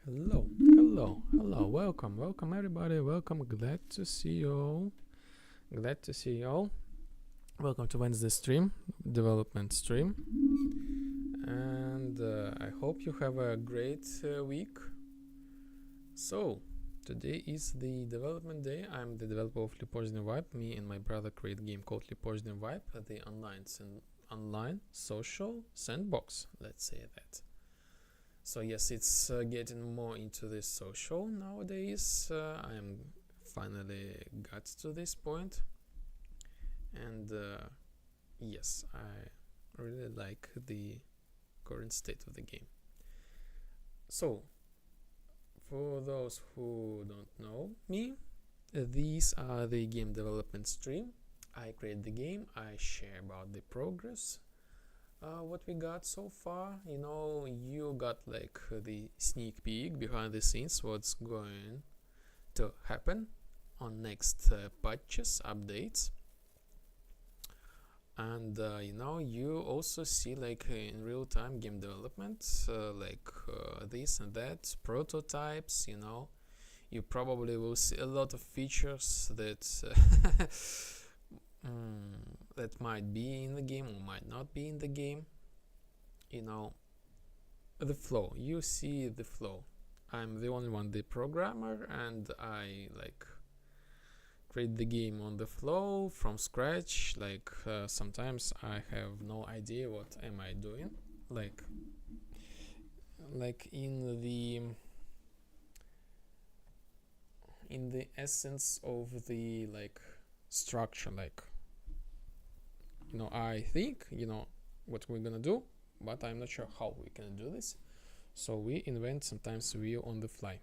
Hello, hello, welcome everybody, welcome, glad to see you all. Welcome to Wednesday stream, development stream, and I hope you have a great week. So, today is the development day. I'm the developer of LepozhdianVibe. Me and my brother create a game called LepozhdianVibe, the online social sandbox, let's say that. So yes, it's getting more into this social nowadays. I am finally got to this point, and yes, I really like the current state of the game. So, for those who don't know me, these are the game development stream. I create the game, I share about the progress. What we got so far, you got like the sneak peek behind the scenes, what's going to happen on next patches, updates, and you also see like in real time game development, this and that, prototypes. You probably will see a lot of features that that might be in the game or might not be in the game. You know, the flow. You see the flow. I'm the only one, the programmer, and I like create the game on the flow from scratch. Like sometimes I have no idea what am I doing. Like in the essence of the like structure, like, you know, I think, you know, what we're gonna do, but I'm not sure how we can do this. So we invent sometimes we on the fly.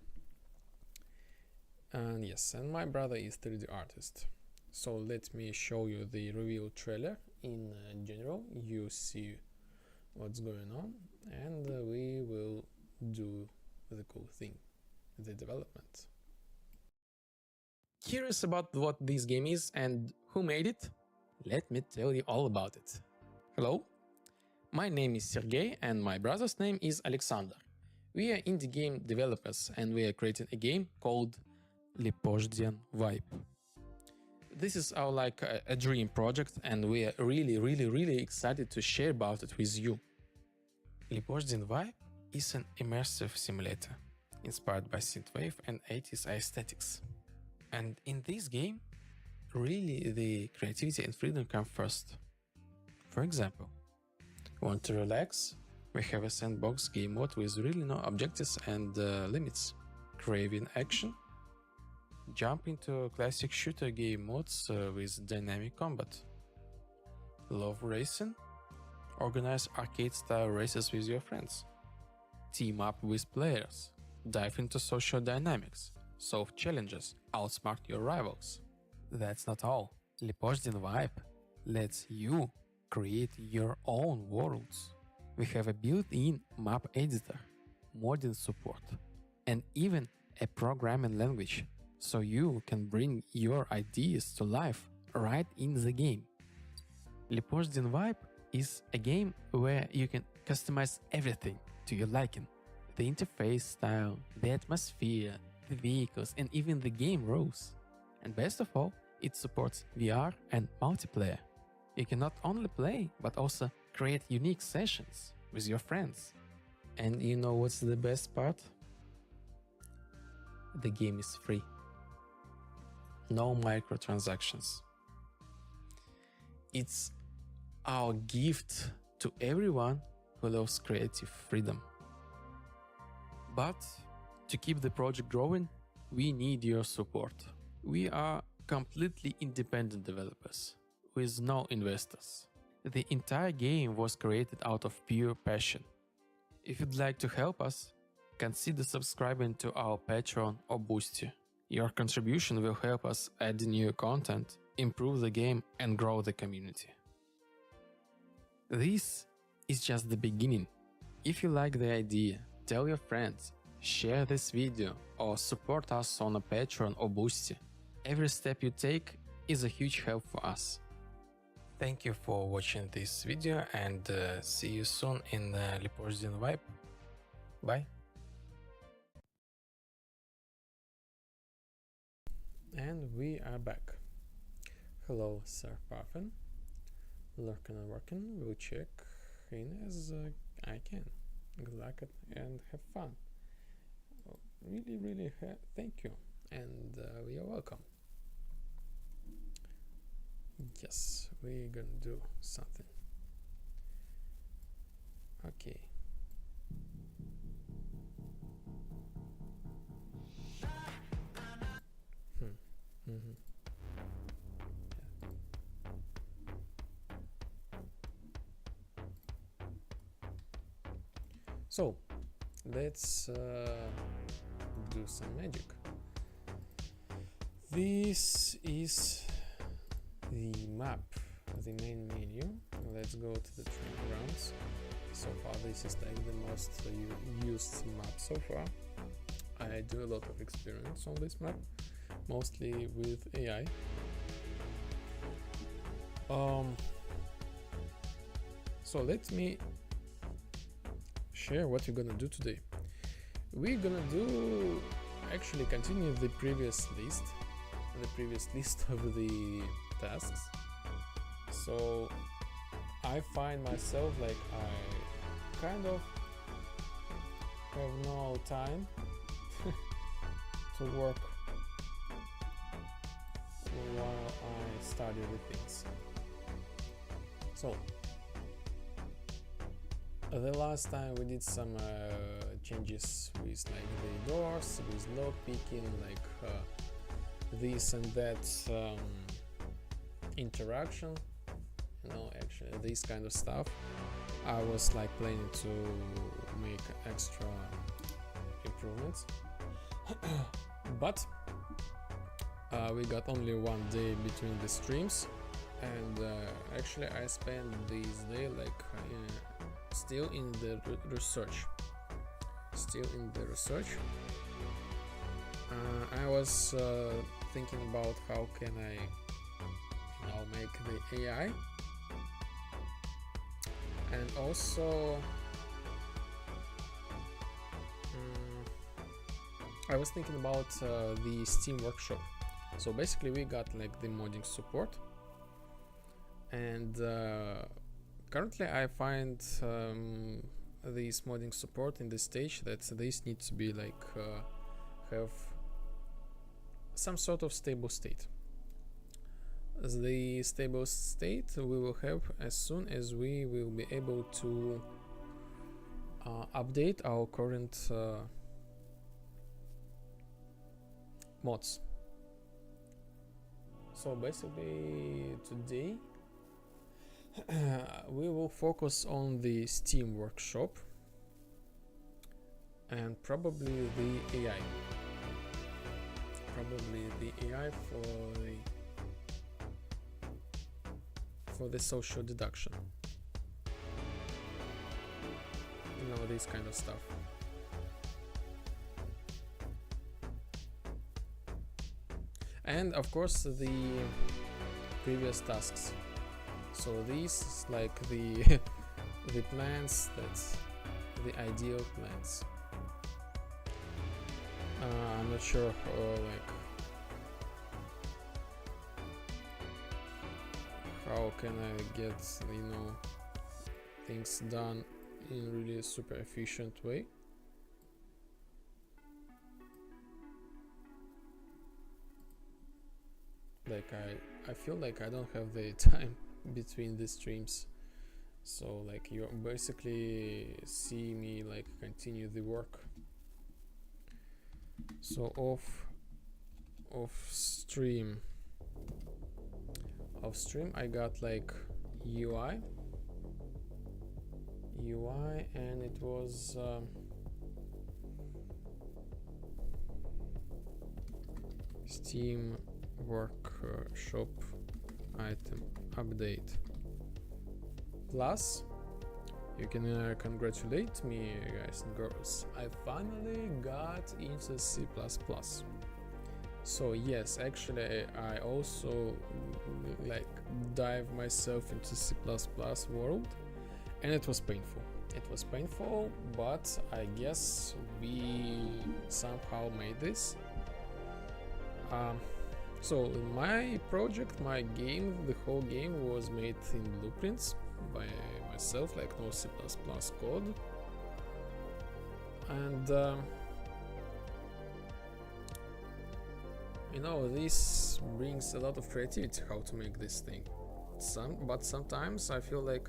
And yes, and my brother is 3D artist. So let me show you the reveal trailer in general. You see what's going on, and we will do the cool thing, the development. Curious about what this game is and who made it? Let me tell you all about it. Hello, my name is Sergey and my brother's name is Alexander. We are indie game developers and we are creating a game called LepozhdianVibe. This is our like a dream project and we are really excited to share about it with you. LepozhdianVibe is an immersive simulator inspired by synthwave and 80s aesthetics. And in this game, really the creativity and freedom come first. For example, want to relax? We have a sandbox game mode with really no objectives and limits. Craving action? Jump into classic shooter game modes with dynamic combat. Love racing? Organize arcade-style races with your friends. Team up with players. Dive into social dynamics. Solve challenges. Outsmart your rivals. That's not all. LepozhdianVibe lets you create your own worlds. We have a built-in map editor, modding support, and even a programming language, so you can bring your ideas to life right in the game. LepozhdianVibe is a game where you can customize everything to your liking. The interface style, the atmosphere, the vehicles, and even the game rules. And best of all, it supports VR and multiplayer. You can not only play, but also create unique sessions with your friends. And you know what's the best part? The game is free. No microtransactions. It's our gift to everyone who loves creative freedom. But to keep the project growing, we need your support. We are completely independent developers, with no investors. The entire game was created out of pure passion. If you'd like to help us, consider subscribing to our Patreon or Boosty. Your contribution will help us add new content, improve the game and grow the community. This is just the beginning. If you like the idea, tell your friends, share this video or support us on a Patreon or Boosty. Every step you take is a huge help for us. Thank you for watching this video and see you soon in LepozhdianVibe. Bye. And we are back. Hello, Sir Puffin. Lurking and working, we'll check in as I can. Good luck and have fun. Really thank you, and you're welcome. Yes, we're gonna do something. Okay. So let's do some magic. This is the map, the main menu. Let's go to the training grounds. So far this is like the most used map so far. I do a lot of experience on this map, mostly with AI. So let me share what we're gonna do today. We're gonna do actually continue the previous list of the tasks. So I find myself like I kind of have no time to work while I study the things. So the last time we did some changes with like the doors, with lock picking, like this and that interaction, you know, actually this kind of stuff. I was like planning to make extra improvements, but we got only one day between the streams, and actually I spent this day like still in the research. I was thinking about how can I now make the AI, and also I was thinking about the Steam workshop. So basically we got like the modding support, and currently I find this modding support in the stage that this needs to be like have some sort of stable state. The stable state we will have as soon as we will be able to update our current mods. So basically today we will focus on the Steam workshop and probably the AI. For the social deduction. You know, this kind of stuff. And of course the previous tasks. So these is like the the plans, that's the ideal plans. I'm not sure like how can I get, you know, things done in really super efficient way. Like I feel like I don't have the time between the streams, so like you basically see me like continue the work. So off stream I got like UI, and it was Steam workshop item update. Plus, you can congratulate me, guys and girls. I finally got into C++. So yes, actually I also like dive myself into C++ world, and it was painful. But I guess we somehow made this. So my project, my game, the whole game was made in blueprints by myself, like no C++ code, and you know, this brings a lot of creativity how to make this thing. But sometimes I feel like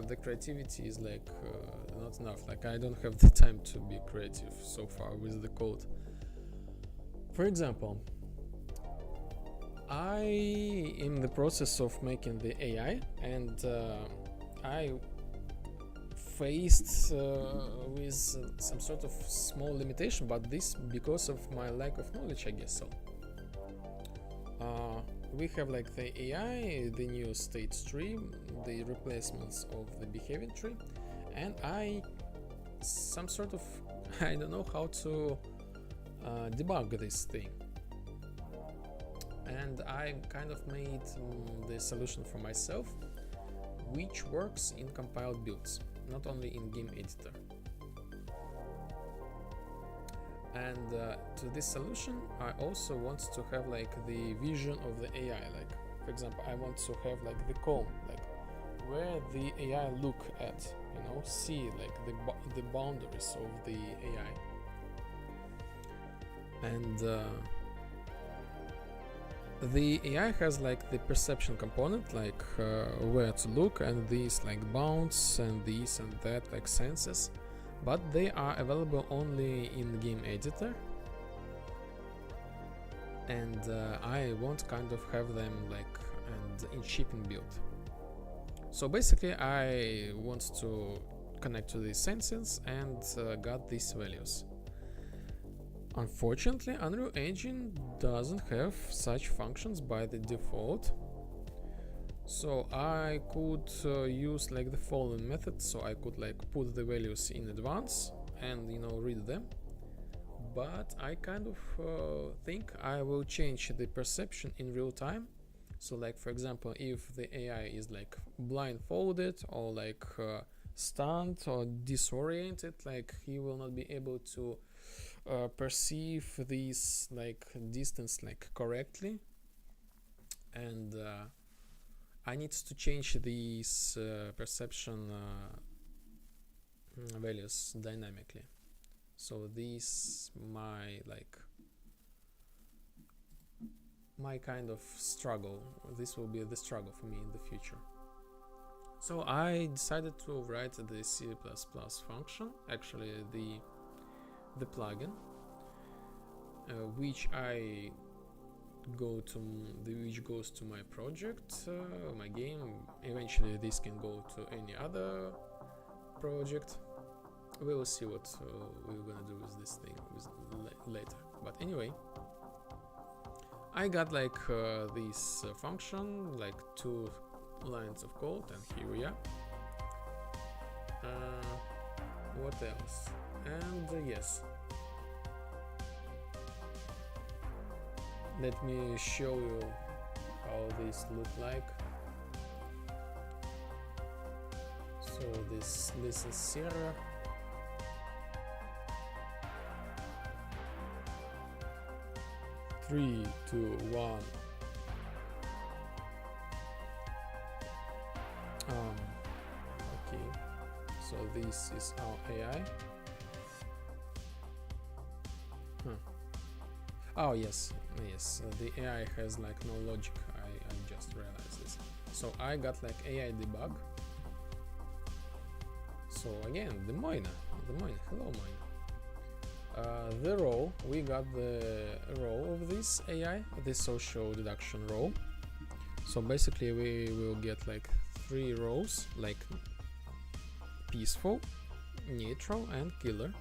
the creativity is like not enough. Like I don't have the time to be creative so far with the code. For example, I am in the process of making the AI, and I faced with some sort of small limitation, but this because of my lack of knowledge, I guess so. We have like the AI, the new state tree, the replacements of the behavior tree, and I don't know how to debug this thing. And I kind of made the solution for myself, which works in compiled builds, not only in game editor. And to this solution, I also want to have like the vision of the AI. Like, for example, I want to have like the comb, like where the AI look at, you know, see like the boundaries of the AI. And the AI has like the perception component, like where to look, and these like bounds and these and that like senses, but they are available only in game editor, and I won't kind of have them like and in shipping build. So basically I want to connect to these senses and got these values. Unfortunately, Unreal Engine doesn't have such functions by the default, so I could use like the following method. So I could like put the values in advance and, you know, read them, but I kind of think I will change the perception in real time. So like, for example, if the AI is like blindfolded or like stunned or disoriented, like he will not be able to perceive this like distance like correctly, and I need to change these perception values dynamically. So this my kind of struggle. This will be the struggle for me in the future. So I decided to write the C++ function, actually the plugin, which which goes to my project, my game. Eventually this can go to any other project. We will see what we're gonna do with this thing later. But anyway, I got like this function, like 2 lines of code, and here we are. What else? And yes, let me show you how this look like. So this is Sierra. Three, two, one. Okay, so this is our AI. Oh yes, the AI has like no logic. I just realized this. So I got like AI debug. So again, the Moina, hello Moina. The row, we got the row of this AI, the social deduction row. So basically we will get like 3 rows, like peaceful, neutral, and killer.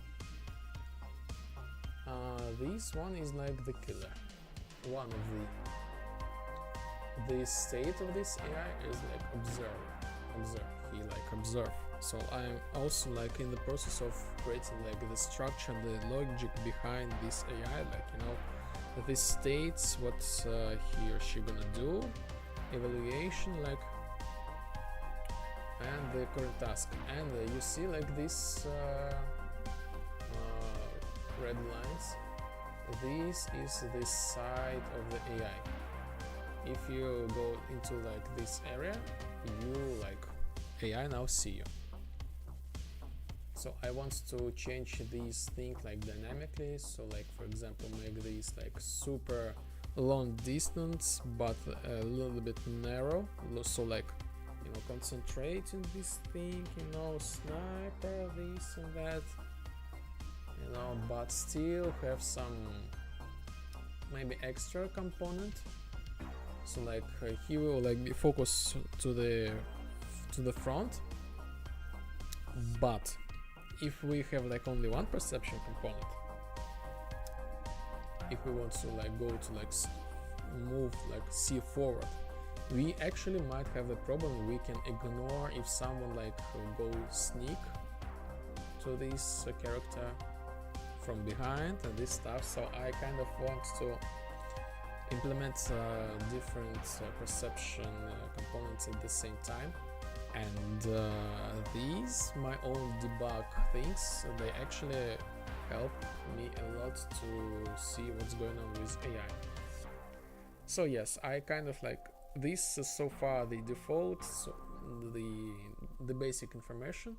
This one is like the killer. One of the state of this AI is like observe. He like observe. So I'm also like in the process of creating like the structure, the logic behind this AI, like, you know, this states what he or she gonna do, evaluation, like, and the current task. And you see like this red lines. This is the side of the AI. If you go into like this area, you like AI now see you. So I want to change these things like dynamically. So like, for example, make these like super long distance but a little bit narrow. So like, you know, concentrate in this thing, you know, sniper, this and that, you know, but still have some maybe extra component. So like he will like be focused to the front, but if we have like only one perception component, if we want to like go to like move, like see forward, we actually might have a problem. We can ignore if someone like go sneak to this character from behind and this stuff. So I kind of want to implement different perception components at the same time. And these my own debug things, they actually help me a lot to see what's going on with AI. So yes, I kind of like this is so far the default, so the basic information,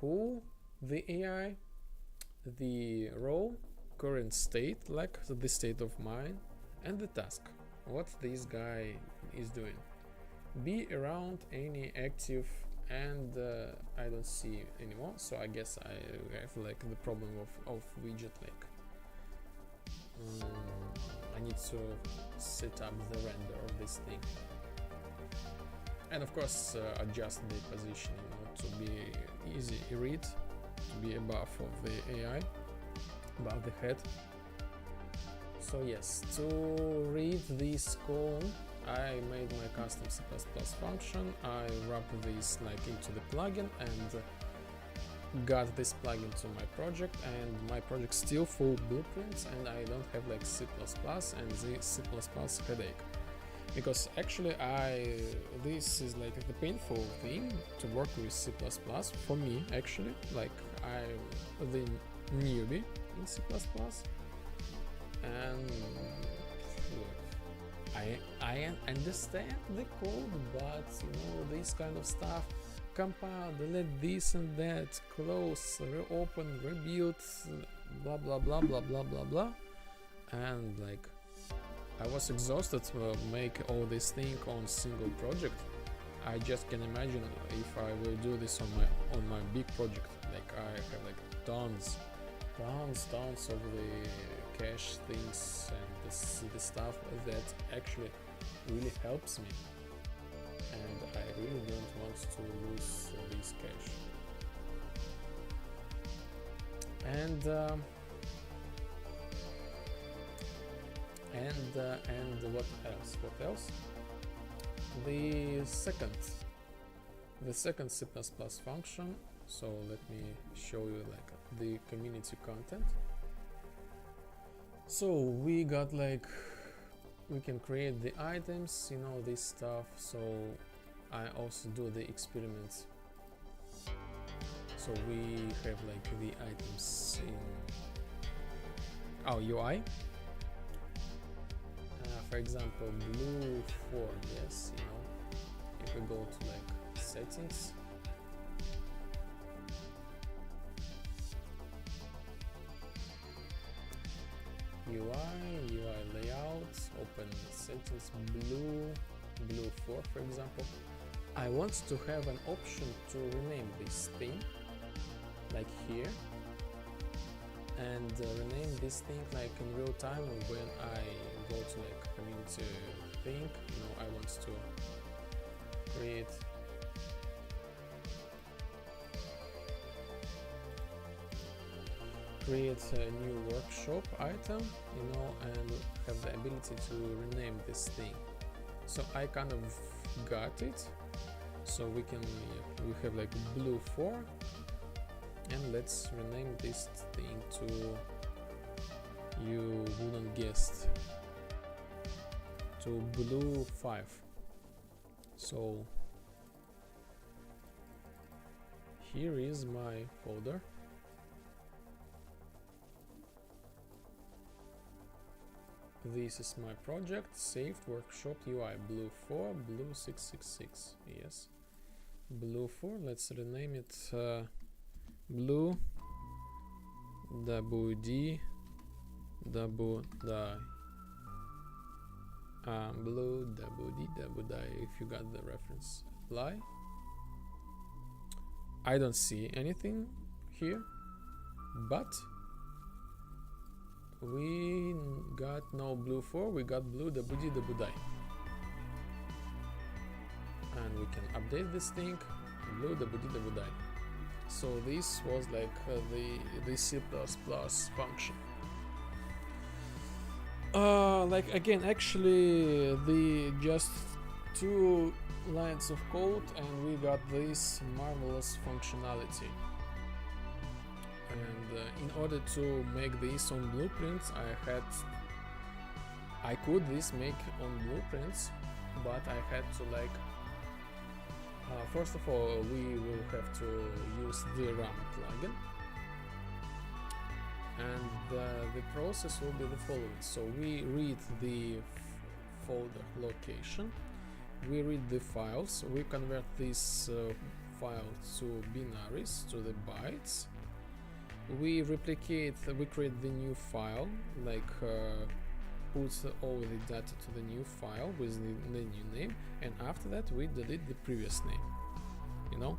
who the AI, the role, current state, like the state of mind, and the task, what this guy is doing. Be around any active, and I don't see anymore, so I guess I have like the problem of widget like. I need to set up the render of this thing, and of course adjust the positioning, to be easy read, to be above of the AI, above the head. So yes, to read this column, I made my custom C++ function. I wrapped this like into the plugin and got this plugin to my project, and my project still full blueprints, and I don't have like C++ and the C++ headache, because actually this is like the painful thing to work with C++ for me, actually, like I'm the newbie in C++, and I understand the code, but this kind of stuff, compile, delete this and that, close, reopen, rebuild, blah blah blah blah blah blah blah, and like I was exhausted to make all this thing on single project. I just can imagine if I will do this on my big project, like I have like tons of the cache things and the stuff that actually really helps me, and I really don't want to lose this cache. And what else? The second C++ function. So let me show you like the community content. So we got like, we can create the items, this stuff. So I also do the experiments. So we have like the items in our UI. For example, blue 4, yes, if we go to like settings, UI layout, open settings, blue 4, for example. I want to have an option to rename this thing, like here, and rename this thing like in real time when I go to like community thing. I want to create a new workshop item, and have the ability to rename this thing. So I kind of got it. So we have like blue 4, and let's rename this thing to, you wouldn't guess, to blue 5. So here is my folder. This is my project, saved workshop UI, blue 4, blue 666, yes. Blue 4, let's rename it blue WD double die. Blue WD double die, if you got the reference. Apply. I don't see anything here, but we got no blue 4, we got blue WD double die. And we can update this thing, blue WD double die. So this was like the C++ function. Like again, actually the just 2 lines of code and we got this marvelous functionality. And in order to make this on blueprints, I could make on blueprints, but I had to like first of all we will have to use the RAM plugin, and the process will be the following. So we read the folder location, we read the files, we convert this file to binaries, to the bytes, we replicate, we create the new file, like put all the data to the new file with the new name, and after that we delete the previous name. You know,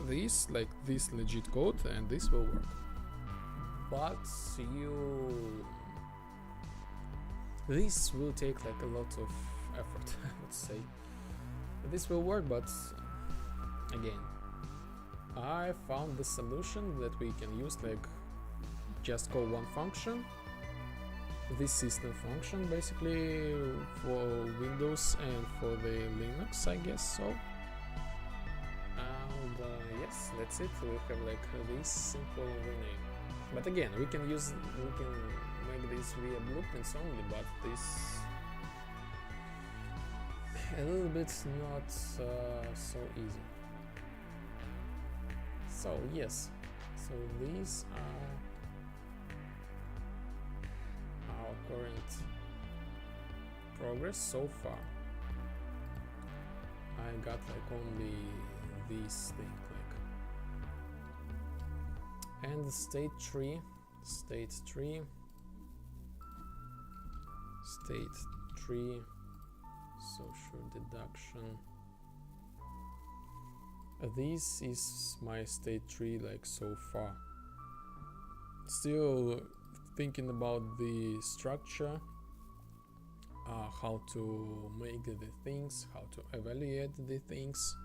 this, like this legit code, and this will work. But this will take like a lot of effort, I would say. This will work, but again, I found the solution that we can use, like just call one function, this system function, basically for Windows and for the Linux, I guess so. And yes, that's it. We have like this simple rename. But again, we can make this via blueprints only, but this a little bit not so easy. So yes, so these are our current progress so far. I got like only this thing, like, and the state tree, social deduction. This is my state tree, like so far. Still thinking about the structure, how to make the things, how to evaluate the things.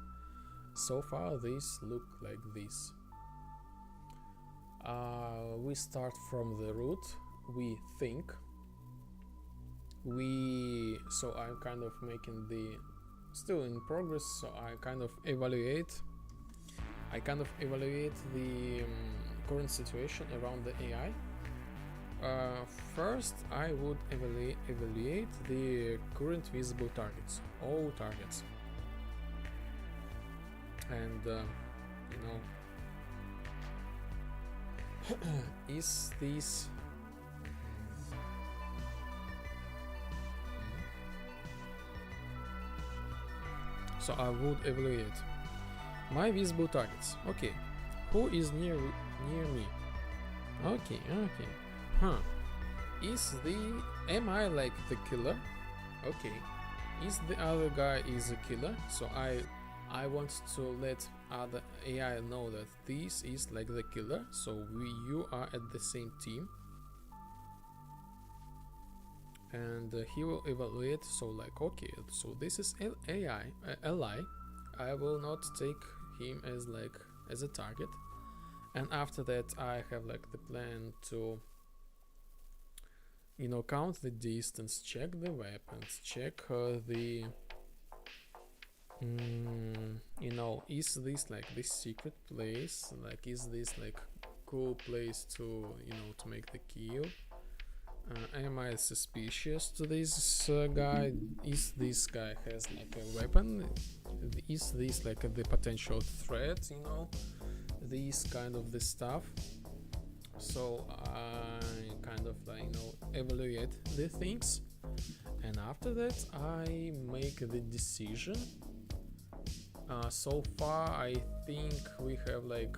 So far these look like this. We start from the root, we think, so I'm kind of making the, still in progress, so I kind of evaluate the current situation around the AI. First I would evaluate the current visible targets, all targets, and you know, is this so I would evaluate my visible targets. Okay, who is near me? Okay. Am I like the killer? Okay. Is the other guy is a killer? So I want to let other AI know that this is like the killer. So you are at the same team. And he will evaluate, so like, okay, so this is AI, ally. I will not take him as a target. And after that I have like the plan to, you know, count the distance, check the weapons, check the you know, is this like this secret place, like is this like cool place to, you know, to make the kill. Am I suspicious to this guy? Is this guy has like a weapon? Is this like the potential threat, you know, these kind of the stuff. So I kind of like, you know, evaluate the things, and after that I make the decision. So far I think we have like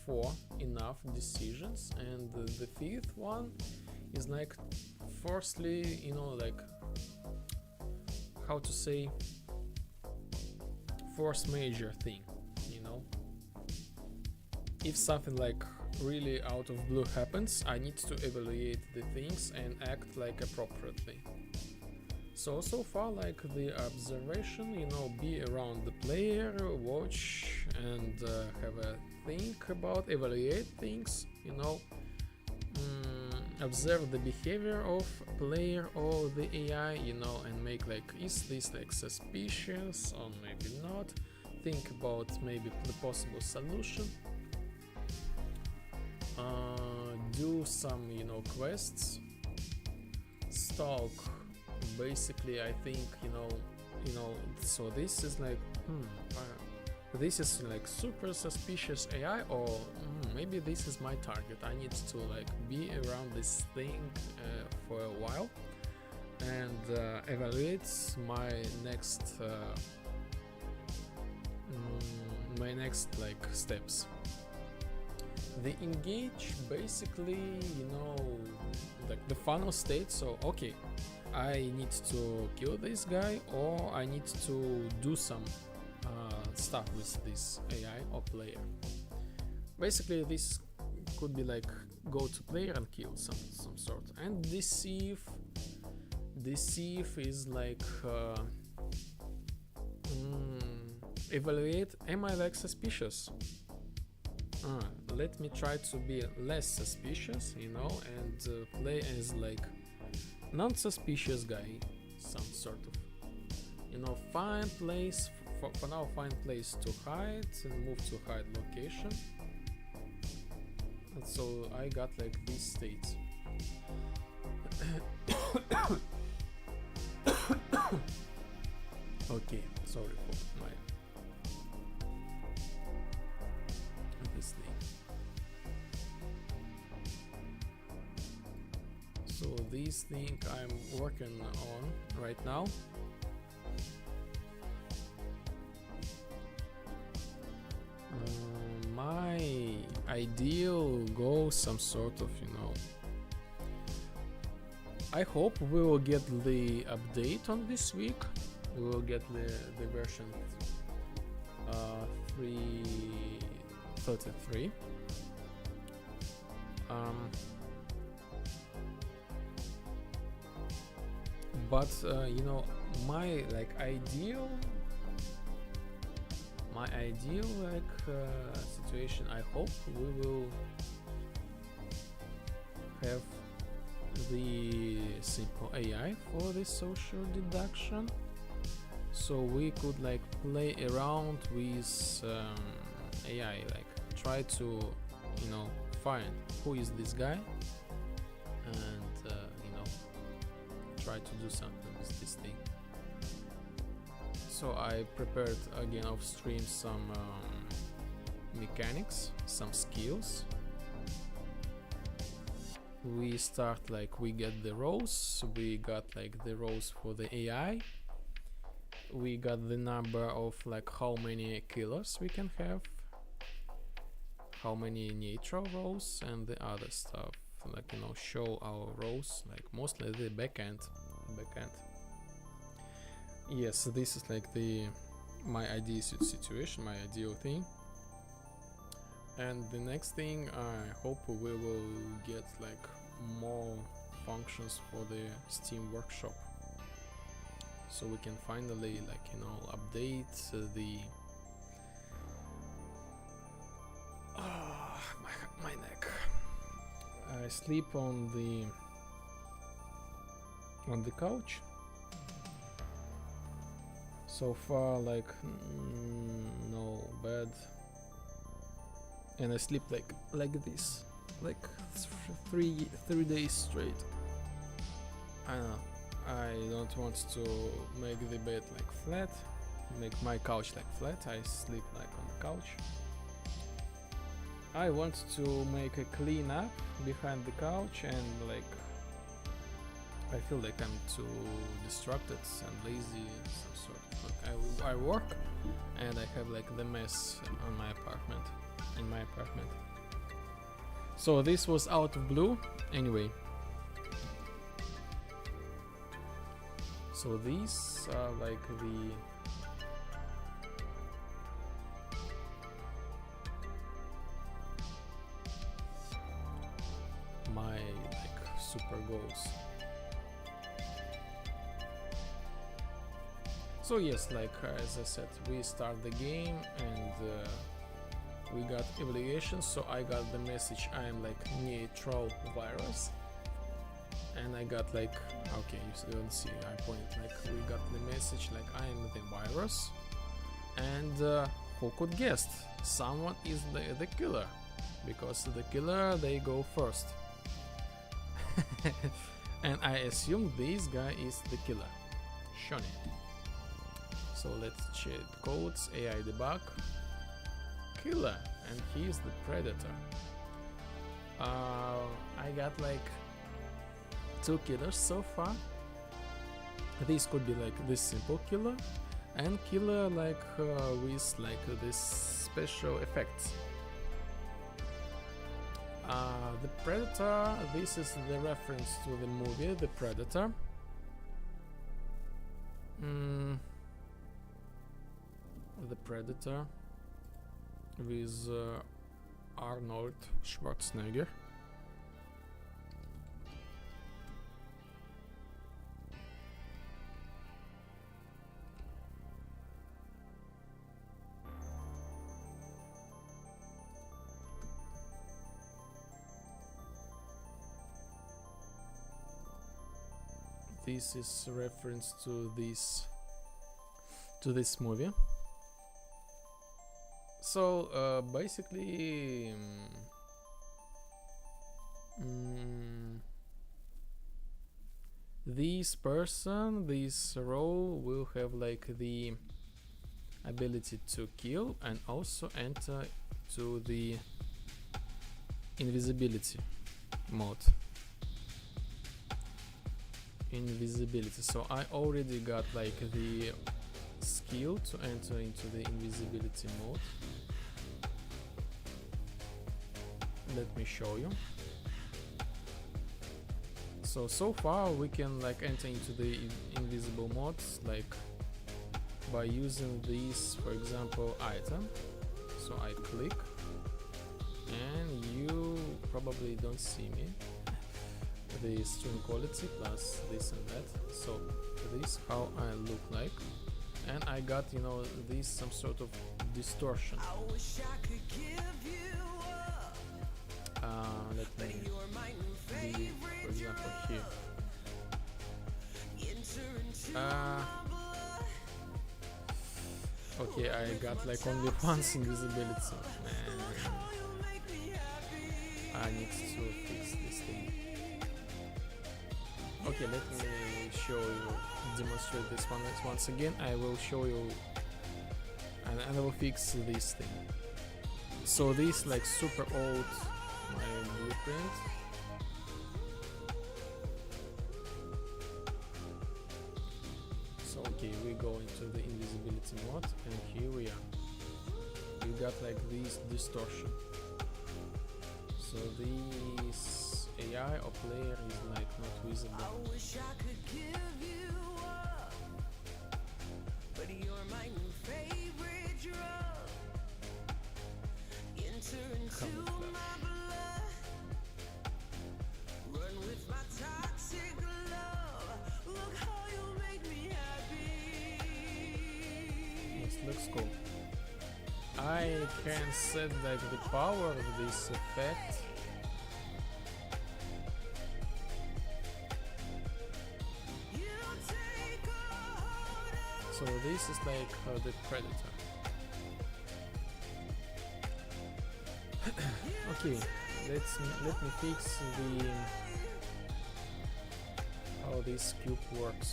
4 enough decisions, and the 5th one is like, firstly, you know, like, how to say, force major thing, you know. If something like really out of blue happens, I need to evaluate the things and act like appropriately. So far, like the observation, you know, be around the player, watch and have a think about, evaluate things, you know, observe the behavior of player or the AI, you know, and make like, is this like suspicious or maybe not, think about maybe the possible solution, do some, you know, quests, stalk. Basically I think, you know, so this is like this is like super suspicious AI, or maybe this is my target. I need to like be around this thing for a while and evaluate my next like steps. The engage basically, you know, like the funnel state. So okay, I need to kill this guy, or I need to do some stuff with this AI or player. Basically this could be like go to player and kill some sort, and deceive is like evaluate, am I like suspicious? Let me try to be less suspicious, you know, and play as like non-suspicious guy, some sort of, you know, find place for now, find place to hide and move to hide location. And so I got like these states. Okay, sorry for my this thing. So this thing I'm working on right now. My ideal goal, some sort of, you know, I hope we will get the update on this week. We will get the version 3.33. But you know, my ideal situation, I hope we will have the simple AI for this social deduction, so we could like play around with AI, like try to, you know, find who is this guy and you know, try to do something with this thing. So I prepared again off stream some mechanics, some skills. We start like we get the rows, we got like the rows for the AI, we got the number of like how many killers we can have, how many neutral rows, and the other stuff, like, you know, show our rows, like mostly the backend. Yes, this is like my ideal situation, my ideal thing. And the next thing, I hope we will get like more functions for the Steam workshop, so we can finally, like, you know, update the my neck. I sleep on the couch. So far, like no bed, and I sleep like this, like three days straight. I don't know. I don't want to make the bed like flat, make my couch like flat. I sleep like on the couch. I want to make a clean up behind the couch, and like I feel like I'm too distracted and lazy, some sort of like I work and I have like the mess on my apartment, in my apartment. So this was out of blue anyway. So these are like my like super goals. So yes, like as I said, we start the game and we got evaluation. So I got the message I am like neutral virus, and I got like, okay, you don't see, I point, like we got the message like I am the virus, and who could guess, someone is the killer, because the killer, they go first. And I assume this guy is the killer, Shoni. So let's check codes, AI debug, killer, and he is the predator. I got like 2 killers so far. This could be like this simple killer and killer like with like this special effects. The Predator, this is the reference to the movie The Predator. The Predator with Arnold Schwarzenegger. This is a reference to this movie. So basically this role will have like the ability to kill and also enter to the invisibility mode. So I already got like the skill to enter into the invisibility mode. Let me show you. So far we can like enter into the invisible modes like by using this, for example, item. So I click and you probably don't see me. The string quality plus this and that. So this how I look like, and I got, you know, this some sort of distortion. Let me be, for example, here. Okay, I got like only once invisibility. Man, I need to fix this thing. Okay, let me show you, demonstrate this one once again. I will show you and I will fix this thing. So this like super old my blueprint. So okay, we go into the invisibility mode and here we are. You got like this distortion. So this AI or player is like not visible. I wish I could give you up, but you're my new favorite drug. Enter into my blood, run with my toxic love. Look how you make me happy. Yes, looks cool. I can set like the power of this effect. So this is like the Predator. Okay, let me fix the how this cube works.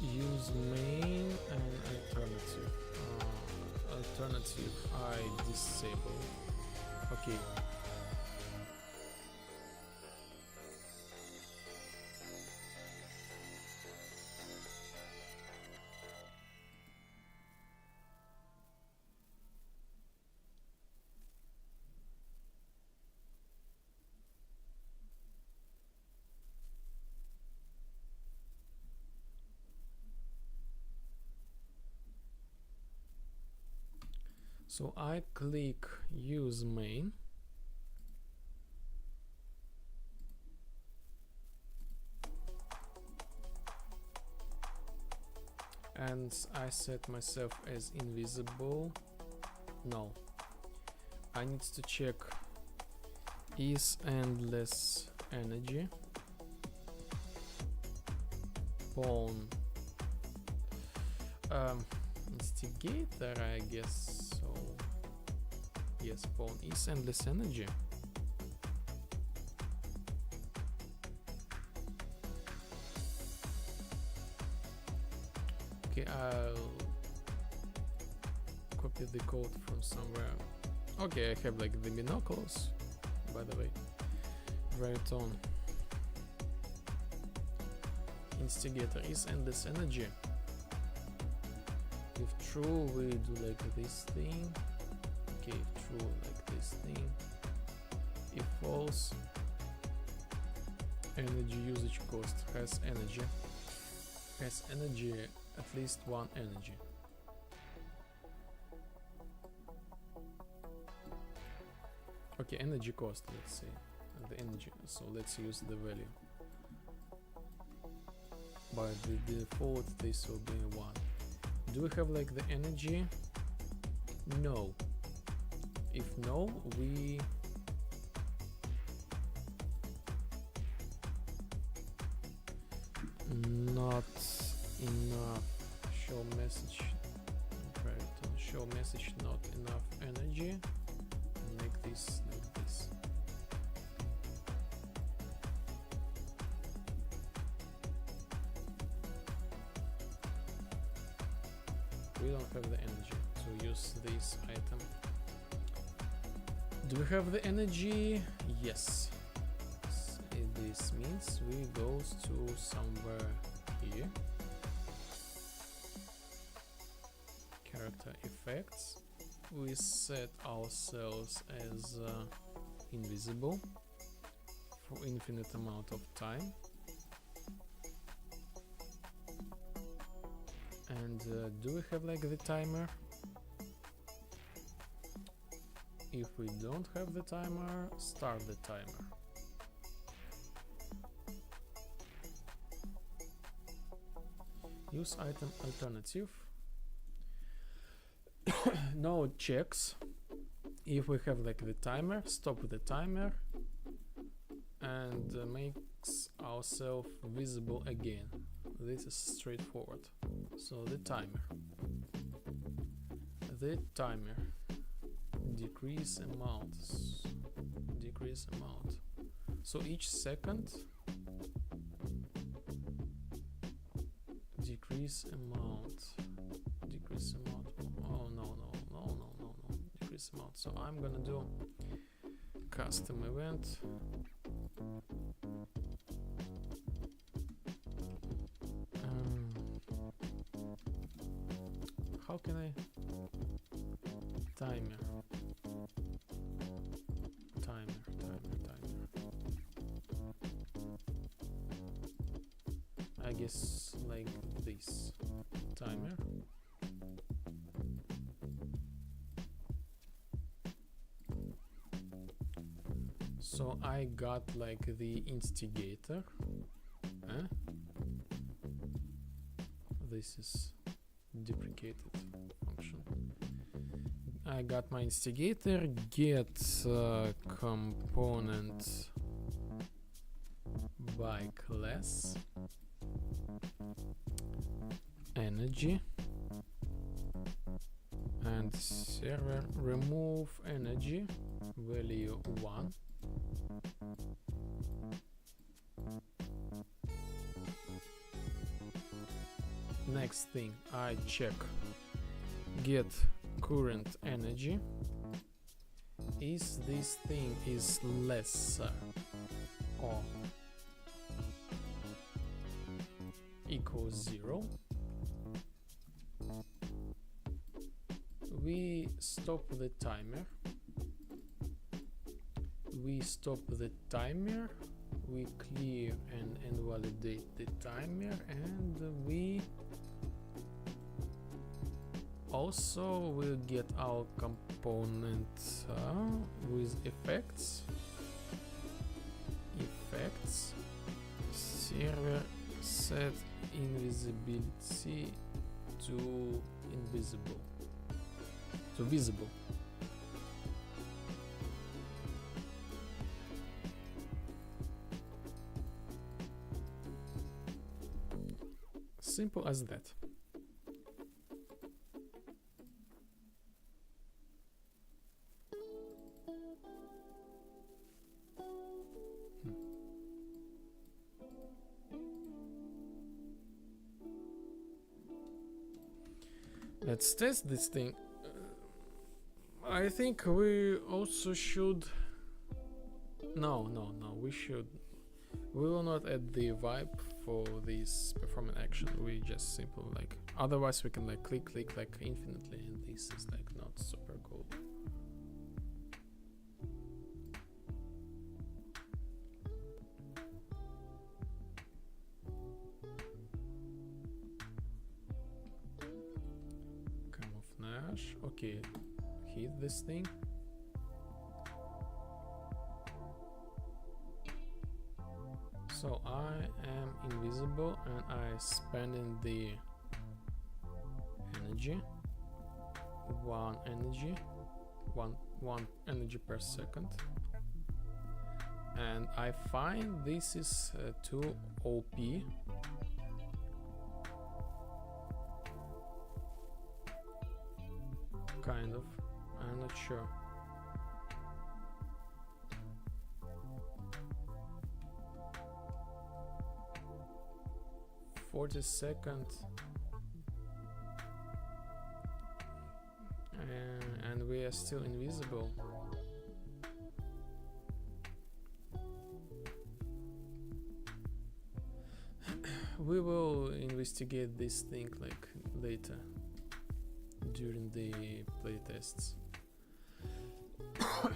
Use main and alternative. Alternative I disable. Okay. So I click use main. And I set myself as invisible. No. I need to check is endless energy. Pawn. Instigator, I guess so. Yes, pawn is endless energy. Okay, I'll copy the code from somewhere. Okay, I have like the binoculars, by the way. Right on. Instigator is endless energy. If true, we do like this thing. Okay, if true, like this thing. If false, energy usage cost has energy. Has energy, at least one energy. Okay, energy cost, let's say. The energy, so let's use the value. By the default, this will be 1. Do we have like the energy? No. If no, we not enough. Show message. Right. Show message not enough energy. Make this like this. We don't have the energy to use this item. Do we have the energy? Yes. This means we go to somewhere here. Character effects. We set ourselves as invisible for infinite amount of time. And do we have like the timer? If we don't have the timer, start the timer. Use item alternative. No checks. If we have like the timer, stop the timer and makes ourselves visible again. This is straightforward. So the timer. The timer. Decrease amount. Decrease amount. So each second. Decrease amount. Decrease amount. Oh no. Decrease amount. So I'm gonna do custom event. How can I timer? I guess like this timer. So I got like the instigator. This is deprecated function. I got my instigator, get component by class, energy, and server remove energy, value 1. Next thing, I check get current energy. Is this thing is lesser or equals 0? We stop the timer. We clear and invalidate the timer, and we also will get our component with effects. Server set invisibility to invisible to visible. Simple as that. Let's test this thing. I think we also should... No, we will not add the vibe for this performance action. We just simply like, otherwise we can like click like infinitely, and this is like not super cool. Camouflage, okay, hit this thing. So I am invisible and I spending the energy, one energy per second, and I find this is too OP. Kind of, I'm not sure. $40 and we are still invisible. We will investigate this thing like later during the playtests.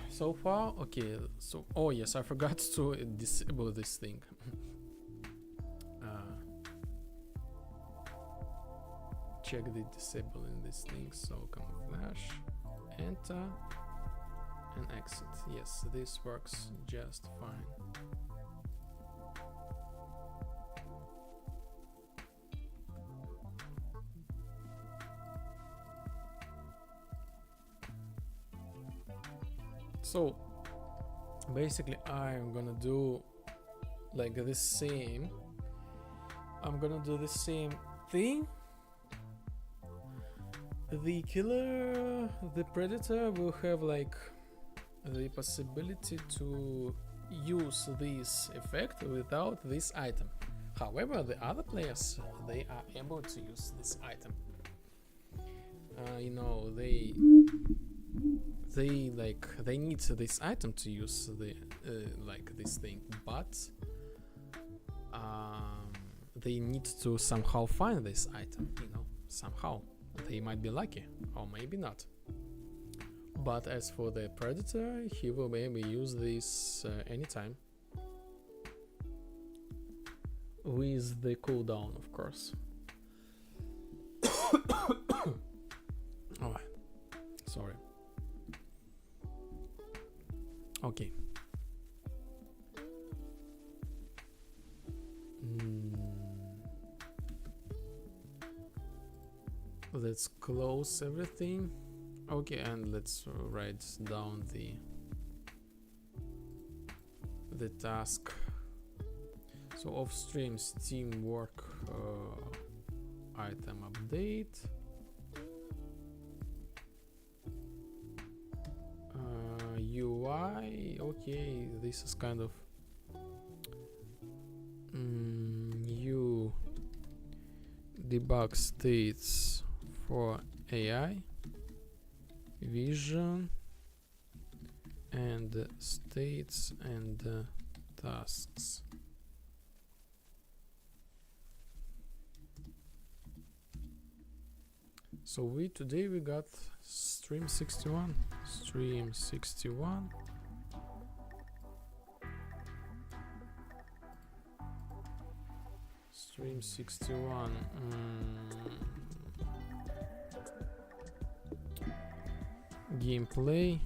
So far, okay. So, oh yes, I forgot to disable this thing. Check the disabling this thing. So camouflage, enter and exit. Yes, this works just fine. So basically I'm gonna do like the same. I'm gonna do the same thing. The killer, the predator will have like the possibility to use this effect without this item. However, the other players, they are able to use this item. You know, they need this item to use the like this thing, but they need to somehow find this item. You know, somehow. They might be lucky, or maybe not. But as for the predator, he will maybe use this anytime. With the cooldown, of course. Oh, sorry. Okay. Let's close everything. Okay, and let's write down the task. So off stream Steam work item update. UI, okay, this is kind of new debug states for AI, vision, and states and tasks. So today we got stream 61. Stream 61. Stream 61. Gameplay.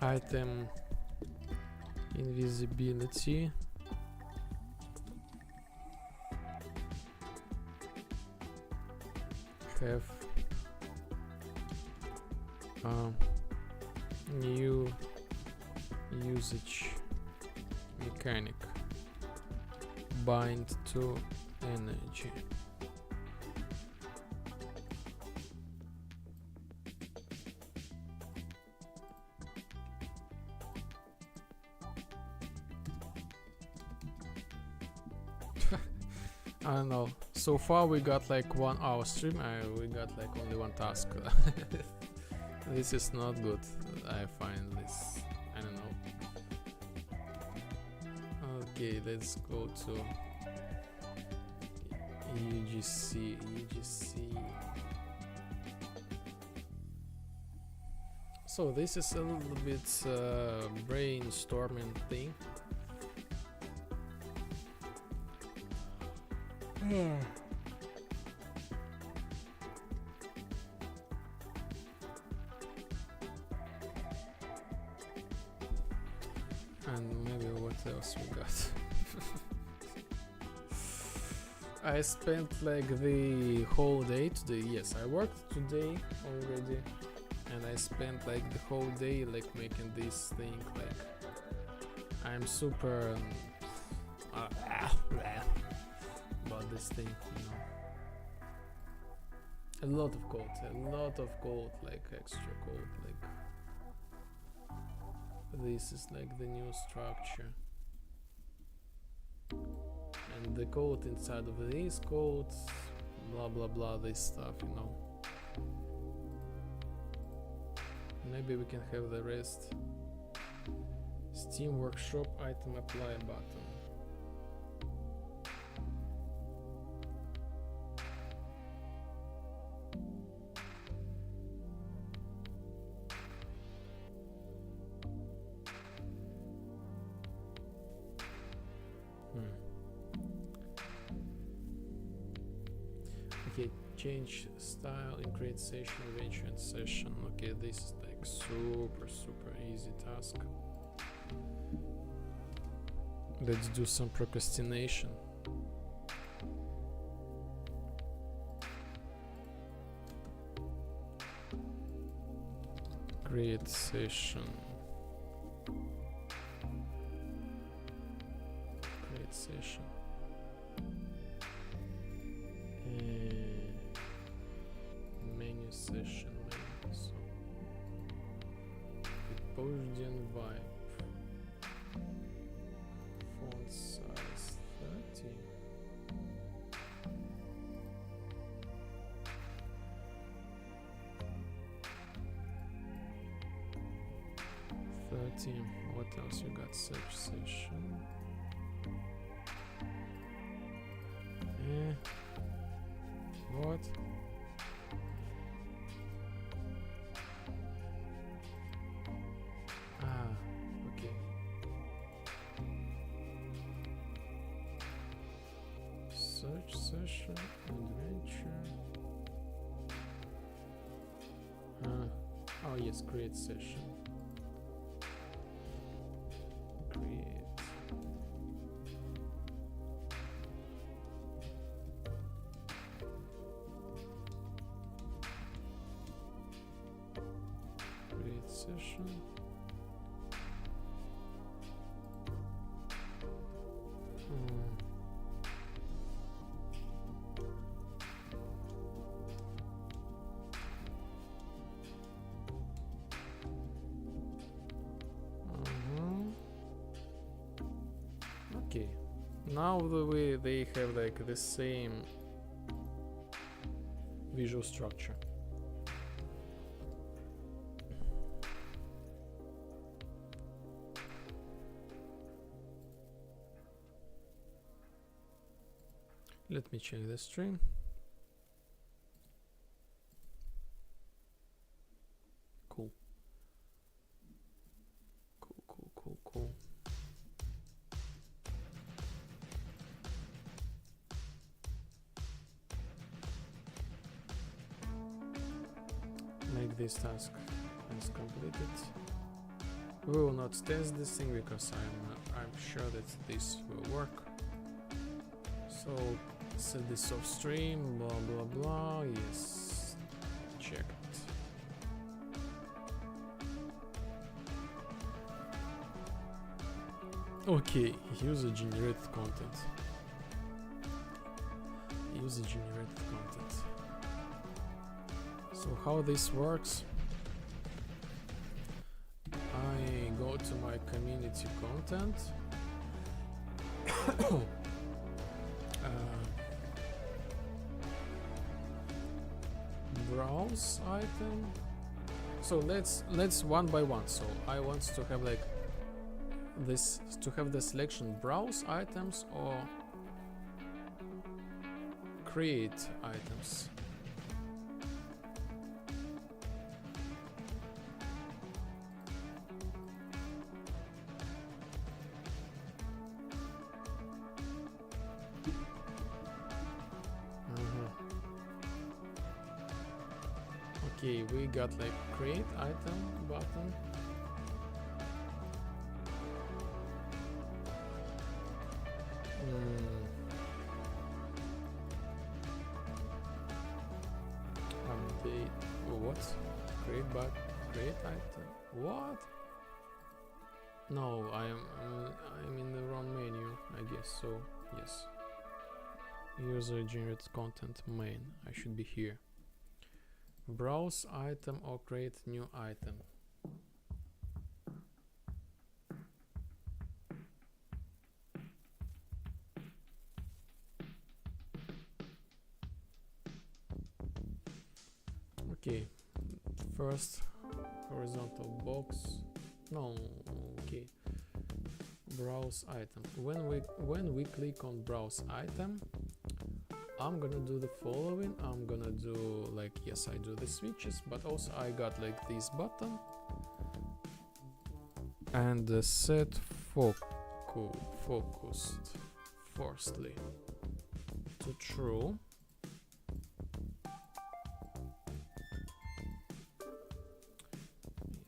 Item invisibility. Have new usage mechanic, bind to energy. I don't know. So far we got like 1 hour stream. We got like only one task. This is not good. I find this. I don't know. Okay, let's go to UGC. So this is a little bit brainstorming thing. And maybe what else we got? I spent like the whole day today. Yes, I worked today already, and I spent like the whole day like making this thing. Like I'm super about this thing, you know. A lot of code, like extra code, like this is like the new structure, and the code inside of these codes, blah blah blah, this stuff, you know. Maybe we can have the rest. Steam workshop item apply button. Okay, change style in create session, venture and session. Okay, this is like super easy task. Let's do some procrastination. Create session. Create session. Menu session. So, LepozhdianVibe. Font size 30. 30. What else you got? Search session. What? Okay. Search session, adventure. Oh yes, create session. Session. Okay, now they have like the same visual structure. Let me check the stream. Cool. Cool. Make this task as completed. We will not test this thing because I'm sure that this will work. So set this off stream, blah blah blah. Yes, checked. Okay, user generated content. User generated content. So how this works? I go to my community content. browse item. So let's one by one. So I want to have like this, to have the selection browse items or create items. Okay, we got like create item button. Update. What? Create item. What? No, I'm in the wrong menu, I guess. So yes. User generated content main. I should be here. Browse item or create new item. Okay, first horizontal box. No, okay. Browse item. When we click on browse item, I'm gonna do the following. I'm gonna do like, yes, I do the switches, but also I got like this button and set focused firstly to true.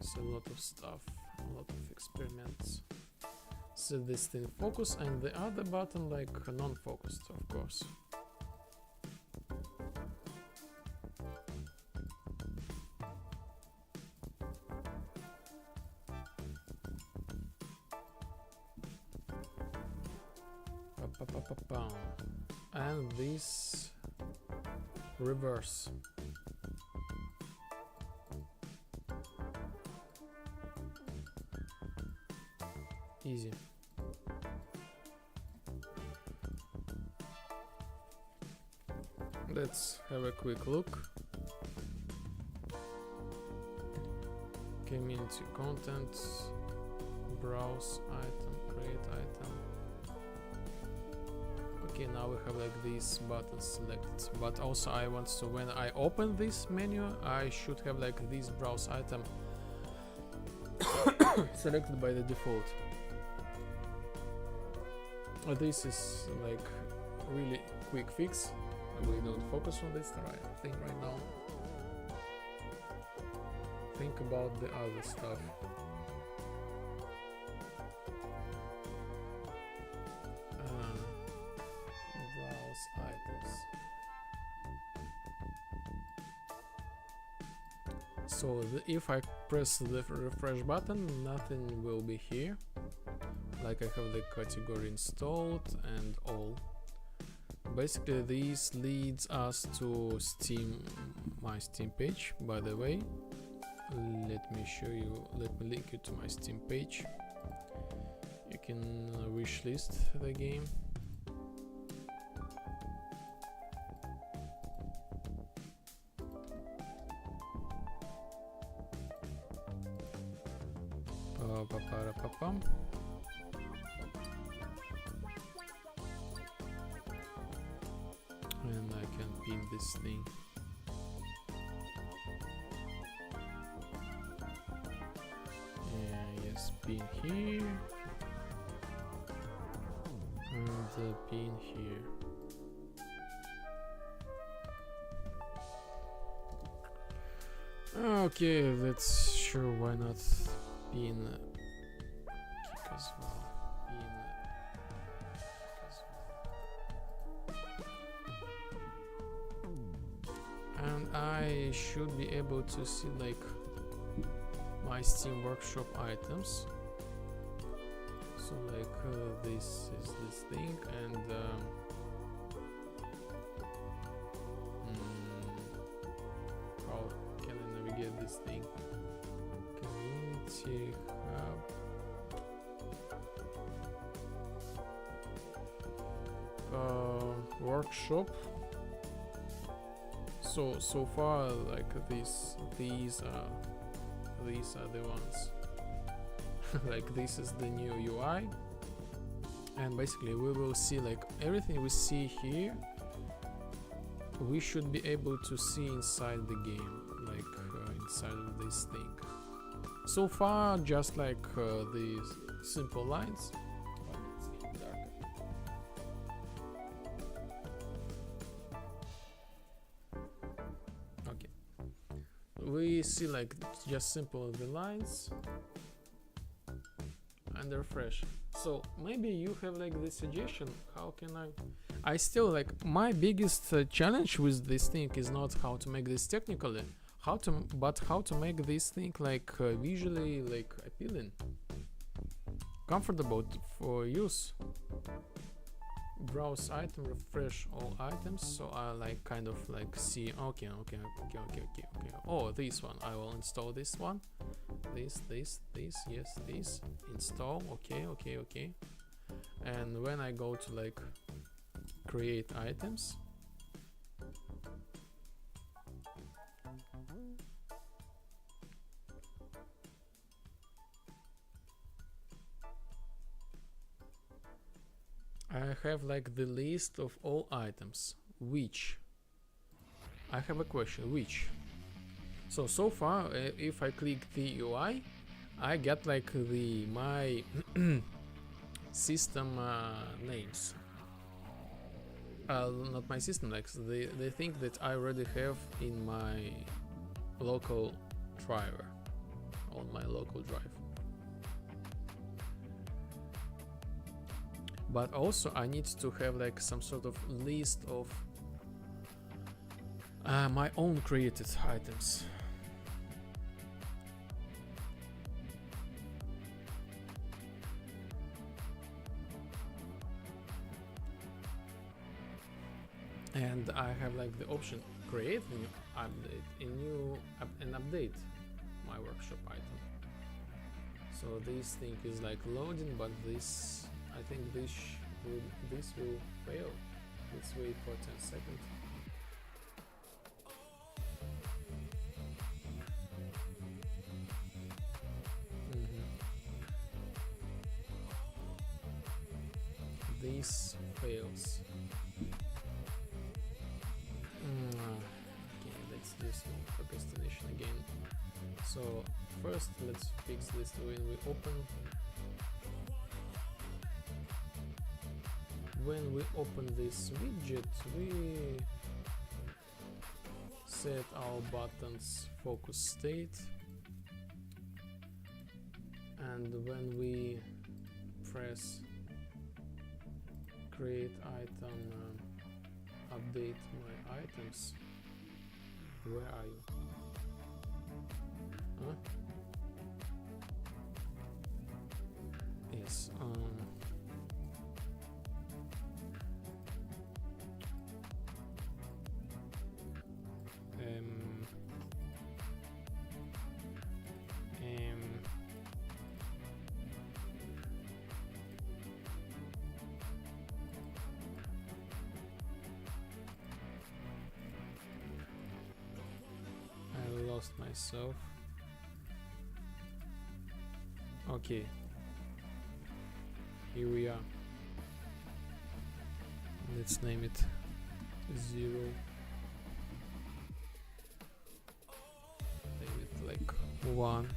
It's a lot of stuff, a lot of experiments. Set this thing focus, and the other button like non-focused, of course. And this reverse. Easy. Let's have a quick look. Community content, browse item, create item. Okay, now we have like these buttons selected, but also I want to, when I open this menu, I should have like this browse item selected by the default. This is like really quick fix. We don't focus on this thing right now. Think about the other stuff. Browse items. So if I press the refresh button, nothing will be here. Like I have the category installed and all. Basically this leads us to Steam, my Steam page, by the way. Let me show you, let me link you to my Steam page. You can wishlist the game. And I can pin this thing. Yes, pin here. And pin here. Okay, let's sure, why not pin kick as well. Pin as well. And I should be able to see like my Steam Workshop items. So like this is this thing, and how can I navigate this thing? Community hub. Workshop. So far, like these are the ones. Like this is the new UI, and basically we will see like everything we see here. We should be able to see inside the game, like inside of this thing. So far, just like these simple lines. Okay, we see like just simple the lines and refresh. So maybe you have like this suggestion. How can I still like my biggest challenge with this thing is not how to make this technically, but how to make this thing like visually like appealing, comfortable for use. Browse item, refresh all items, so I like kind of like see okay. Oh, this one, I will install this one. This, yes, this, install, okay. And when I go to like create items, I have like the list of all items. Which? I have a question. Which? So far, if I click the UI, I get like my system names. Not my system names. They think that I already have in my local driver, on my local drive. But also I need to have like some sort of list of my own created items. And I have like the option create new update, and update my workshop item. So this thing is like loading, but this, I think this will fail. Let's wait for 10 seconds. This fails. Okay, let's do some procrastination again. So first let's fix this when we open this widget, we set our buttons focus state, and when we press create item, update my items, where are you? Huh? Yes, I lost myself. Okay, here we are. Let's name it 0. Name it like 1.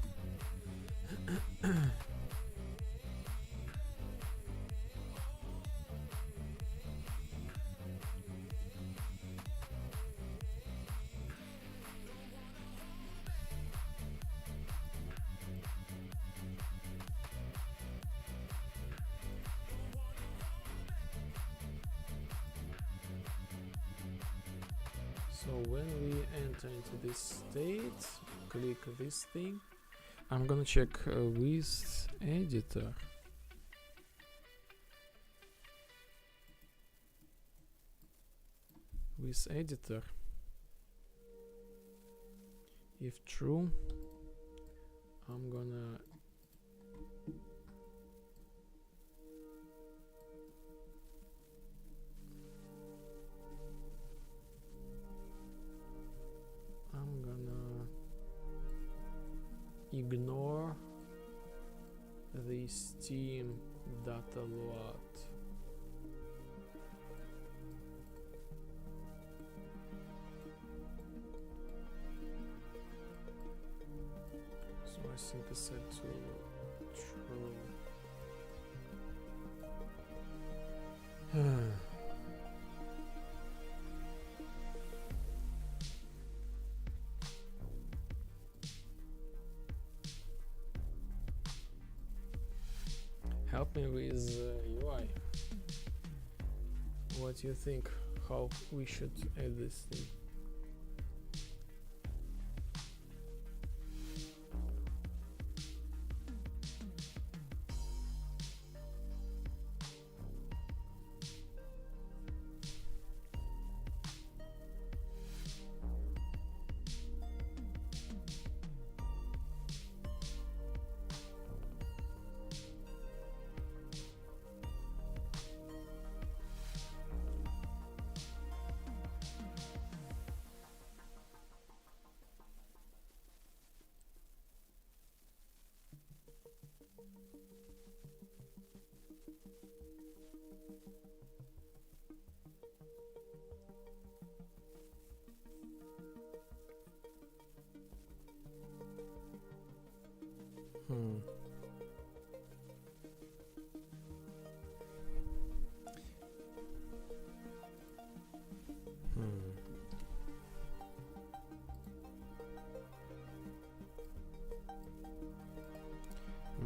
So when we enter into this state, click this thing. I'm gonna check with editor. With editor, if true, I'm gonna Steam data lot. So I think I said to true. Help me with UI. What do you think? How we should add this thing?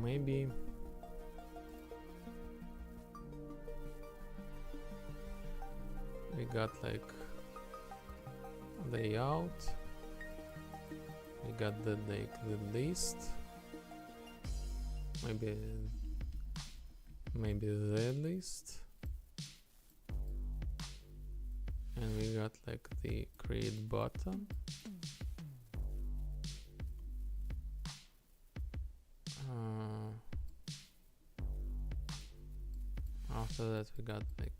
Maybe we got like layout, we got the list, maybe the list, and we got like the create button. After that we got like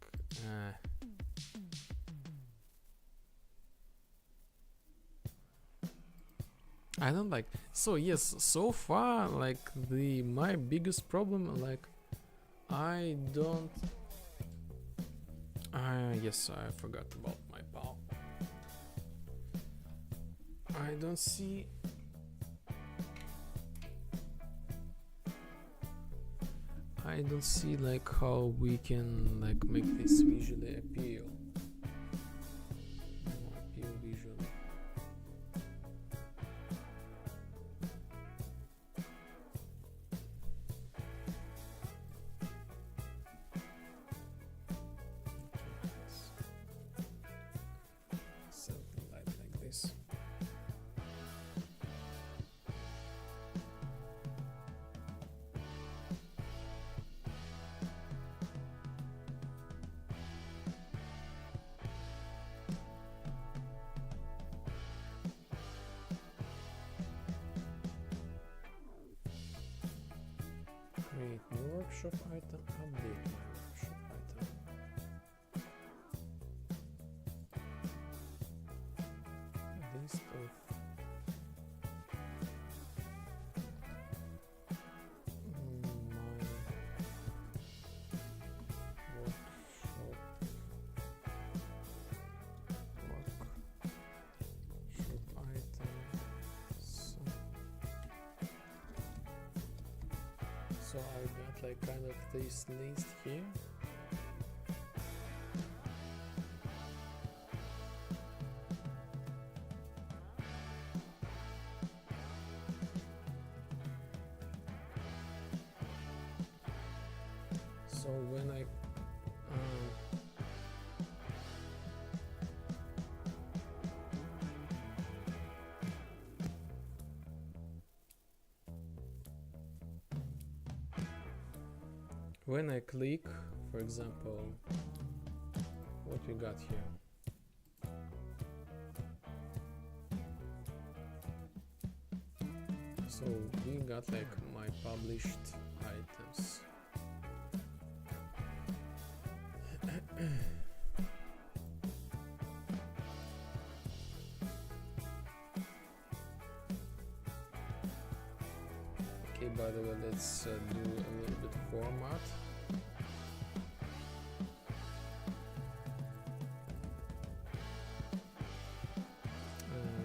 I don't like, so yes, so far like my biggest problem, like I don't yes, I forgot about my pal. I don't see like how we can like make this visually appeal visually. Set the light like this. Create new workshop item, update my workshop item. List of so I got like kind of this list here. So when I click, for example, what we got here. So we got like my published items. Okay, by the way, let's do a little bit of format.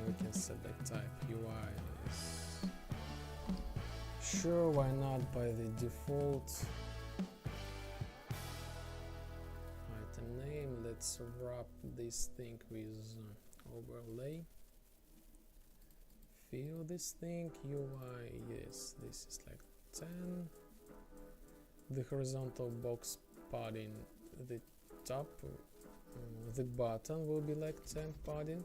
We can set the type UI is sure, why not, by the default. Item name, let's wrap this thing with overlay. Fill this thing, UI, yes, this is like 10. The horizontal box padding, the top, the button will be like 10 padding.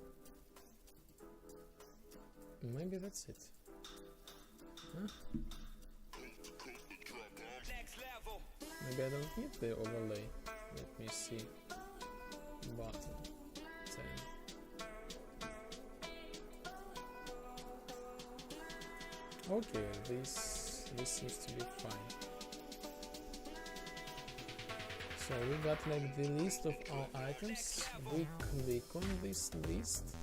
Maybe that's it. Huh? Maybe I don't need the overlay. Let me see. Button 10. Okay, this seems to be fine. So we got like the list of all items. We click on this list.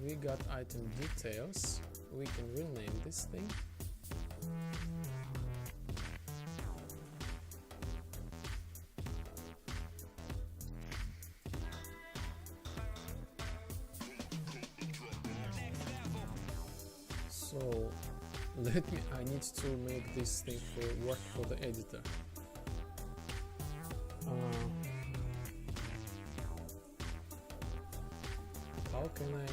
We got item details. We can rename this thing. So I need to make this thing work for the editor. How can I?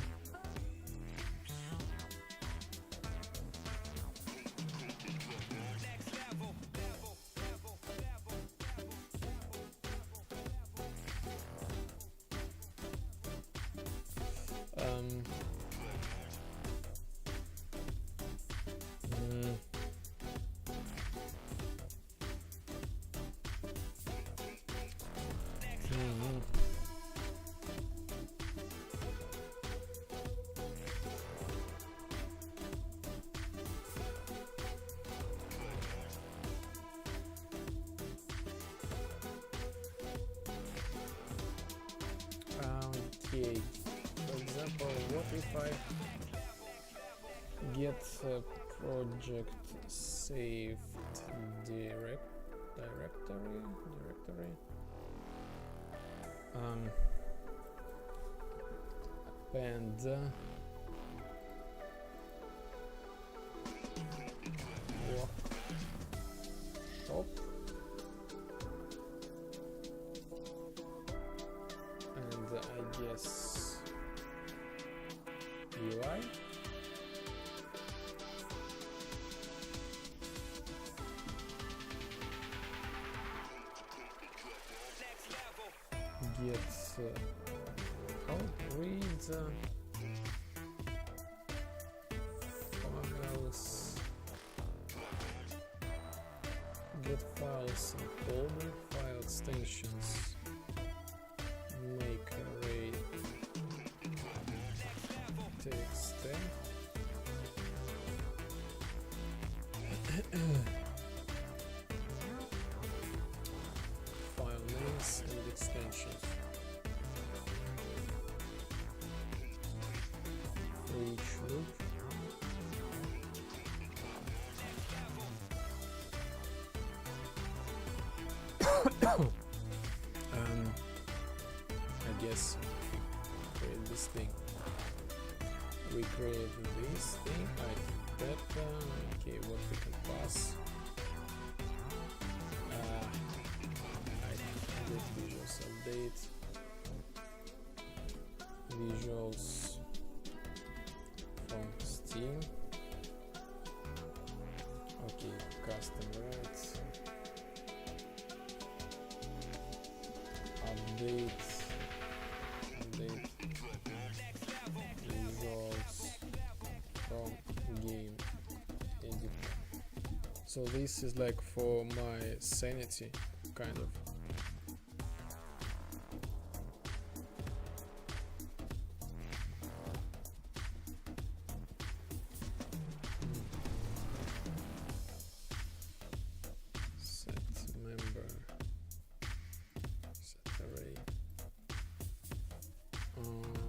Okay, for example, what if I get a project saved directory append workshop and I guess UI. Get read files, get files and folder file extensions, make array text file names and extensions. Each loop. I guess create this thing. We create this thing, data. Okay, what we can pass. Visuals update. Visuals from Steam. Okay, custom rights. Update results from game editor. So this is like for my sanity, kind of.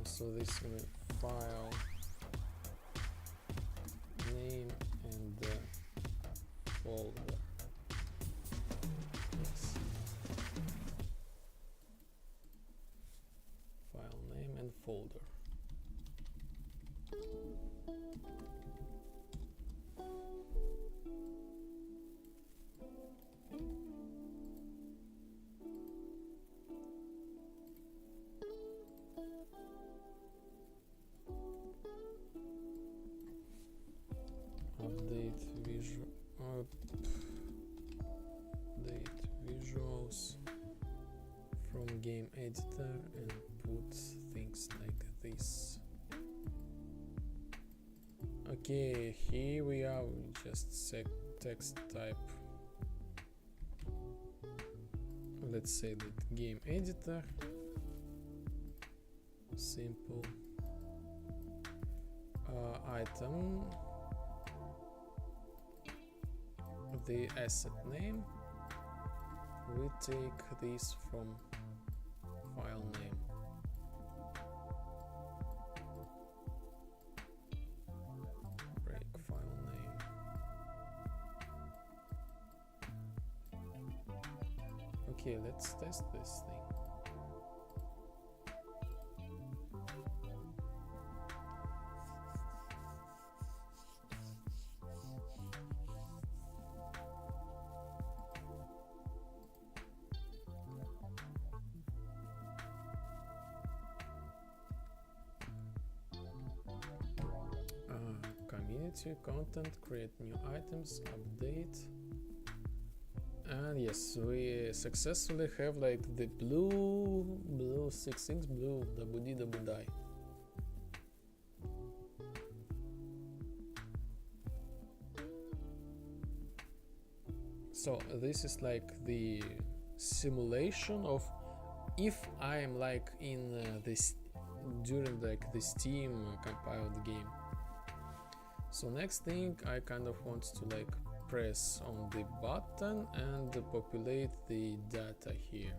So this file name and folder. game editor and put things like this. Okay, here we are. We just set text type. Let's say that game editor. Simple. Item. The asset name. We take this from file name. Break file name. Okay, let's test this thing. Community content, create new items, update. And yes, we successfully have like the blue 6x blue double die. So this is like the simulation of if I am like in this during like the Steam compiled game. So next thing, I kind of want to like press on the button and populate the data here.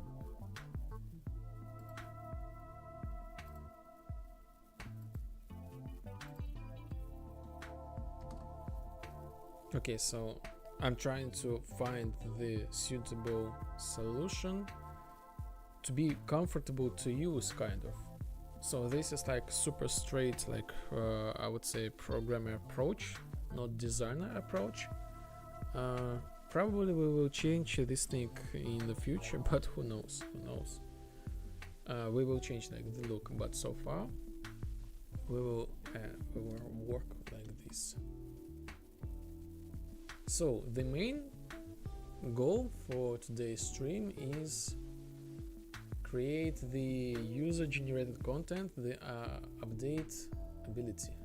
Okay, so I'm trying to find the suitable solution to be comfortable to use, kind of. So this is like super straight, like I would say programmer approach, not designer approach. Probably we will change this thing in the future, but who knows? We will change like the look, but so far we will work like this. So the main goal for today's stream is create the user-generated content, the update ability.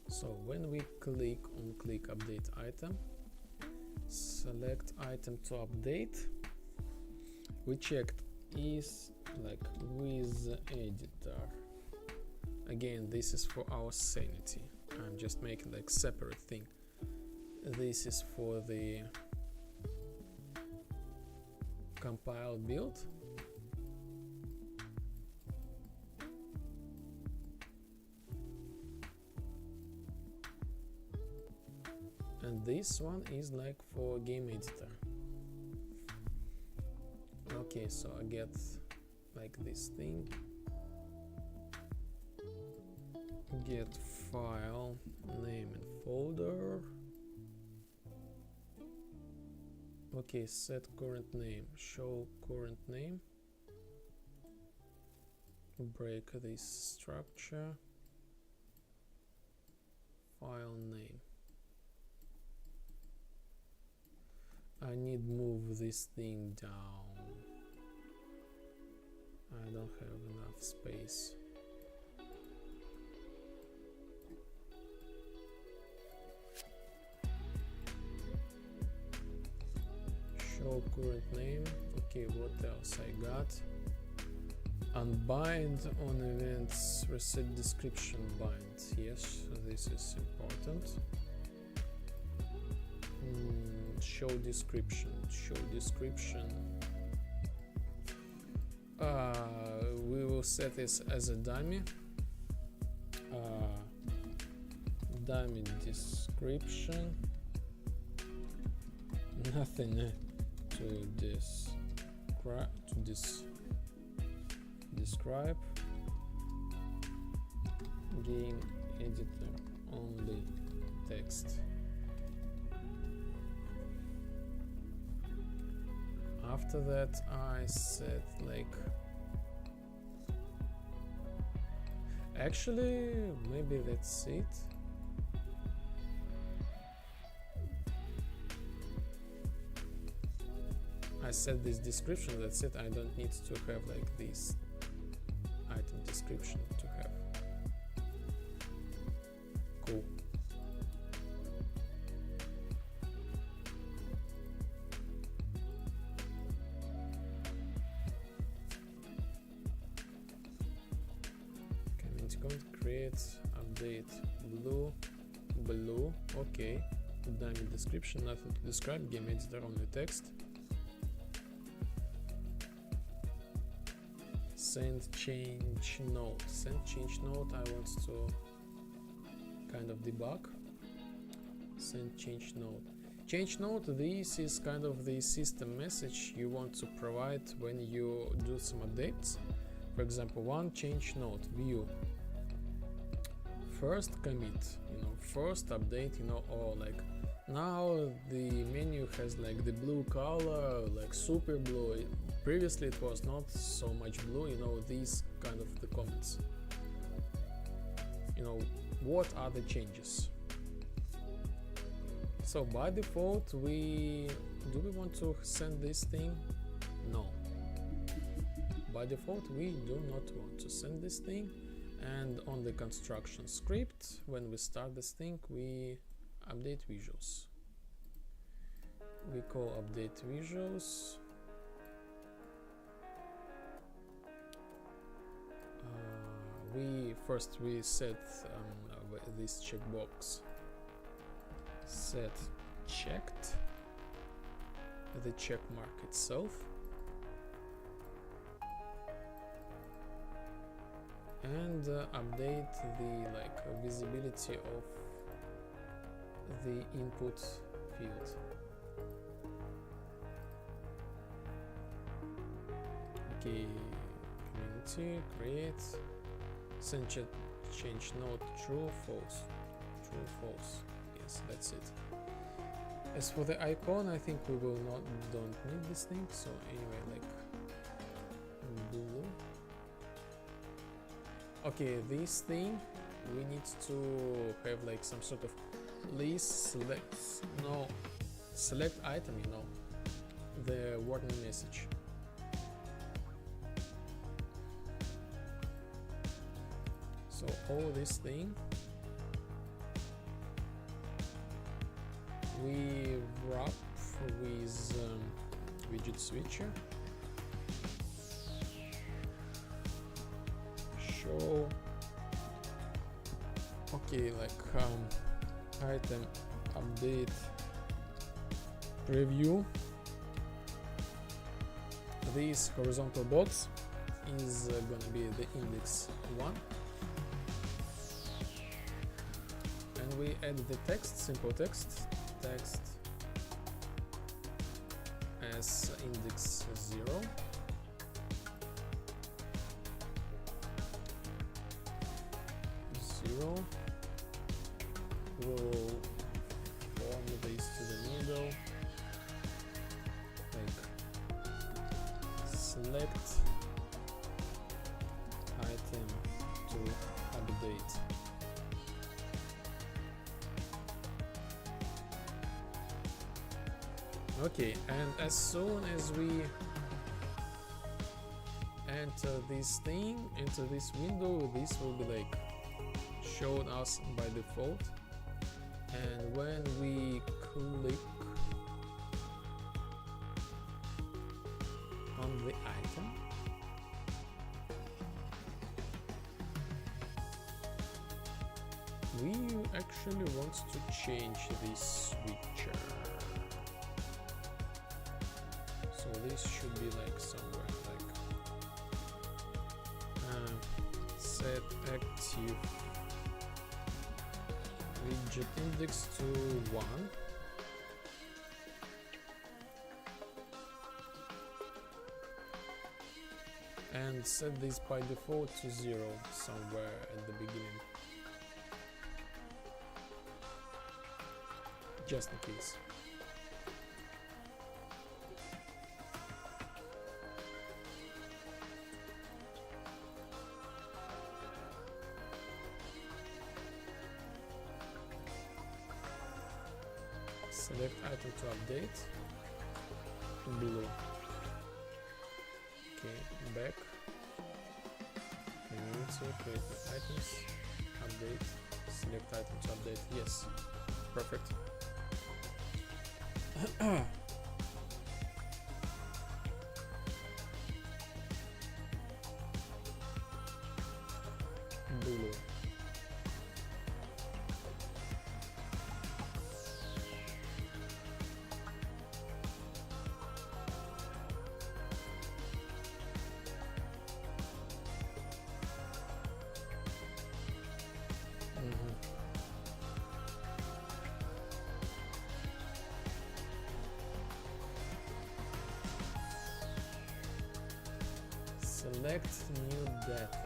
So when we click update item, select item to update, we checked is like with editor. Again, this is for our sanity. I'm just making like separate thing. This is for the compile build. And this one is like for game editor. Okay, so I get like this thing. Get file name and folder. Okay, set current name, show current name, break this structure, file name. I need move this thing down. I don't have enough space. Show current name. Okay, what else I got? Unbind on events, reset description bind. Yes, this is important. Show description. We will set this as a dummy. Dummy description. Nothing to describe. Game editor only text. After that, I set like. Actually, maybe that's it. I I set this description, that's it. I don't need to have like this item description to have. Cool. Create, update, blue, okay. Dynamic description, nothing to describe, game editor, only text. Send change note. Send change note, I want to kind of debug. Send change note. Change note, this is kind of the system message you want to provide when you do some updates. For example, one change note, view. First commit, first update, or like now the menu has like the blue color, like super blue. Previously it was not so much blue, these kind of the comments. What are the changes? So by default, do we want to send this thing? No. By default, we do not want to send this thing. And on the construction script, when we start this thing, we update visuals. We call update visuals. We set this checkbox. Set checked. The check mark itself. And update the visibility of the input field. Okay, community, create, send change note, true, false, true, false. Yes, that's it. As for the icon, I think we don't need this thing. So anyway, like blue. Okay, this thing we need to have like some sort of list, select item, the warning message. So all this thing we wrap with widget switcher. Okay, like item update preview. This horizontal box is gonna be the index 1, and we add the text, simple text as index 0. We'll form this to the middle, like select item to update. Okay, and as soon as we enter this thing into this window, this will be like shown us by default, and when we click on the item, we actually want to change this switcher. So this should be like somewhere like set active widget index to 1. And set this by default to 0 somewhere at the beginning, just in case. Select item to update, blue. Okay, back. Community, create new items, update, select items, update. Yes, perfect. Blue. Select new data.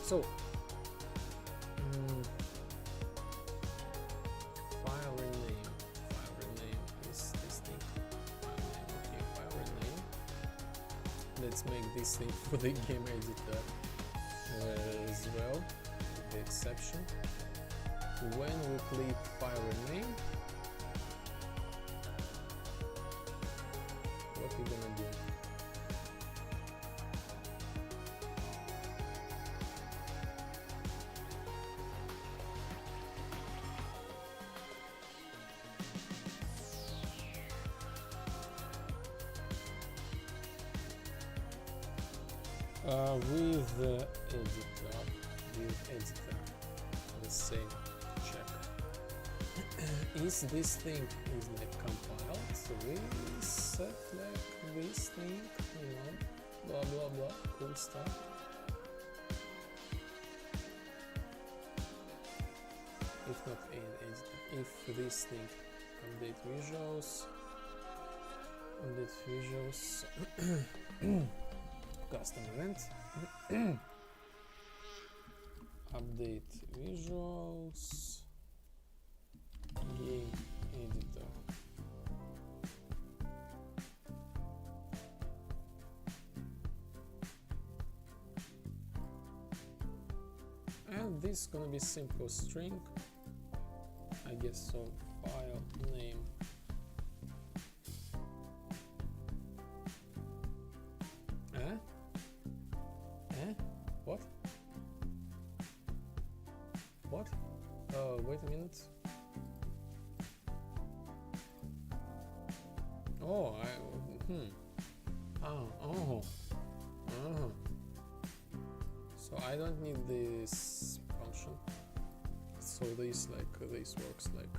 So, file rename. File rename is this thing. File name. Okay, file rename. Let's make this thing for the game editor as well. The exception. When we click file rename, what we're gonna do? With the editor, the same check. Is this thing is like compiled? So we set like this thing, you know, blah blah blah, cool stuff. If not editor, if this thing update visuals, custom event. Update visuals, game editor. And this is gonna be simple string, I guess so. File name. What? What? Wait a minute. Oh, So I don't need this function. So this works like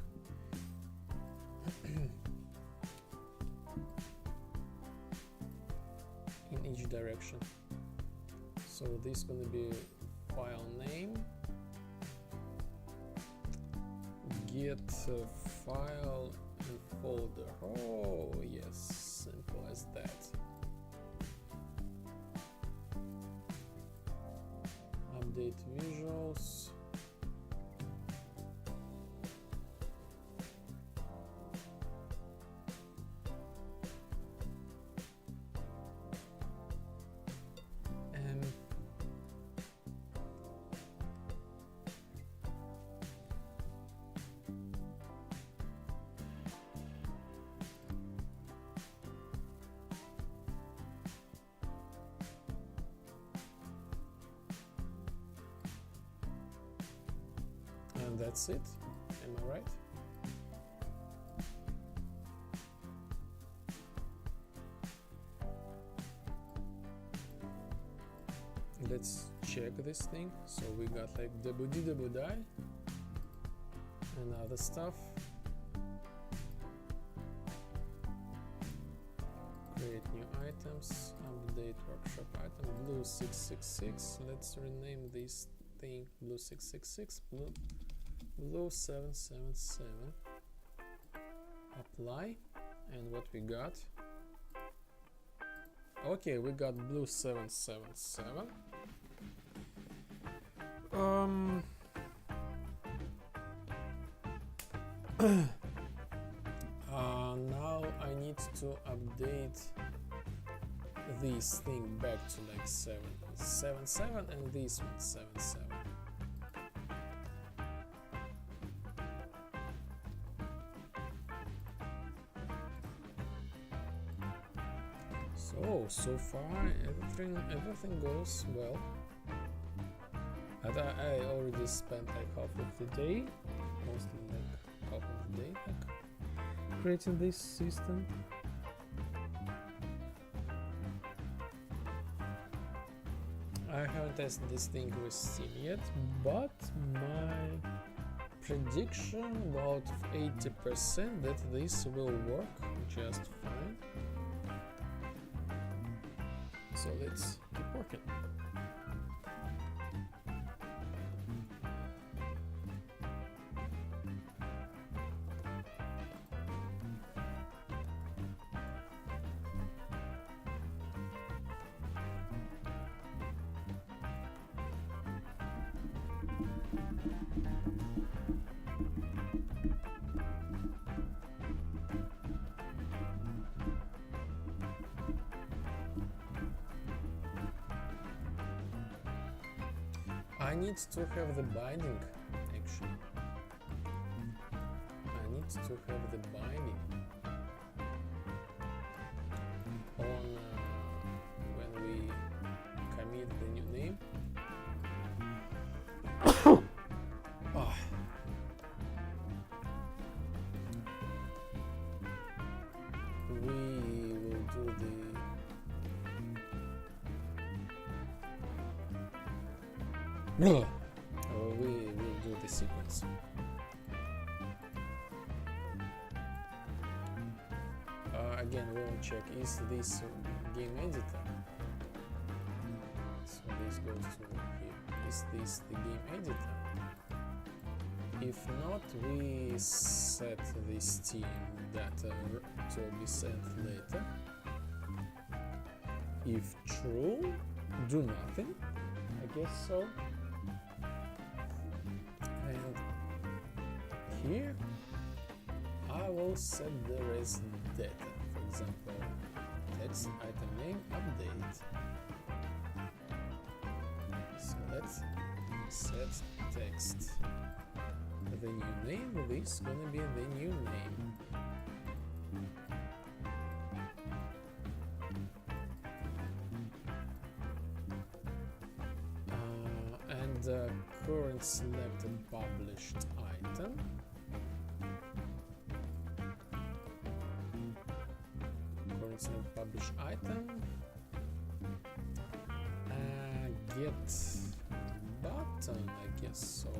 in each direction. So this is gonna be file name, get file and folder. Oh yes, simple as that. Update visuals. And that's it. Am I right? Let's check this thing. So we got like die and other stuff. Create new items, update workshop item, blue 666. Let's rename this thing blue 666, blue 777. Apply, and what we got? Okay, we got blue 777. Now I need to update this thing back to like 777 and this one 77. So far everything goes well. And I already spent like half of the day, mostly like half of the day, like creating this system. I haven't tested this thing with Steam yet, but my prediction about 80% that this will work just fine. So let's keep working. I need to have the binding, actually. I need to have the binding on when we commit the new name. Oh. We will do the we will do the sequence. Again, we will check, is this game editor? So this goes to here. Is this the game editor? If not, we set the Steam data to be sent later. If true, do nothing. I guess so. And here I will set the rest data. For example, text item name update. So let's set text the new name. This is gonna be the new name. Current selected published item. Current selected published item. Get button, I guess so.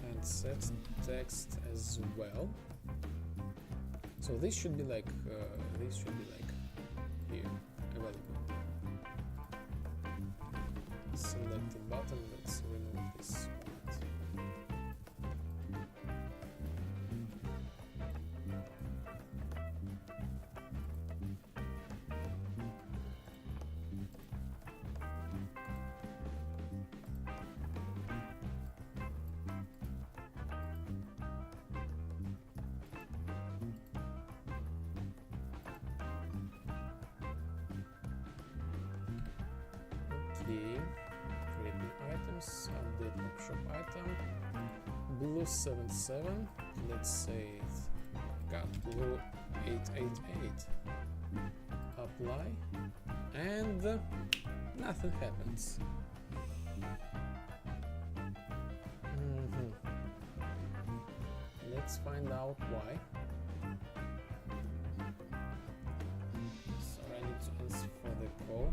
And set text as well. So this should be like here available. Select the button. Let's remove this one. Okay. Update workshop item blue 77, let's say it got blue 888, apply, and nothing happens. Let's find out why. So I need to answer for the call.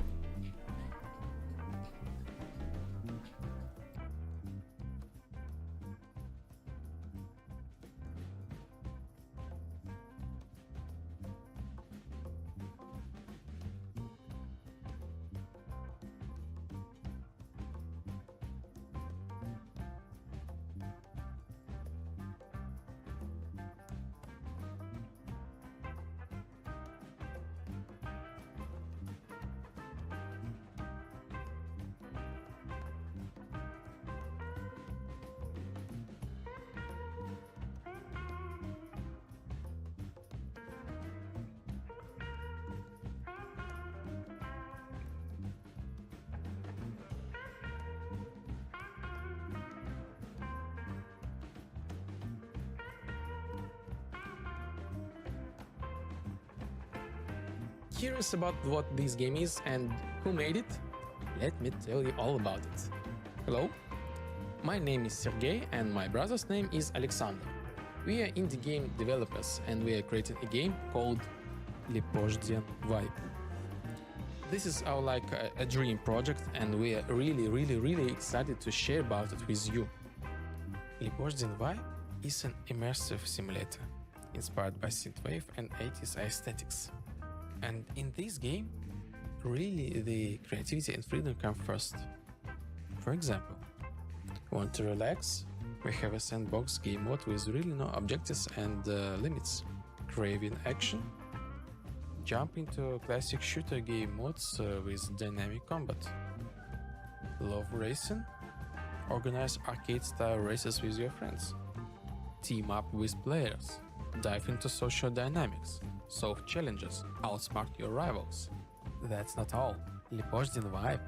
Curious about what this game is and who made it? Let me tell you all about it. Hello, my name is Sergey and my brother's name is Alexander. We are indie game developers and we are creating a game called LepozhdianVibe. This is our a dream project and we are really excited to share about it with you. LepozhdianVibe is an immersive simulator inspired by synthwave and 80s aesthetics. And in this game, really the creativity and freedom come first. For example, want to relax? We have a sandbox game mode with really no objectives and limits. Craving action? Jump into classic shooter game modes with dynamic combat. Love racing? Organize arcade-style races with your friends. Team up with players. Dive into social dynamics. Solve challenges. Outsmart your rivals. That's not all. LepozhdianVibe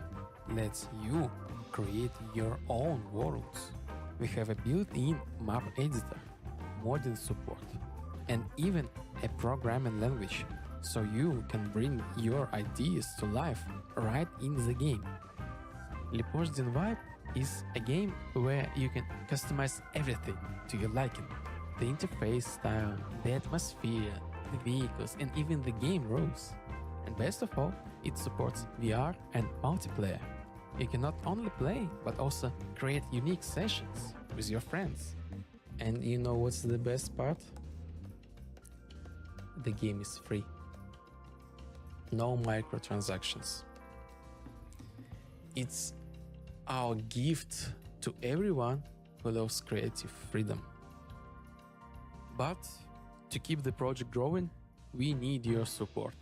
lets you create your own worlds. We have a built-in map editor, modding support, and even a programming language, so you can bring your ideas to life right in the game. LepozhdianVibe is a game where you can customize everything to your liking. The interface style, the atmosphere, the vehicles, and even the game rules. And best of all, it supports VR and multiplayer. You can not only play, but also create unique sessions with your friends. And you know what's the best part? The game is free. No microtransactions. It's our gift to everyone who loves creative freedom. But to keep the project growing, we need your support.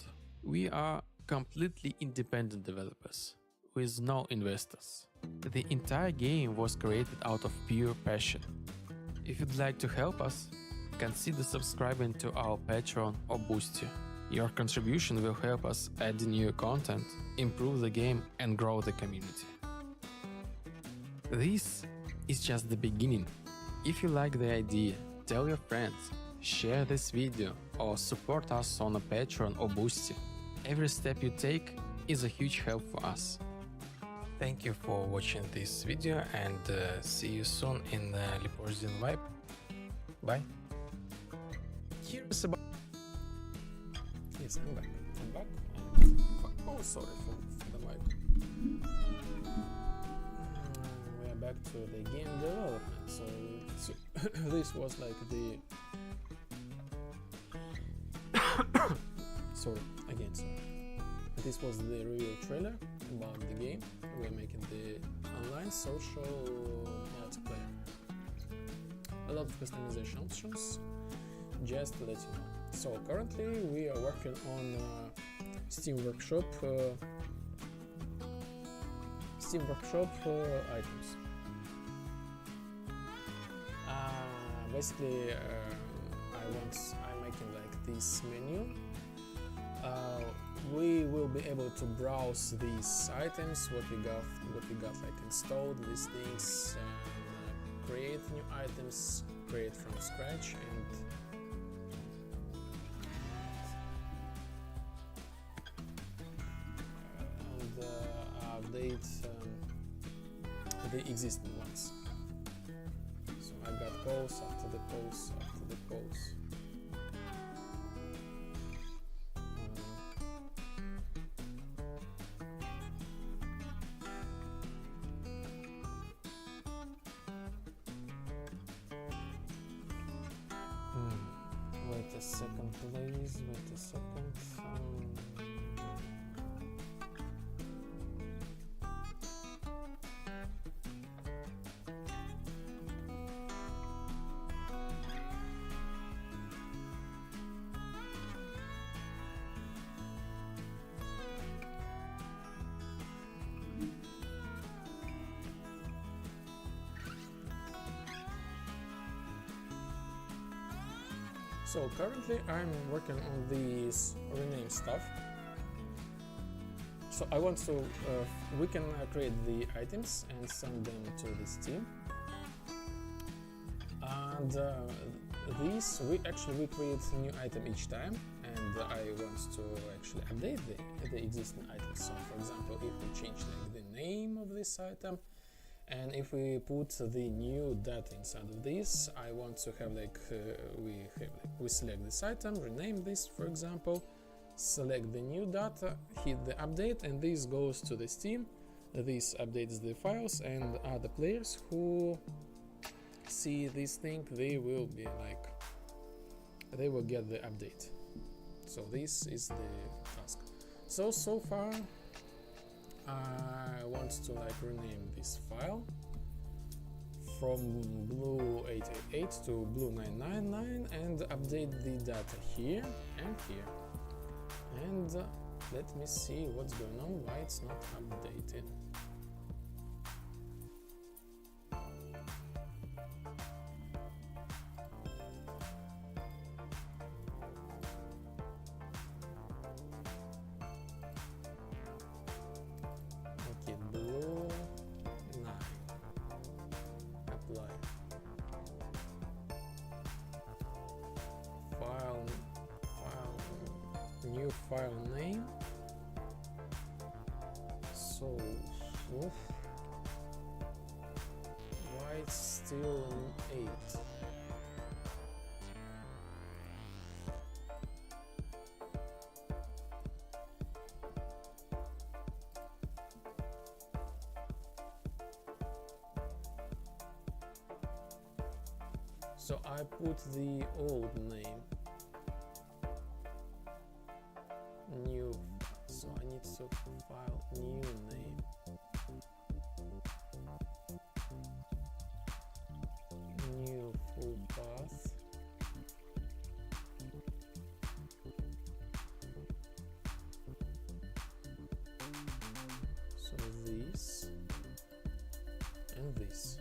We are completely independent developers, with no investors. The entire game was created out of pure passion. If you'd like to help us, consider subscribing to our Patreon or Boosty. Your contribution will help us add new content, improve the game and grow the community. This is just the beginning. If you like the idea, tell your friends, share this video or support us on a Patreon or Boosty. Every step you take is a huge help for us. Thank you for watching this video and see you soon in LepozhdianVibe. Bye. Here's about... Yes, I'm back. I'm back. Oh, sorry for the mic. We are back to the game development. So this was like the... sorry. This was the review trailer about the game. We're making the online social multiplayer. A lot of customization options, just to let you know. So currently we are working on Steam Workshop items. Basically, I'm making like this menu. We will be able to browse these items, what we got like installed, listings, and create new items, create from scratch, and update the existing ones. So I got polls after the polls after the polls. Wait a second, please. Wait a second. So currently I'm working on this rename stuff. So I want to, we can create the items and send them to this team. And this we create a new item each time, and I want to actually update the existing item. So for example, if we change like the name of this item, and if we put the new data inside of this, I want to have like we select this item, rename this for example, select the new data, hit the update, and this goes to the Steam. This updates the files, and other players who see this thing, they will be like, they will get the update. So this is the task. So far I want to like rename this file from blue888 to blue999 and update the data here and here. And let me see what's going on, why it's not updated. Okay, blue9, apply. New file name. So why it's still an 8? So I put the old name. New, so I need to file new name. New full path. So this and this.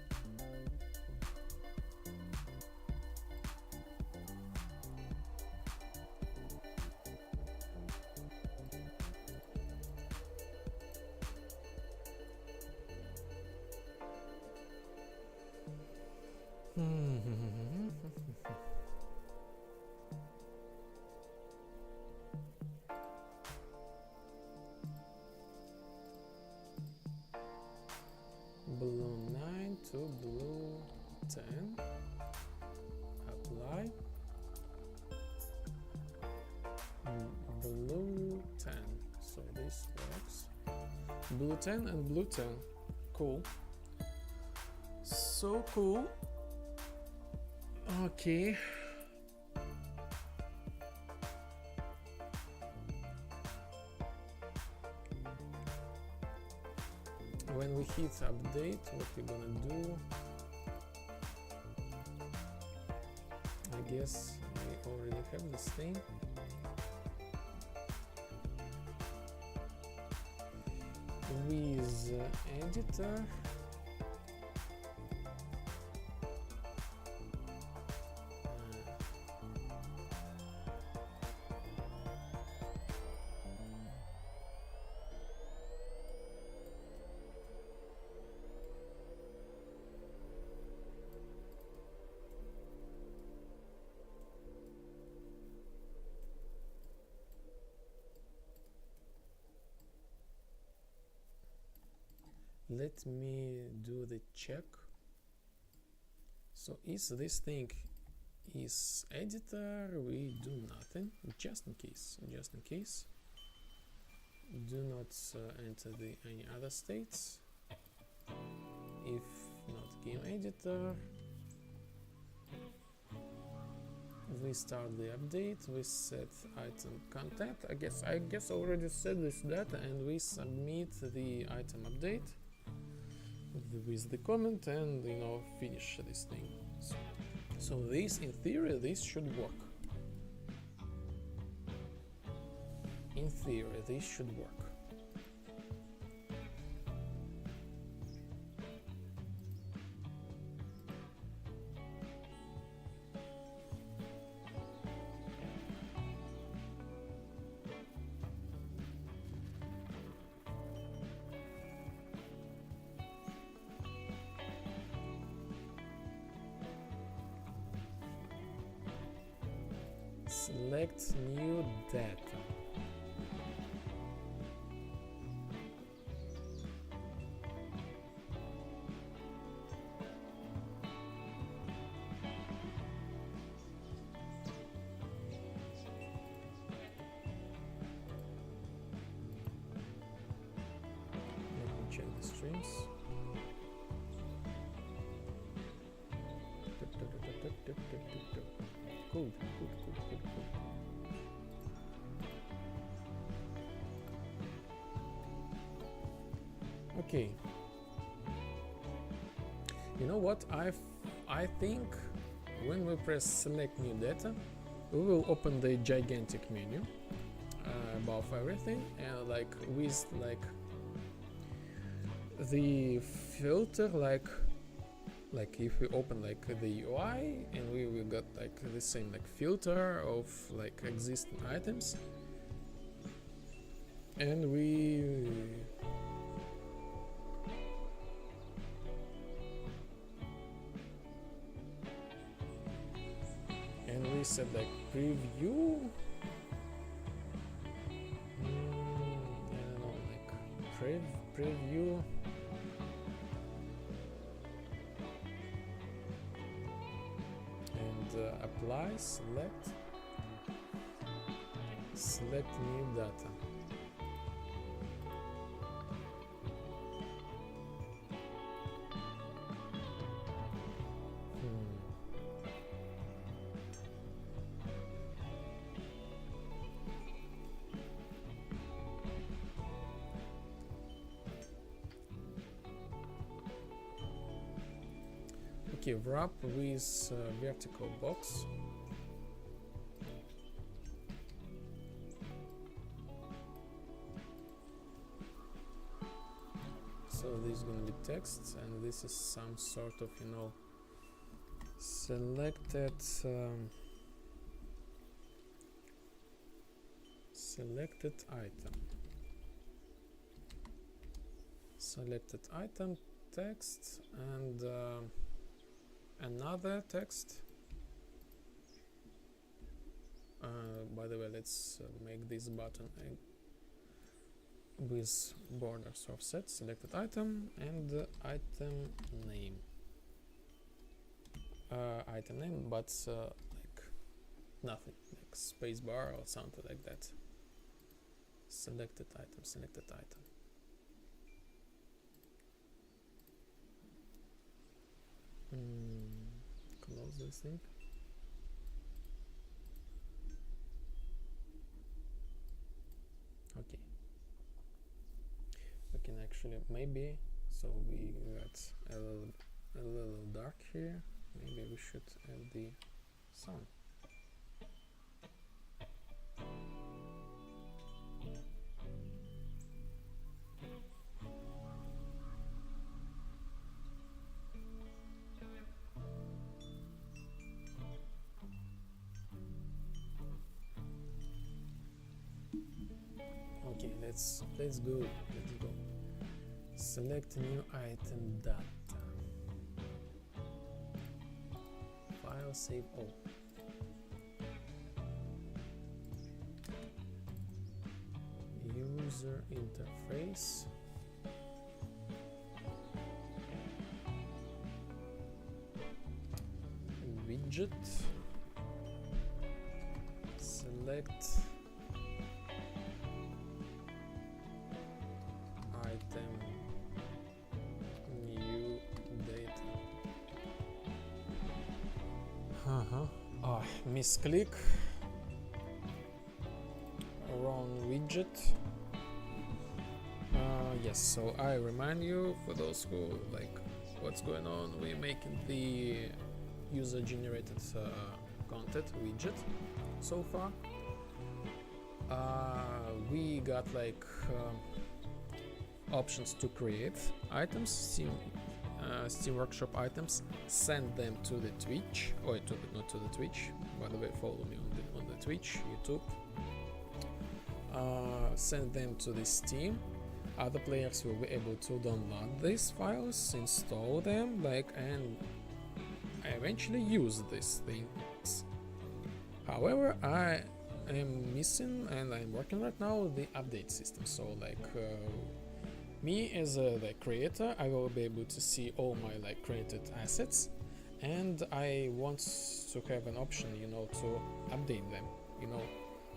Blue9 to blue10, apply. Blue10, so this works. Blue10 and blue10, cool. So cool. Okay. When we hit update, what we're gonna do, I guess we already have this thing. With editor, let me do the check. So is this thing is editor, we do nothing, just in case, do not enter any other states. If not game editor, we start the update, we set item content. I guess I already set this data, and we submit the item update with the comment, and finish this thing. So this, in theory, this should work. In theory, this should work. Select new data. Check the streams. Cool. Okay. You know what? I think when we press select new data, we will open the gigantic menu above everything, and like with like the filter, like if we open like the UI and we will got like the same like filter of like existing items, and we said like preview. I don't know, like preview. Apply, select new data. Okay, wrap with vertical box. So this is going to be text, and this is some sort of, you know, selected item. Selected item text, and another text. By the way, let's make this button with borders offset. Selected item and item name. Item name, but like nothing, like spacebar or something like that. Selected item, selected item. Close this thing. Okay. We can actually maybe, so we got a little dark here. Maybe we should add the sun. Okay, let's go. Select new item data. File save all. User interface. Widget. Select item new data. Misclick. Wrong widget. Yes, so I remind you, for those who like what's going on, we're making the user generated content widget so far. We got like options to create items, Steam Workshop items, send them to the Twitch, or not to the Twitch, by the way, follow me on the Twitch, YouTube. Send them to the Steam. Other players will be able to download these files, install them, and eventually use these things. However, I am missing, and I'm working right now, the update system. So like me as the creator, I will be able to see all my like created assets, and I want to have an option, you know, to update them, you know,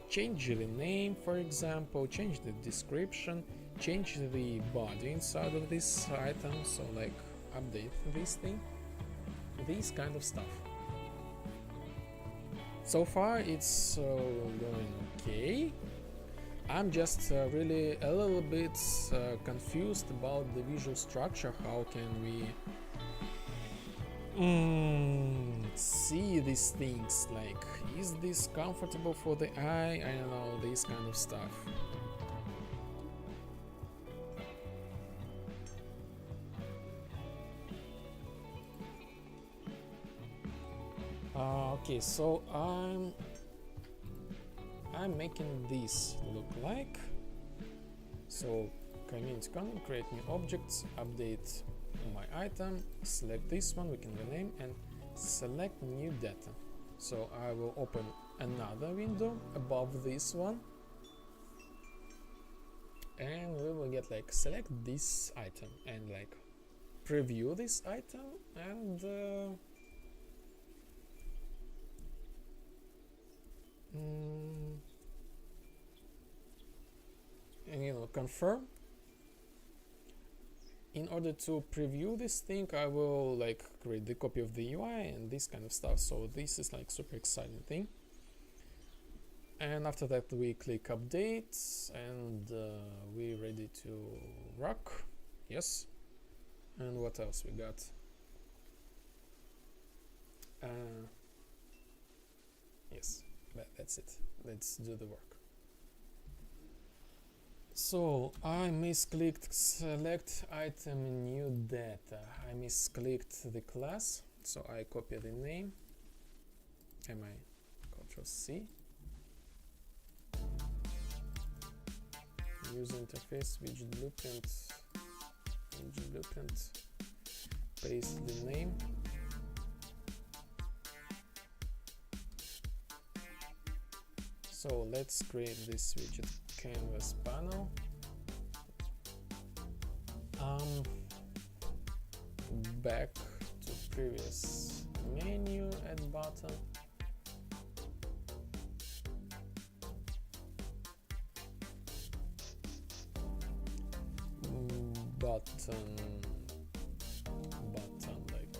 change the name, for example, change the description, change the body inside of this item, so like update this thing, this kind of stuff. So far it's going okay. I'm just really a little bit confused about the visual structure. How can we see these things? Like, is this comfortable for the eye? I don't know, this kind of stuff. Okay, so I'm making this look like. So community comment, create new objects, update my item, select this one, we can rename, and select new data. So I will open another window above this one, and we will get like select this item and like preview this item, and you know, confirm. In order to preview this thing, I will like create the copy of the UI and this kind of stuff. So this is like super exciting thing. And after that we click update, and we're ready to rock. Yes. And what else we got? Yes, that's it. Let's do the work. So I misclicked select item new data. I misclicked the class, so I copy the name. Am I Ctrl C? User interface, widget blueprint, paste the name. So let's create this widget canvas panel. Back to previous menu, add button. Button like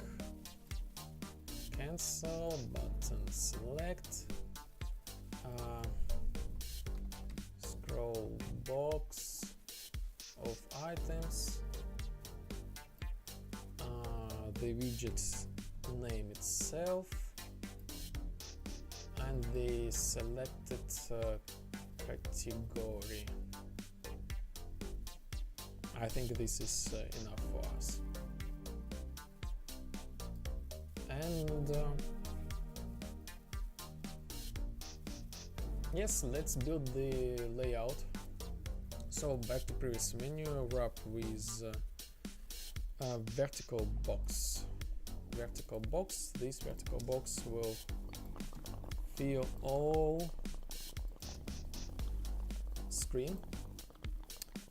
cancel, button select. Scroll box of items, the widget name itself, and the selected category. I think this is enough for us. And yes, let's build the layout. So back to previous menu, wrap with a vertical box. This vertical box will fill all screen.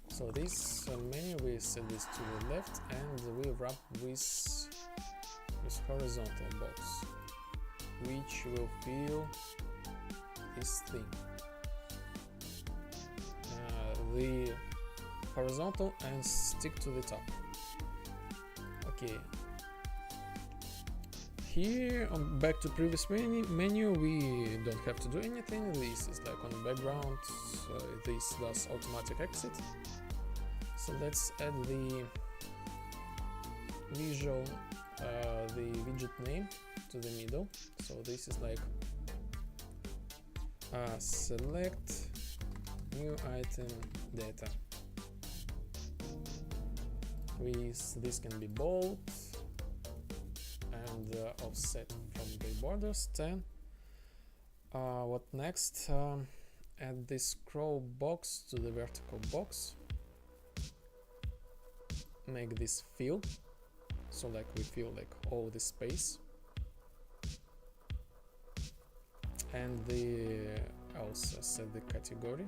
So this menu, we set this to the left, and we wrap with horizontal box, which will fill this thing. The horizontal and stick to the top. Okay. Here on back to previous menu, we don't have to do anything. This is like on the background. This does automatic exit. So let's add the visual, the widget name to the middle. So this is like select new item data. This can be bold and offset from the borders 10. What next? Add this scroll box to the vertical box. Make this fill, so like we fill like all the space. and also set the category.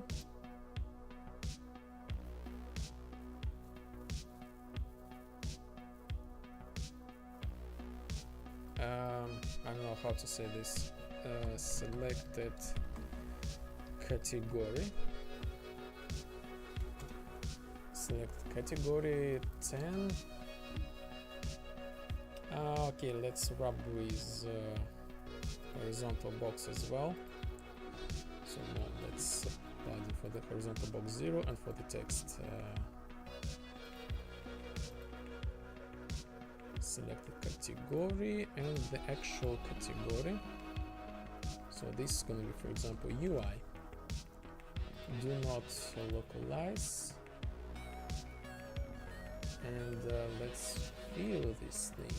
I don't know how to say this. Selected category. Select category 10. Okay, let's rub with horizontal box as well. So now let's body for the horizontal box 0 and for the text. Select the category and the actual category. So this is going to be, for example, UI. Do not localize. And let's fill this thing.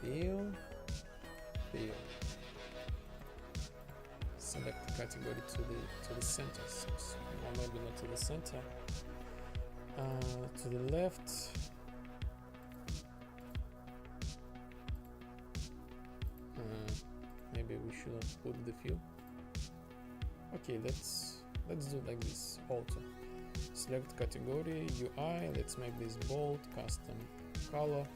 Fill. Select the category to the center, or maybe not to the center. To the left. Maybe we should have put the fill. Okay, let's do like this. Auto. Select category, UI. Let's make this bold. Custom color.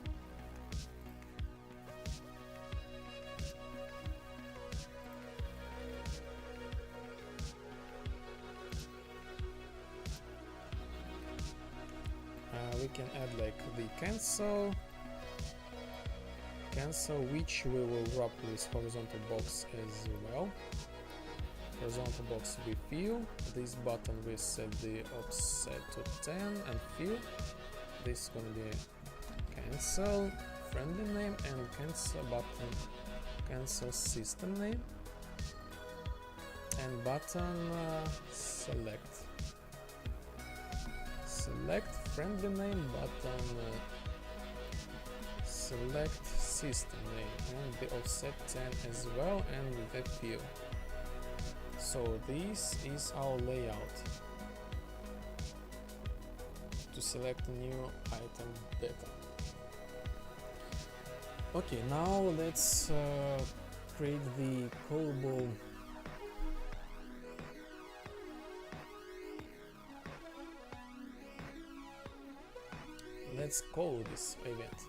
We can add like the cancel, which we will wrap with horizontal box as well. Horizontal box we fill. This button we set the offset to 10 and fill. This is gonna be cancel friendly name and cancel button, cancel system name, and button select. Select friendly name button, select system name and the offset 10 as well, and the fill. So this is our layout to select new item data. Okay, now let's create the callable let's call this event.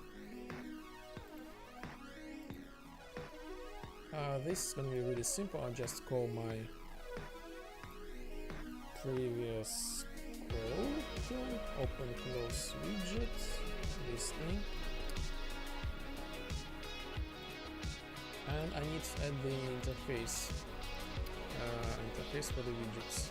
This is gonna be really simple. I'll just call my previous call, open close widget, this thing, and I need to add the interface for the widgets.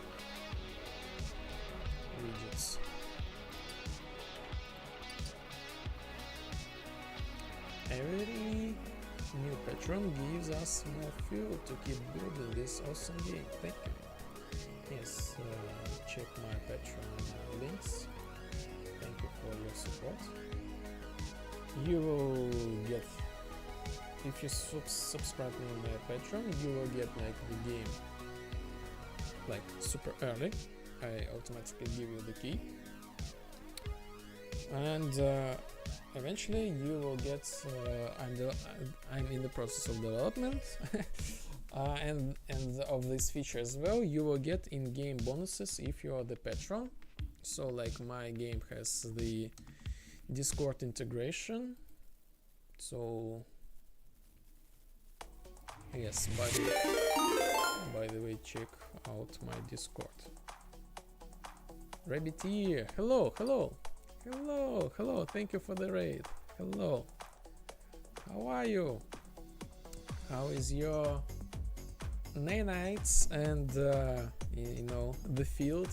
Every new patron gives us more fuel to keep building this awesome game. Thank you. Yes, check my Patreon links. Thank you for your support. You will get, if you subscribe me on my Patreon, you will get like the game like super early. I automatically give you the key, and eventually you will get. I'm in the process of development. And of this feature as well, you will get in-game bonuses if you are the patron. So like my game has the Discord integration. So yes, by the way, check out my Discord. Rabbit here, hello. Thank you for the raid. Hello. How are you? How is your nanites and the field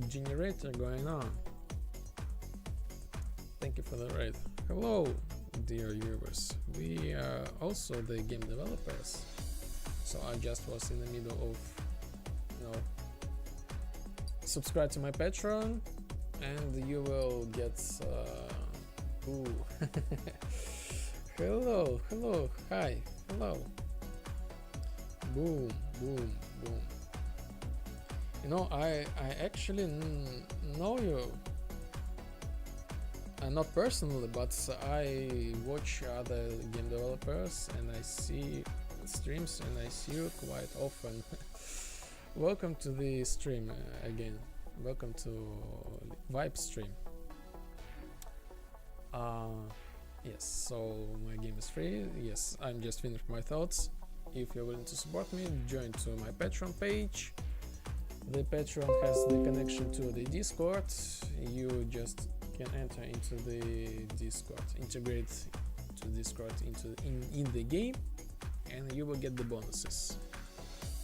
generator going on? Thank you for the raid. Hello, dear viewers. We are also the game developers, so I just was in the middle of subscribe to my Patreon and you will get hello, hi, hello. Boom. I actually know you, not personally, but I watch other game developers and I see streams and I see you quite often. Welcome to the stream again. Welcome to Vibe stream. Yes, so my game is free. Yes, I'm just finished my thoughts. If you're willing to support me, join to my Patreon page. The Patreon has the connection to the Discord. You just can enter into the Discord, integrate to Discord in the game, and you will get the bonuses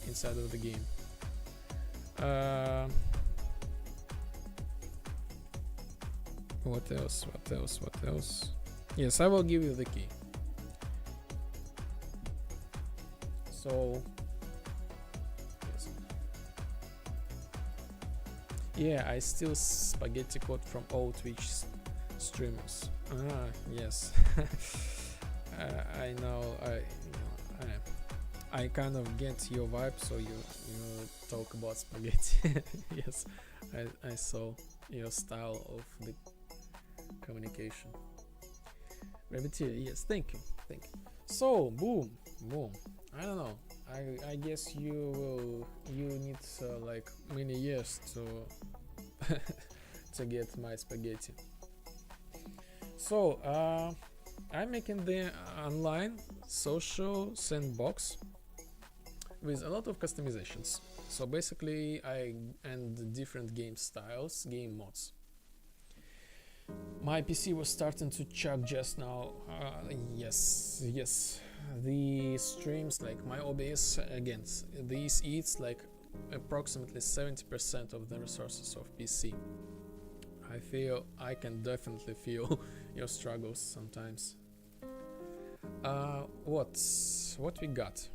inside of the game. What else? Yes, I will give you the key. So yes. Yeah, I steal spaghetti code from all Twitch streamers. Yes. I know. I kind of get your vibe. So you talk about spaghetti. Yes, I saw your style of the communication. Rabbiteer, yes, thank you. So boom. I don't know. I guess you need like many years to to get my spaghetti. So I'm making the online social sandbox with a lot of customizations. So basically and different game styles, game mods. My PC was starting to chug just now. Yes. The streams, like my OBS, again, these eats like approximately 70% of the resources of PC. I can definitely feel your struggles sometimes. What we got?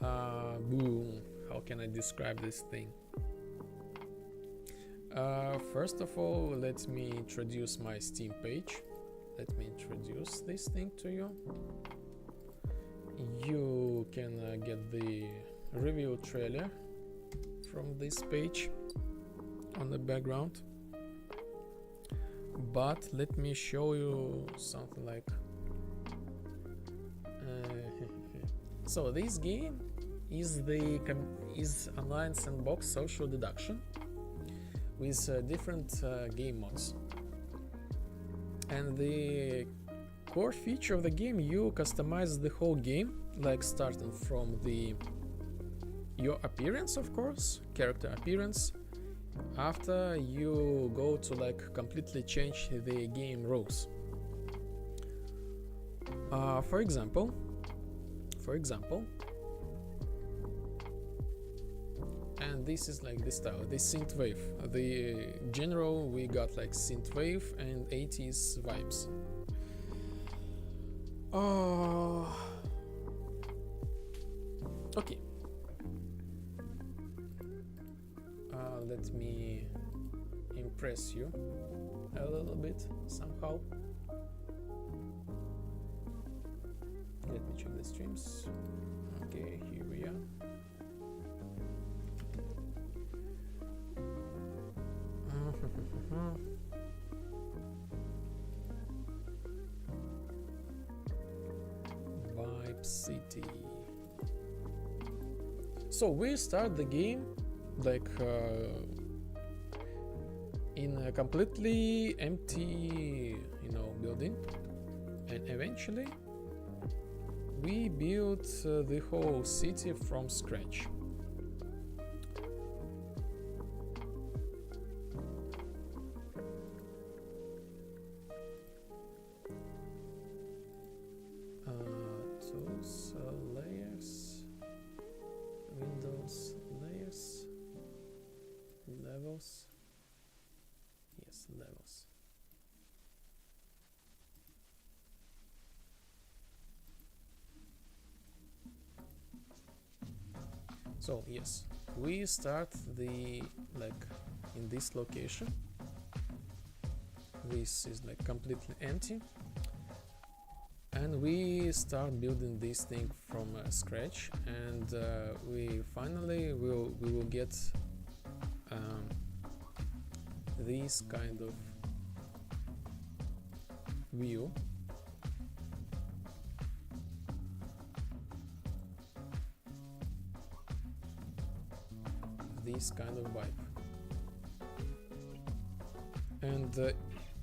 Boom. How can I describe this thing? First of all, let me introduce my Steam page. Let me introduce this thing to you. You can get the review trailer from this page on the background. But let me show you something like... So this game is online sandbox social deduction with different game mods. And the core feature of the game, you customize the whole game, like starting from your appearance, of course, character appearance. After you go to like completely change the game rules. For example, and this is like the style, the synthwave. The general, we got like synthwave and 80s vibes. Okay. Let me impress you a little bit somehow. Let me check the streams. Okay, here we are. Vibe City. So we start the game like in a completely empty, building, and eventually we built the whole city from scratch. Tools, layers, Windows layers, levels. Yes, levels. So yes, we start in this location. This is like completely empty, and we start building this thing from scratch, and we finally will get this kind of view this kind of vibe. And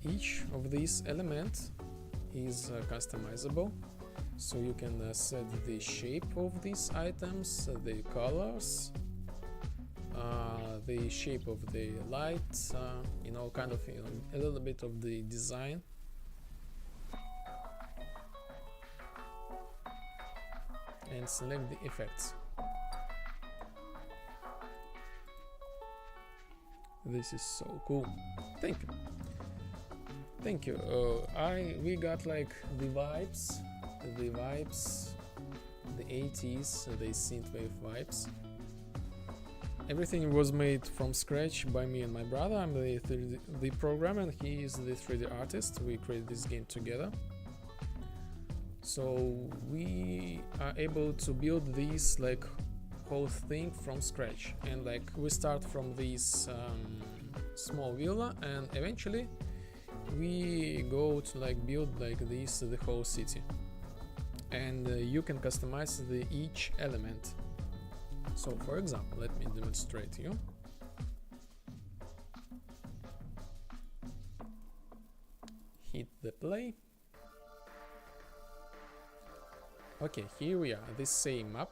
each of these elements is customizable, so you can set the shape of these items, the colors, the shape of the light, you know, kind of, you know, a little bit of the design. And select the effects. This is so cool. Thank you. Thank you. We got like the vibes, the 80s, the synthwave vibes. Everything was made from scratch by me and my brother. I'm the programmer and he is the 3D artist. We created this game together. So we are able to build this like whole thing from scratch, and like we start from this small villa, and eventually we go to like build like this the whole city, and you can customize each element. So for example, let me demonstrate you. Hit the play. Okay, here we are, this same map,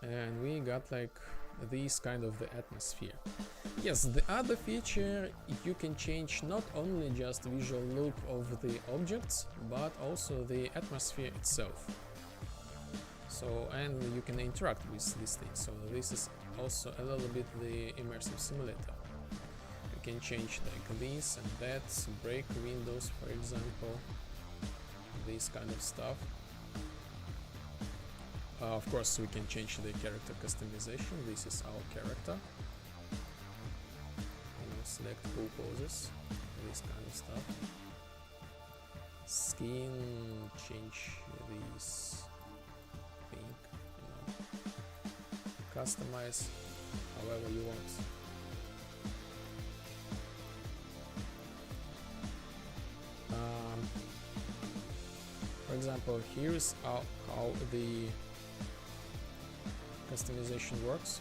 and we got like this kind of the atmosphere. Yes, the other feature, you can change not only just visual look of the objects, but also the atmosphere itself. So, and you can interact with this thing, so this is also a little bit the immersive simulator. You can change like this and that, break windows for example, this kind of stuff. Of course we can change the character customization. This is our character. You know, select cool poses, this kind of stuff. Skin, change this pink, you know. Customize however you want. For example, here's how the customization works.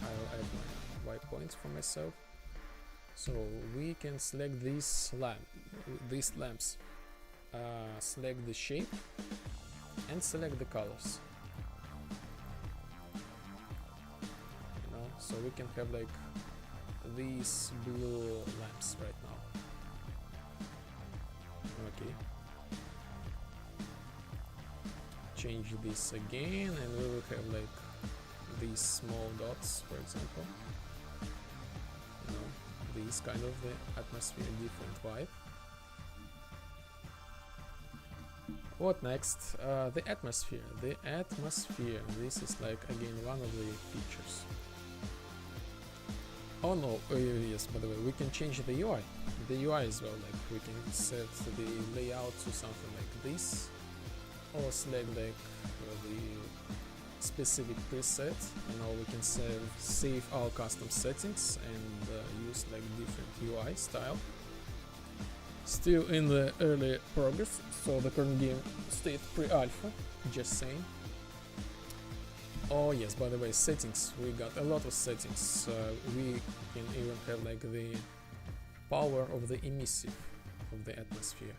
I'll add my white points for myself. So we can select these lamps, select the shape and select the colors. You know, so we can have like these blue lamps right now. Okay. Change this again and we will have like these small dots, for example. You know, these kind of the atmosphere, different vibe. What next? The atmosphere. The atmosphere. This is like again one of the features. Oh no, yes, by the way, we can change the UI. The UI as well, like we can set the layout to something like this, or select like the specific preset. You know, we can save our custom settings and use like different UI style. Still in the early progress, so the current game state pre-alpha, just saying. Oh yes, by the way, settings, we got a lot of settings. We can even have like the power of the emissive of the atmosphere.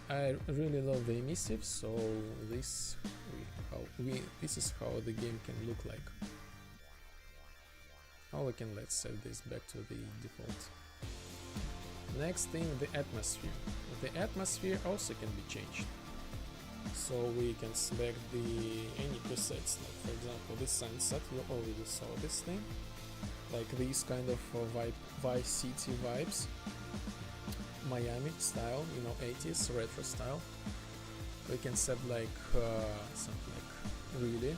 I really love the emissive, so this is how the game can look like. Now we can let's set this back to the default. Next thing, the atmosphere. The atmosphere also can be changed. So we can select any presets, like for example this sunset, you already saw this thing, like these kind of Vice City vibes, Miami style, you know, 80s retro style. We can set like something like really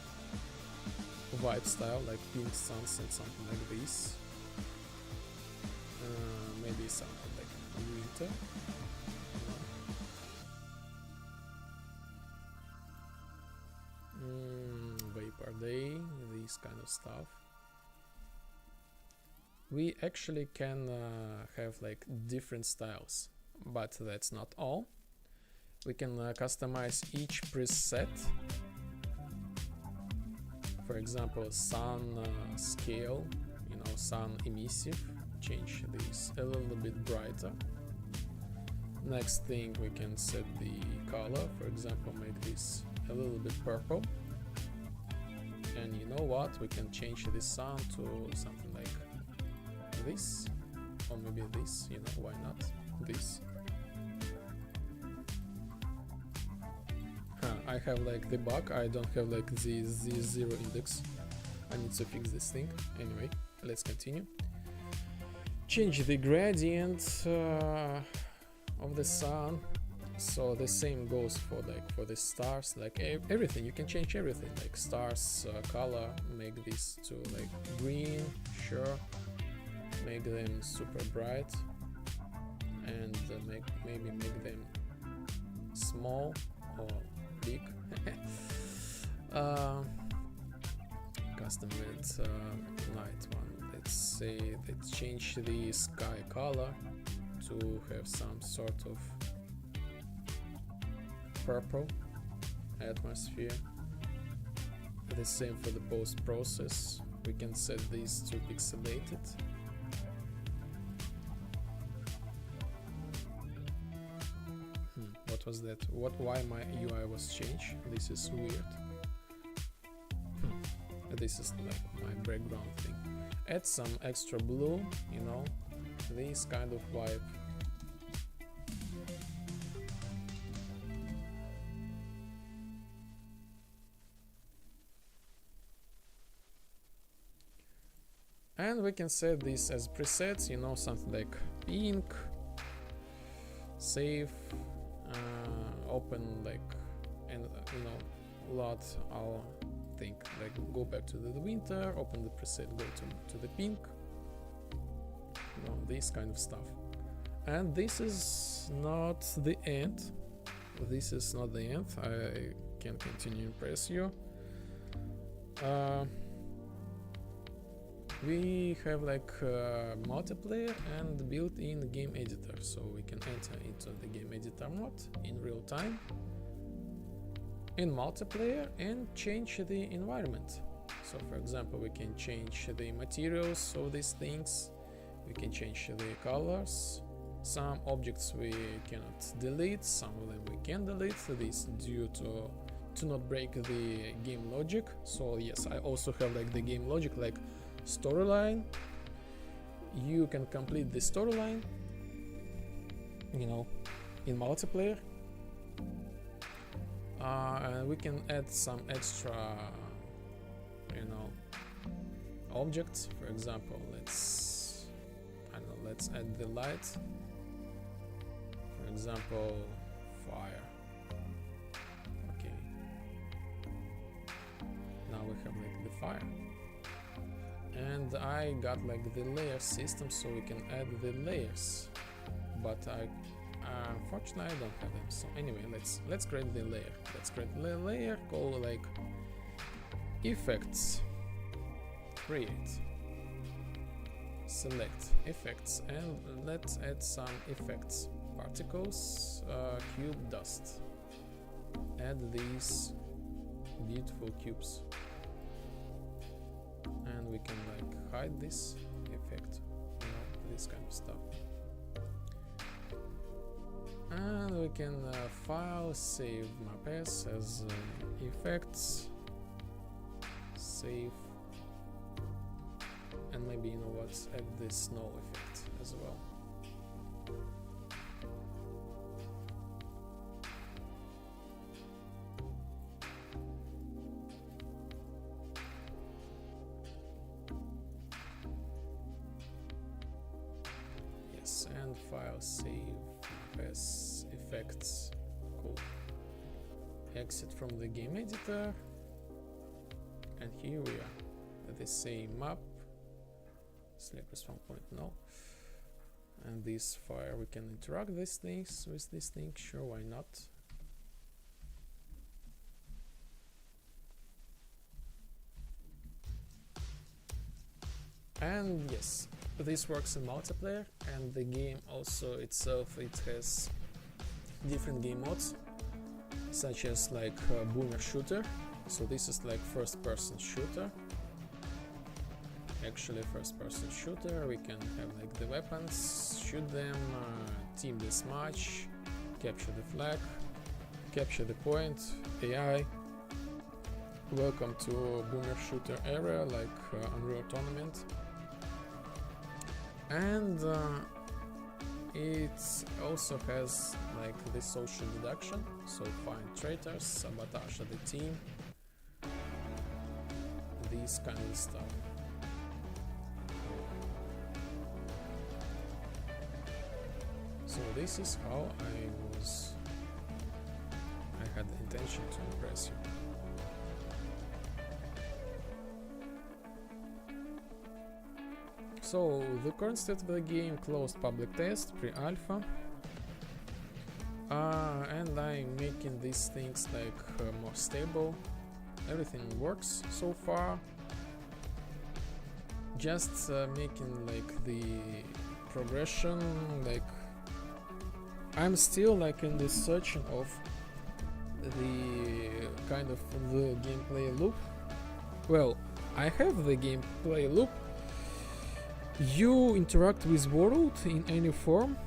vibe style, like pink sunset, something like this. Maybe something like winter. Vapor day, this kind of stuff. We actually can have like different styles, but that's not all. We can customize each preset for example, sun scale, you know, sun emissive, change this a little bit brighter. Next thing, we can set the color, for example, make this a little bit purple. And you know what, we can change this sun to something like this, or maybe this, you know, why not this. I have like the bug, I don't have like the zero index. I need to fix this thing. Anyway, let's continue. Change the gradient of the sun. So the same goes for the stars, like everything. You can change everything, like stars color, make this to like green, sure, make them super bright, and maybe make them small or big. Custom with night one. Let's say let's change the sky color to have some sort of purple atmosphere. The same for the post process. We can set these to pixelated. What was that? Why my UI was changed? This is weird. This is like my background thing. Add some extra blue, you know, this kind of vibe. And we can set this as presets, you know, something like pink, save, open, like, and you know, lot. I'll think like go back to the winter, open the preset, go to the pink, you know, this kind of stuff. And this is not the end. This is not the end. I can continue impress you. We have like multiplayer and built-in game editor, so we can enter into the game editor mode in real time in multiplayer and change the environment. So for example, we can change the materials of these things, we can change the colors. Some objects we cannot delete, some of them we can delete, this due to not break the game logic. So yes, I also have like the game logic, like storyline. You can complete the storyline, you know, in multiplayer. And we can add some extra, you know, objects. For example, let's add the light. For example, fire. Okay. Now we have like the fire. And I got like the layer system, so we can add the layers, but unfortunately I don't have them. So anyway, let's create the layer. Let's create the layer, call like effects, create, select effects, and let's add some effects, particles, cube, dust. Add these beautiful cubes. And we can like hide this effect, you know, this kind of stuff. And we can file, save map as effects, save, and maybe, you know what, add the snow effect as well. And file, save as effects, cool. Exit from the game editor, and here we are at the same map, select respawn point, no. And this fire, we can interact these things with this thing, sure, why not. And yes, this works in multiplayer, and the game also itself, it has different game modes, such as like boomer shooter, So this is like first-person shooter. Actually, first-person shooter. We can have like the weapons, shoot them, team deathmatch, capture the flag, capture the point, AI. Welcome to boomer shooter era, like Unreal Tournament. And it also has like the social deduction, so find traitors, sabotage of the team, this kind of stuff. So this is how I had the intention to impress you. So the current state of the game: closed public test, pre-alpha, and I'm making these things like more stable. Everything works so far. Just making like the progression, like I'm still like in the searching of the kind of the gameplay loop. Well, I have the gameplay loop. You interact with world in any form,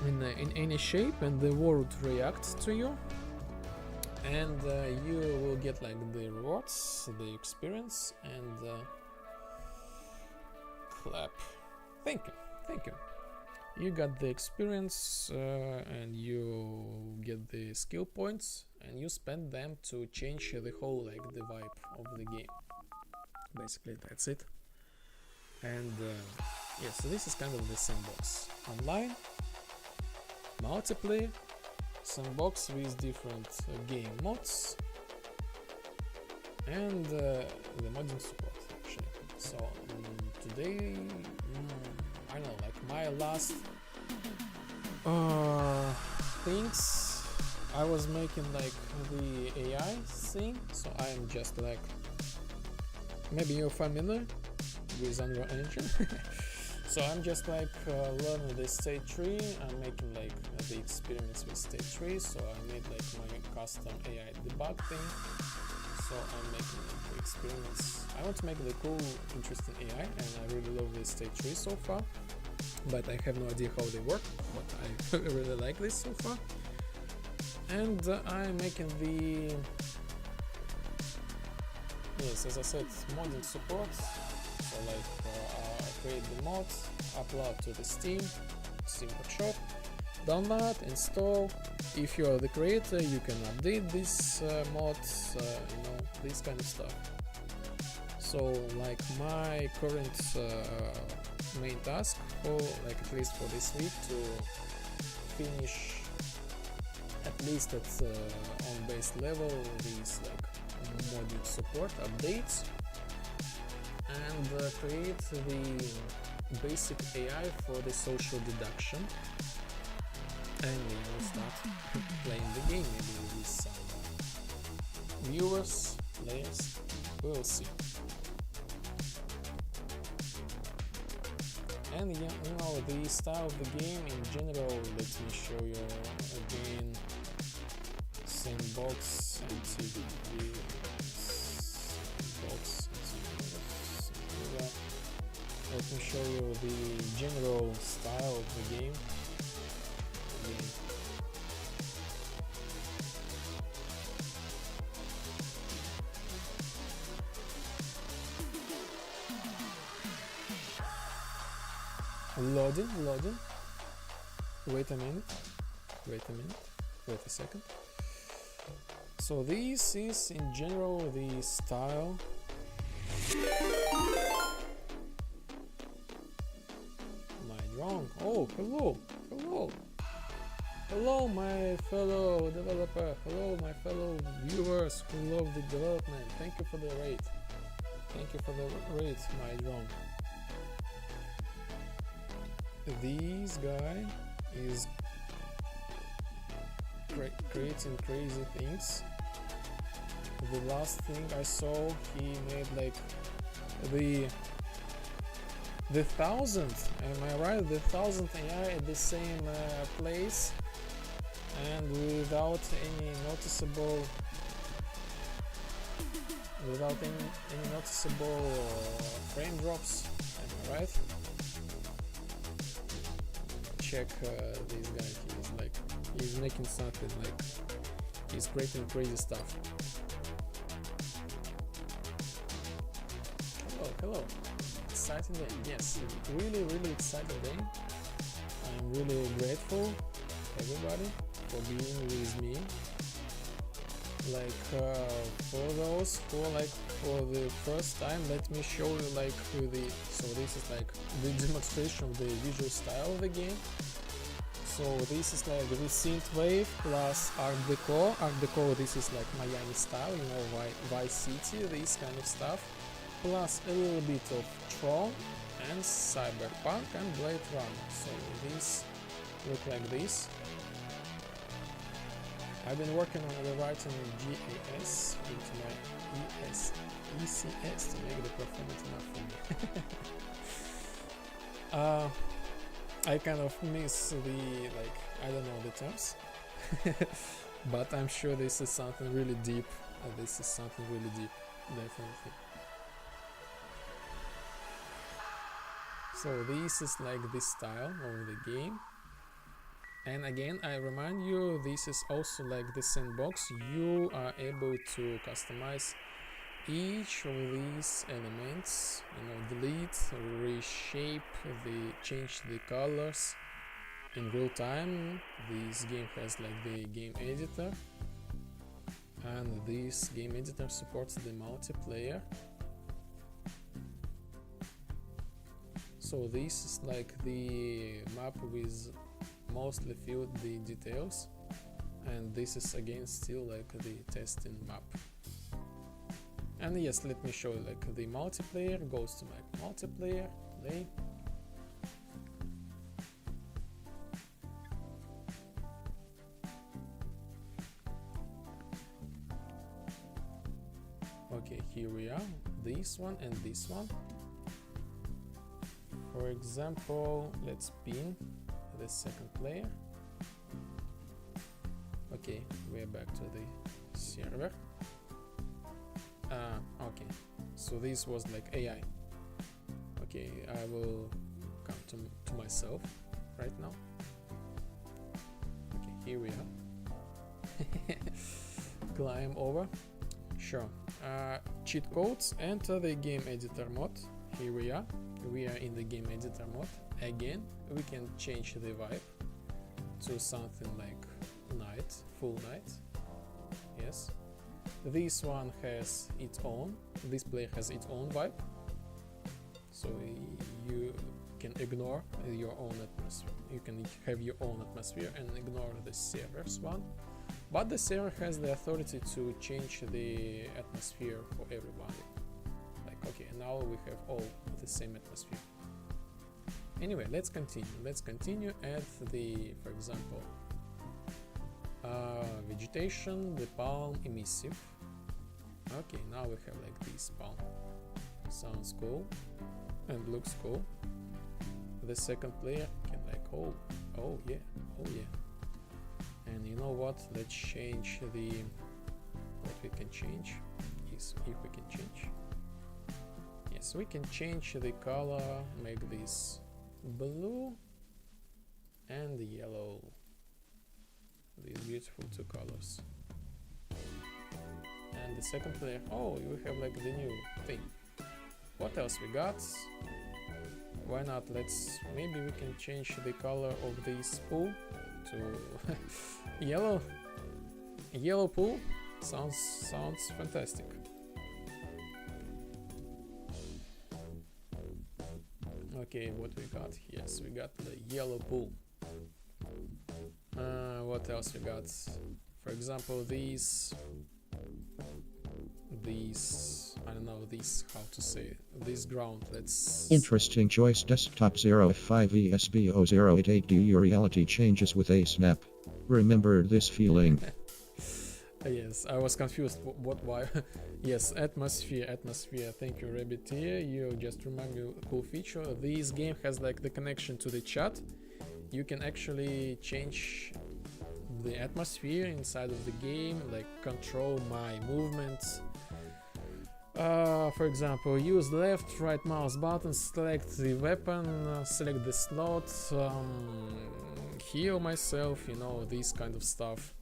in any shape, and the world reacts to you, and you will get like the rewards, the experience, and clap. Thank you. You got the experience, and you get the skill points, and you spend them to change the whole like the vibe of the game. Basically, that's it. And yeah, so this is kind of the sandbox. Online, multiplayer, sandbox with different game mods, and the modding support actually. So today, I don't know, like my last things, I was making like the AI thing. So I am just like, maybe you're familiar with Unreal Engine. So I'm just like learning the state tree. I'm making like the experiments with state tree. So I made like my custom AI debug thing. So I'm making like the experiments. I want to make the cool, interesting AI, and I really love the state tree so far. But I have no idea how they work. But I really like this so far. And I'm making the, yes, as I said, modding support. So like create the mods, upload to the Steam Workshop, download, install. If you are the creator, you can update these mods, you know, this kind of stuff. So like my current main task, for like at least for this week, to finish at least at on base level these like modding support updates, and create the basic AI for the social deduction, and we will start playing the game maybe with some viewers, players, we'll see. And you know, the style of the game in general, let me show you again. Sandbox and TV. Sandbox and TV. Let me show you the general style of the game. Loading. Wait a minute. Wait a second. So this is in general the style. Am I wrong? Oh, hello my fellow developer. Hello my fellow viewers who love the development. Thank you for the rate. My wrong. This guy is creating crazy things. The last thing I saw, he made like the 1000th, am I right? The 1000th AI at the same place, and without any noticeable without any noticeable frame drops. Am I right? Check this guy. He's making something like he's creating crazy stuff. Hello. Exciting day. Yes, really exciting day. I'm really grateful everybody for being with me. For those who for the first time, let me show you so this is the demonstration of the visual style of the game. So this is the synthwave plus art deco. Art deco, this is Miami style, Vice City, this kind of stuff. Plus a little bit of Tron and Cyberpunk and Blade Runner. So these look like this. I've been working on the writing GAS into my ECS to make the performance enough for me. I kind of miss I don't know the terms, but I'm sure this is something really deep. Definitely. So this is the style of the game. And again, I remind you, this is also the Sandbox. You are able to customize each of these elements, delete, reshape, change the colors in real time. This game has the game editor, and this game editor supports the multiplayer. So this is the map with mostly filled the details, and this is again still the testing map. And yes, let me show you the multiplayer. Goes to my multiplayer play. Okay, here we are, this one and this one. For example, let's pin the second player. Okay, we're back to the server. Okay, so this was AI. Okay, I will come to myself right now. Okay, here we are. Climb over. Sure. Cheat codes. Enter the game editor mode. Here we are. We are in the game editor mode. Again, we can change the vibe to something like night, full night. Yes. This one has its own, this player has its own vibe. So you can ignore your own atmosphere. You can have your own atmosphere and ignore the server's one. But the server has the authority to change the atmosphere for everybody. Okay, now we have all the same atmosphere. Anyway, let's continue at for example, vegetation, the palm, emissive. Okay, now we have this palm. Sounds cool and looks cool. The second player can oh yeah. And you know what? Let's change what we can change is if we can change. Yes, we can change the color, make this blue and yellow. These beautiful two colors. And the second player, oh, you have the new thing. What else we got? Why not? Maybe we can change the color of this pool to yellow. Yellow pool sounds fantastic. Okay, what we got? Yes, we got the yellow pool. What else we got? For example, these I don't know how to say it. This ground, let's... Interesting choice. Desktop 0F5ESBO088. Your reality changes with a snap. Remember this feeling. Yes, I was confused. Why? Yes, atmosphere. Thank you, Rabbit here. You just remind me of a cool feature. This game has the connection to the chat. You can actually change the atmosphere inside of the game, control my movements. For example, use left, right mouse button, select the weapon, select the slot, heal myself, you know, this kind of stuff.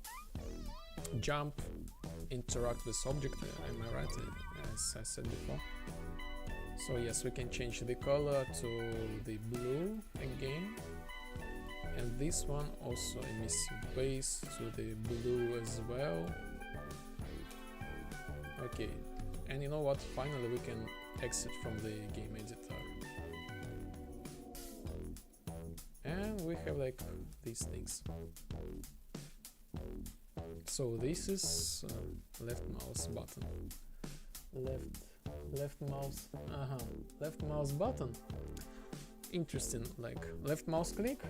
Jump, interact with object, am I right? As I said before. So yes, we can change the color to the blue again. And this one also emissive base to the blue as well. Okay, and you know what, finally we can exit from the game editor. And we have like these things. So this is left mouse button. Left mouse button. Interesting, like left mouse click.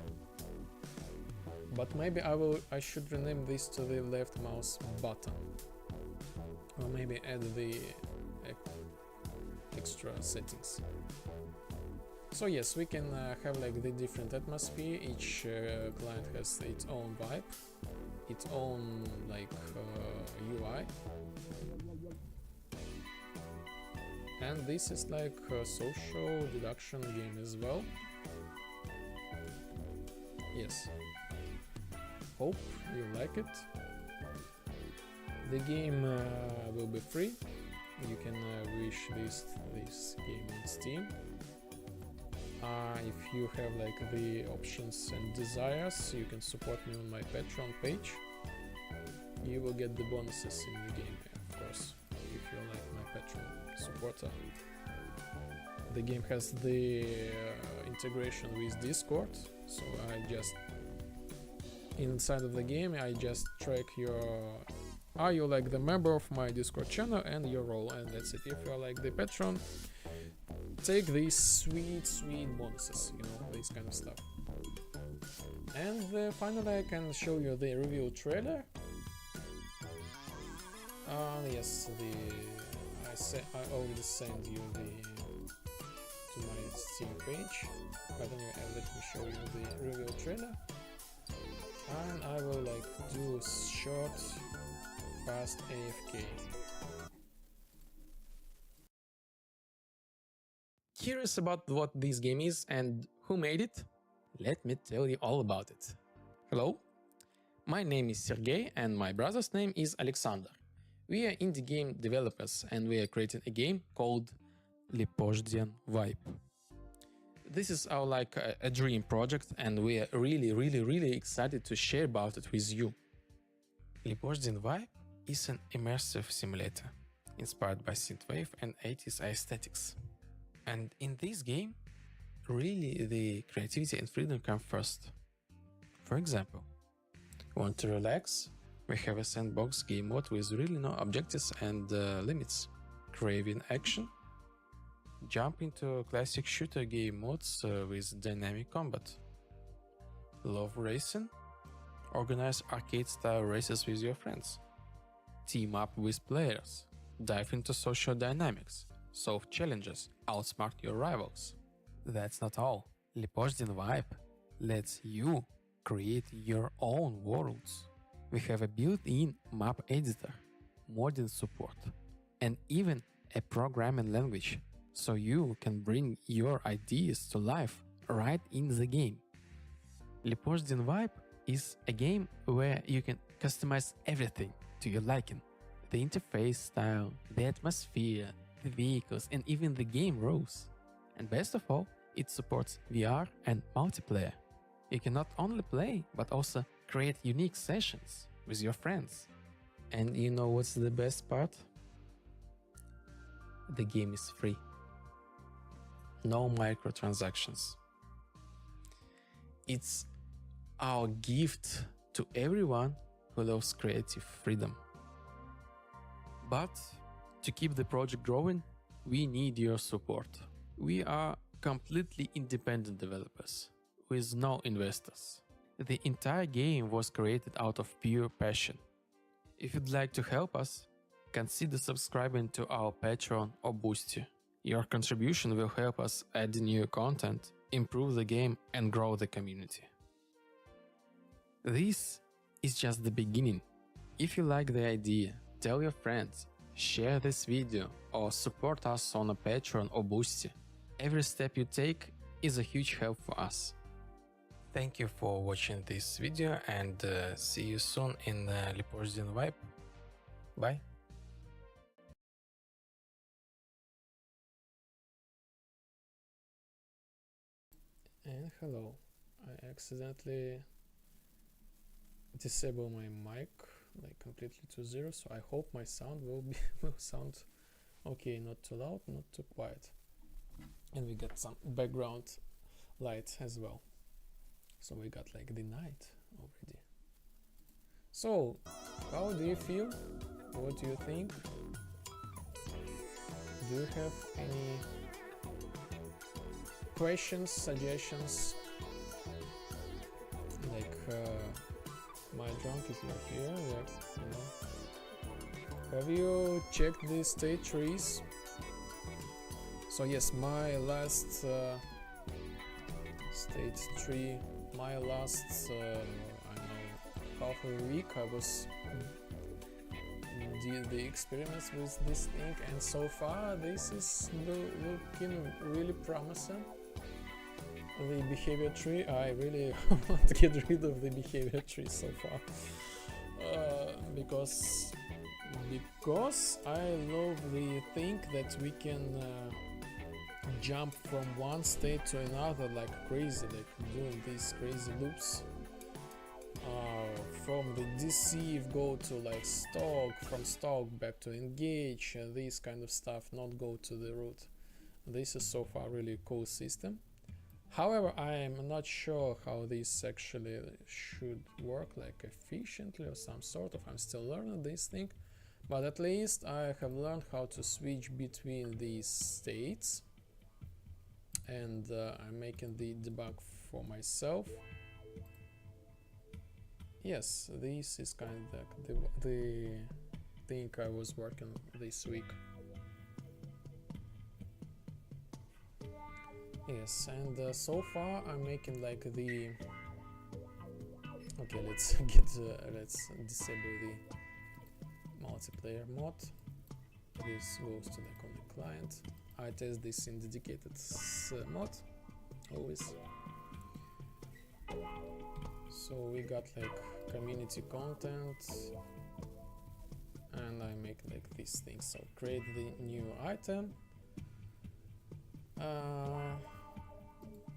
But maybe I should rename this to the left mouse button. Or maybe add the extra settings. So yes, we can have like the different atmosphere. Each client has its own vibe, its own like UI. And this is like a social deduction game as well. Yes. Hope you like it. The game will be free. You can wish this game on Steam. If you have like the options and desires, you can support me on my Patreon page. You will get the bonuses in the game, of course, if you're like my Patreon supporter. The game has the integration with Discord, so I just inside of the game I just track are you like the member of my Discord channel and your role, and that's it. If you're like the patron, take these sweet bonuses, you know, this kind of stuff. And finally I can show you the review trailer. Yes, I already sent you to my Steam page, but anyway, let me show you the review trailer. And I will like do short, fast AFK. Curious about what this game is and who made it? Let me tell you all about it. Hello, my name is Sergey and my brother's name is Alexander. We are indie game developers and we are creating a game called LepozhdianVibe. This is our like a dream project and we are really excited to share about it with you. LepozhdianVibe is an immersive simulator inspired by synthwave and 80s aesthetics. And in this game, really the creativity and freedom come first. For example, want to relax? We have a sandbox game mode with really no objectives and limits. Craving action? Jump into classic shooter game modes with dynamic combat. Love racing? Organize arcade-style races with your friends. Team up with players. Dive into social dynamics. Solve challenges. Outsmart your rivals. That's not all. LepozhdianVibe lets you create your own worlds. We have a built-in map editor, modding support, and even a programming language, so you can bring your ideas to life right in the game. LepozhdianVibe is a game where you can customize everything to your liking. The interface style, the atmosphere, the vehicles, and even the game rules. And best of all, it supports VR and multiplayer. You can not only play, but also create unique sessions with your friends. And you know what's the best part? The game is free. No microtransactions. It's our gift to everyone who loves creative freedom. But to keep the project growing, we need your support. We are completely independent developers with no investors. The entire game was created out of pure passion. If you'd like to help us, consider subscribing to our Patreon or Boosty. Your contribution will help us add new content, improve the game and grow the community. This is just the beginning. If you like the idea, tell your friends, share this video, or support us on a Patreon or Boosty. Every step you take is a huge help for us. Thank you for watching this video, and see you soon in LepozhdianVibe. Bye. And hello, I accidentally disable my mic like completely to 0, so I hope my sound will sound okay, not too loud, not too quiet, and we got some background light as well, so we got like the night already. So how do you feel? What do you think? Do you have any questions, suggestions? Like my drunk, if you're here, like, you know. Have you checked the state trees? So yes, my last state tree, my last I don't know, half a week I was did the experiments with this thing, and so far this is looking really promising. The behavior tree, I really want to get rid of the behavior tree so far, because I love the thing that we can jump from one state to another like crazy, like doing these crazy loops. From the deceive go to like stalk, from stalk back to engage, and this kind of stuff, not go to the root. This is so far really cool system. However, I am not sure how this actually should work like efficiently or some sort of, I'm still learning this thing, but at least I have learned how to switch between these states, and I'm making the debug for myself. Yes, this is kind of like the thing I was working this week. Yes, and so far I'm making like the... Okay, let's let's disable the multiplayer mod. This goes to like on the client. I test this in dedicated mod always. So we got like community content, and I make like these things. So create the new item.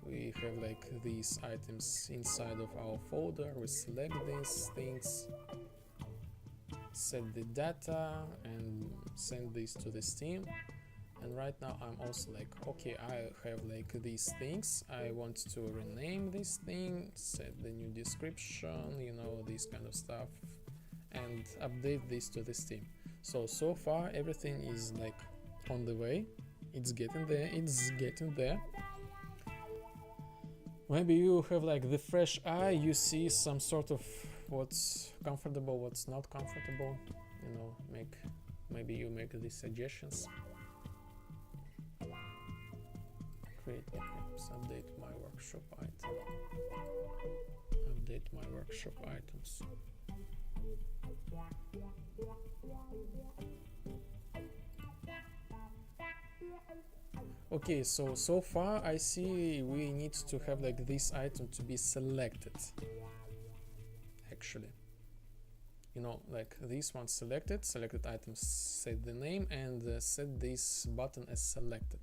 We have like these items inside of our folder. We select these things, set the data, and send this to the Steam. And right now I'm also like, okay, I have like these things, I want to rename this thing, set the new description, you know, this kind of stuff, and update this to the Steam. So far everything is like on the way, it's getting there. Maybe you have like the fresh eye, you see some sort of what's comfortable, what's not comfortable, you know, maybe you make these suggestions. Create nicknames, update my workshop item, update my workshop items. Okay, so far I see we need to have like this item to be selected. Actually, you know, like this one selected items, set the name, and set this button as selected.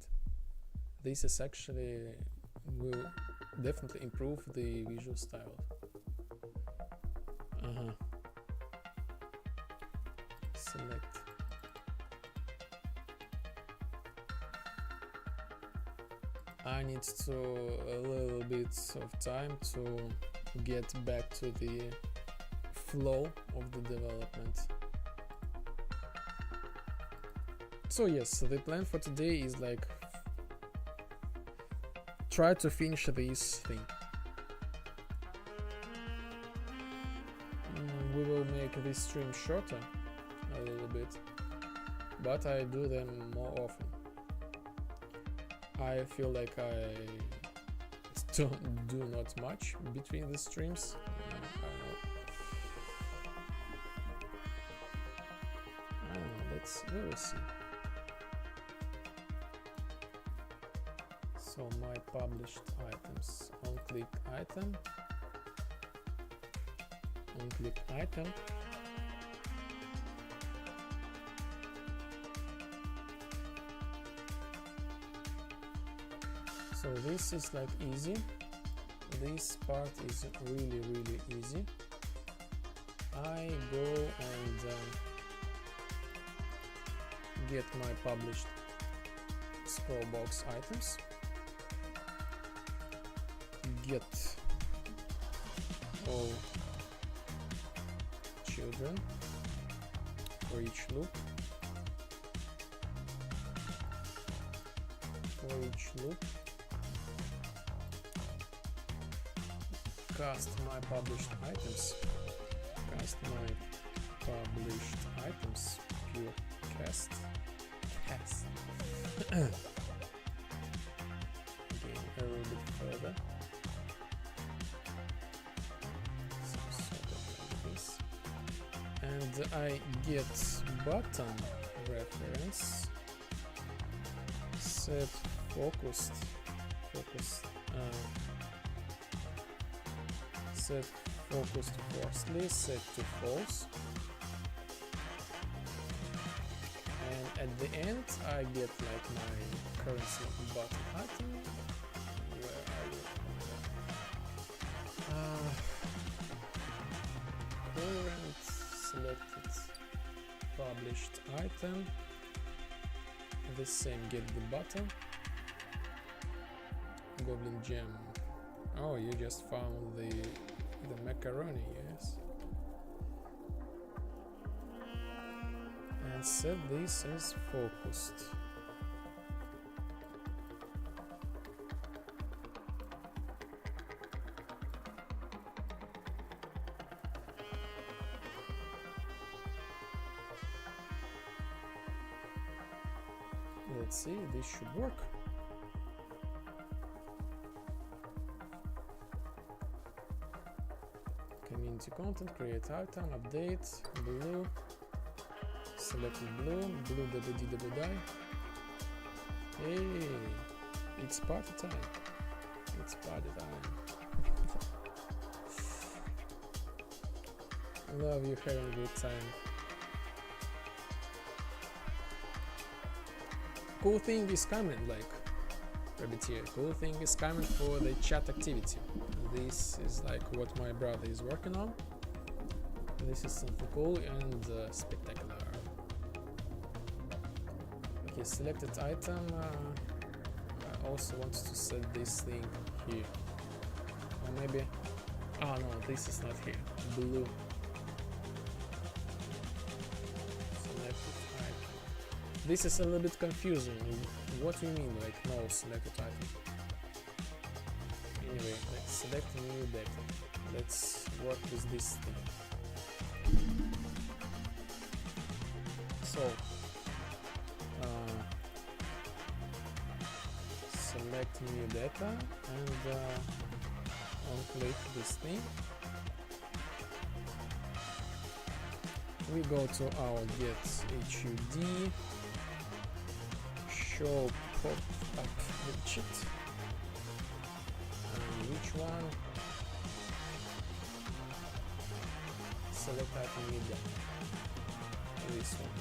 This is actually will definitely improve the visual style. Select. I need a little bit of time to get back to the flow of the development. So yes, the plan for today is like try to finish this thing. We will make this stream shorter a little bit, but I do them more often. I feel like I don't do not much between the streams. I don't know. we will see. So my published items, on click item, on click item, so this is like easy. This part is really easy. I go and get my published scroll box items, get all children for each loop, cast my published items, pure cast, again a little bit further, and I get button reference, set focused, set focused firstly, set to false, and at the end I get like my currency button item. Where are you? Current selected published item, the same, get the button, goblin gem. Oh, you just found the macaroni, yes. And set this as focused. Let's see, this should work. Community content, create item, update, blue, selected blue double D double die. Hey, it's party time. It's party time. Love you having a good time. Cool thing is coming, like rabbit here. Cool thing is coming for the chat activity. This is like what my brother is working on. This is something cool and spectacular. Okay, selected item. I also want to set this thing here. Or maybe. Oh no, this is not here. Blue. Selected item. This is a little bit confusing. What do you mean, like no selected item? Anyway, let's select a new data. Let's work with this thing. So, select new data and on-click this thing. We go to our get HUD, show pop-up widget. Which one? Select item media. This one.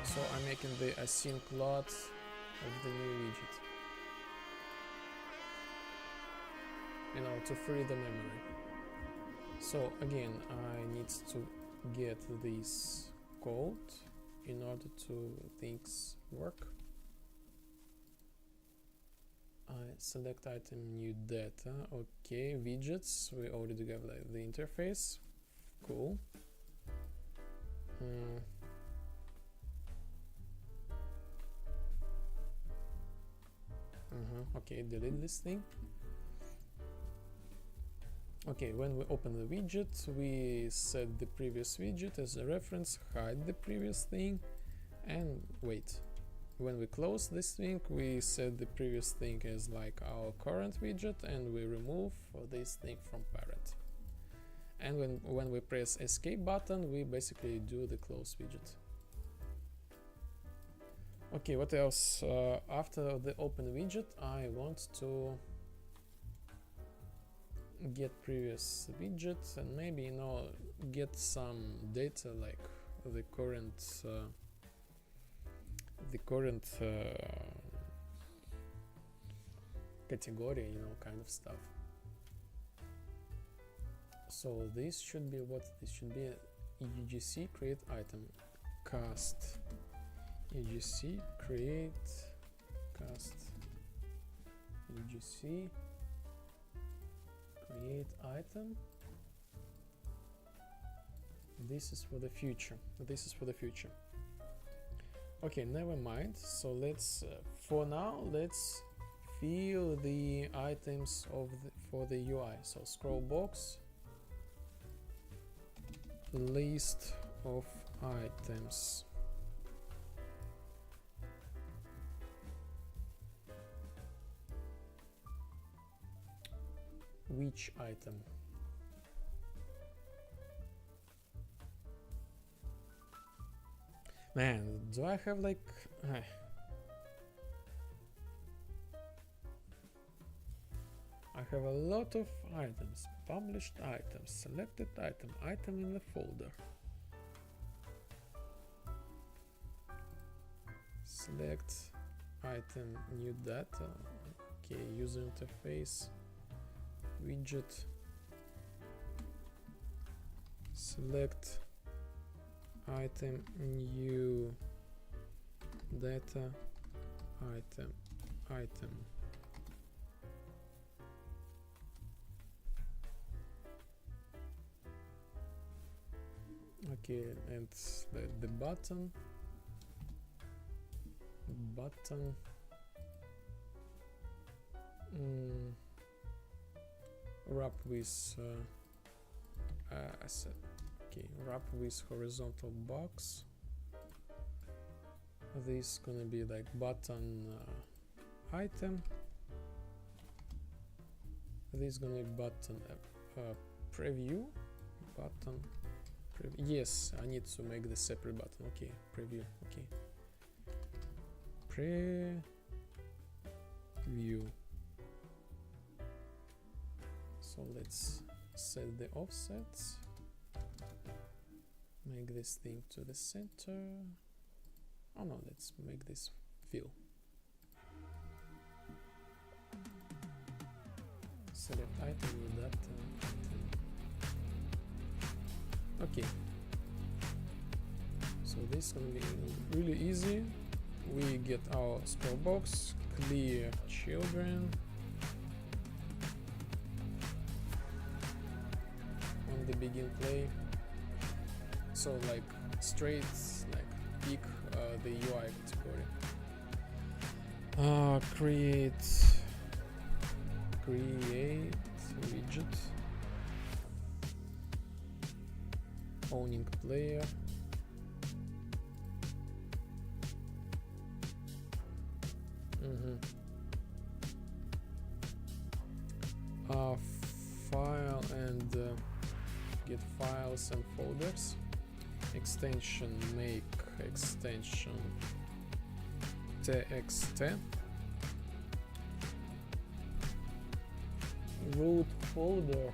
So I'm making the async load of the new widget. You know, to free the memory. So again, I need to get this code in order to things work. I select item new data. Okay, widgets. We already have like the interface. Cool. Okay, delete this thing. Okay, when we open the widget, we set the previous widget as a reference, hide the previous thing, and wait. When we close this thing, we set the previous thing as like our current widget, and we remove this thing from parent. And when we press escape button, we basically do the close widget. Okay, what else? After the open widget, I want to get previous widget and maybe, you know, get some data like the current category, you know, kind of stuff. So this should be what this should be: UGC create item, cast UGC create cast UGC create item. This is for the future. This is for the future. Okay, never mind. So let's for now let's fill the items of for the UI. So scroll box, list of items. Which item? Man, do I have like I have a lot of items, published items, selected item, item in the folder. Select item, new data. Okay, user interface, widget. Select item, new data, item, item. Okay, and the button wrap with asset. Okay, wrap with horizontal box. This gonna be like button item. This gonna be button preview button. Yes, I need to make the separate button. Okay, preview. Okay, preview. So let's set the offsets. Make this thing to the center. Oh no, let's make this fill. Select item with that item. Okay. So this is gonna be really easy. We get our scroll box, clear children. On the begin play. So like straight, like pick the UI category. Create widget. Owning player. File and get files and folders. Extension make extension txt. Root folder.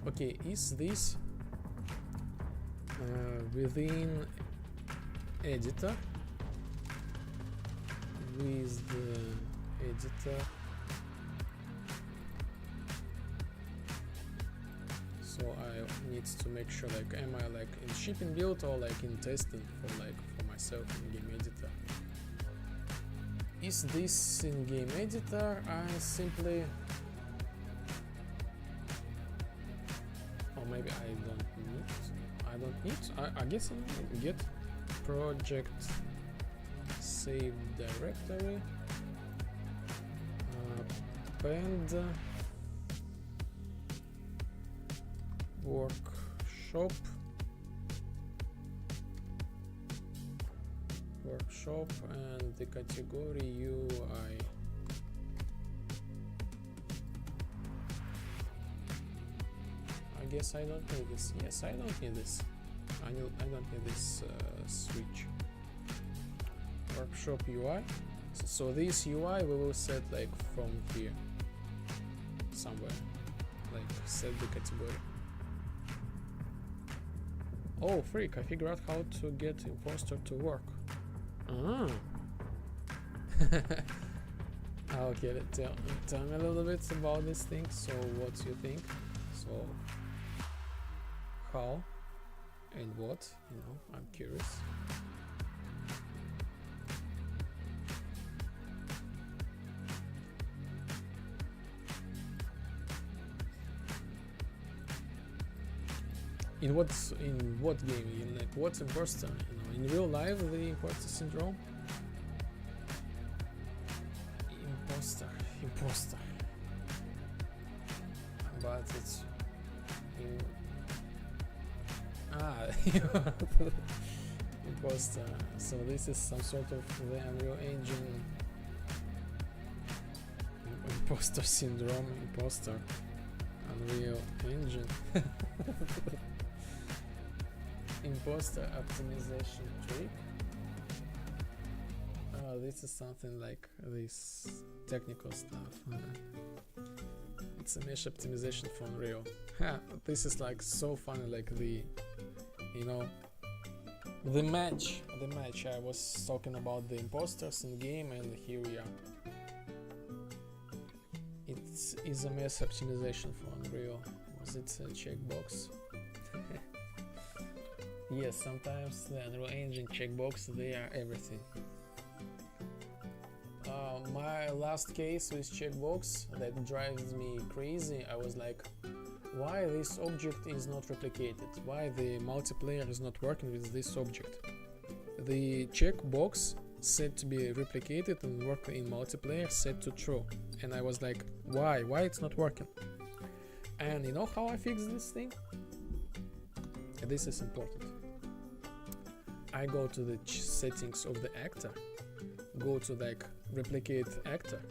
Okay, is this within editor? With the editor. So I need to make sure, like, am I like in shipping build or like in testing for myself in game editor? Is this in game editor? I simply, or maybe I don't need. I guess I get project save directory, append workshop, and the category UI. guess I don't need this. Yes, I don't need this. I don't need this switch. Workshop UI. So this UI we will set like from here somewhere, like set the category. Oh freak, I figured out how to get imposter to work. Okay, tell me a little bit about this thing. So what you think? So how and what, you know, I'm curious. In what game? In like what imposter? You know, in real life, the imposter syndrome. Imposter. But it's imposter. So this is some sort of the Unreal Engine imposter syndrome. Imposter. Unreal Engine. Imposter optimization trick. This is something like this technical stuff. It's a mesh optimization for Unreal. This is like so funny, like the, you know, the match I was talking about the imposters in game, and here we are. It is a mesh optimization for Unreal. Was it a checkbox? Yes, sometimes the Unreal Engine checkbox, they are everything. My last case with checkbox that drives me crazy, I was like, why this object is not replicated? Why the multiplayer is not working with this object? The checkbox set to be replicated and work in multiplayer set to true. And I was like, why? Why it's not working? And you know how I fix this thing? This is important. I go to the settings of the actor, go to like replicate actor,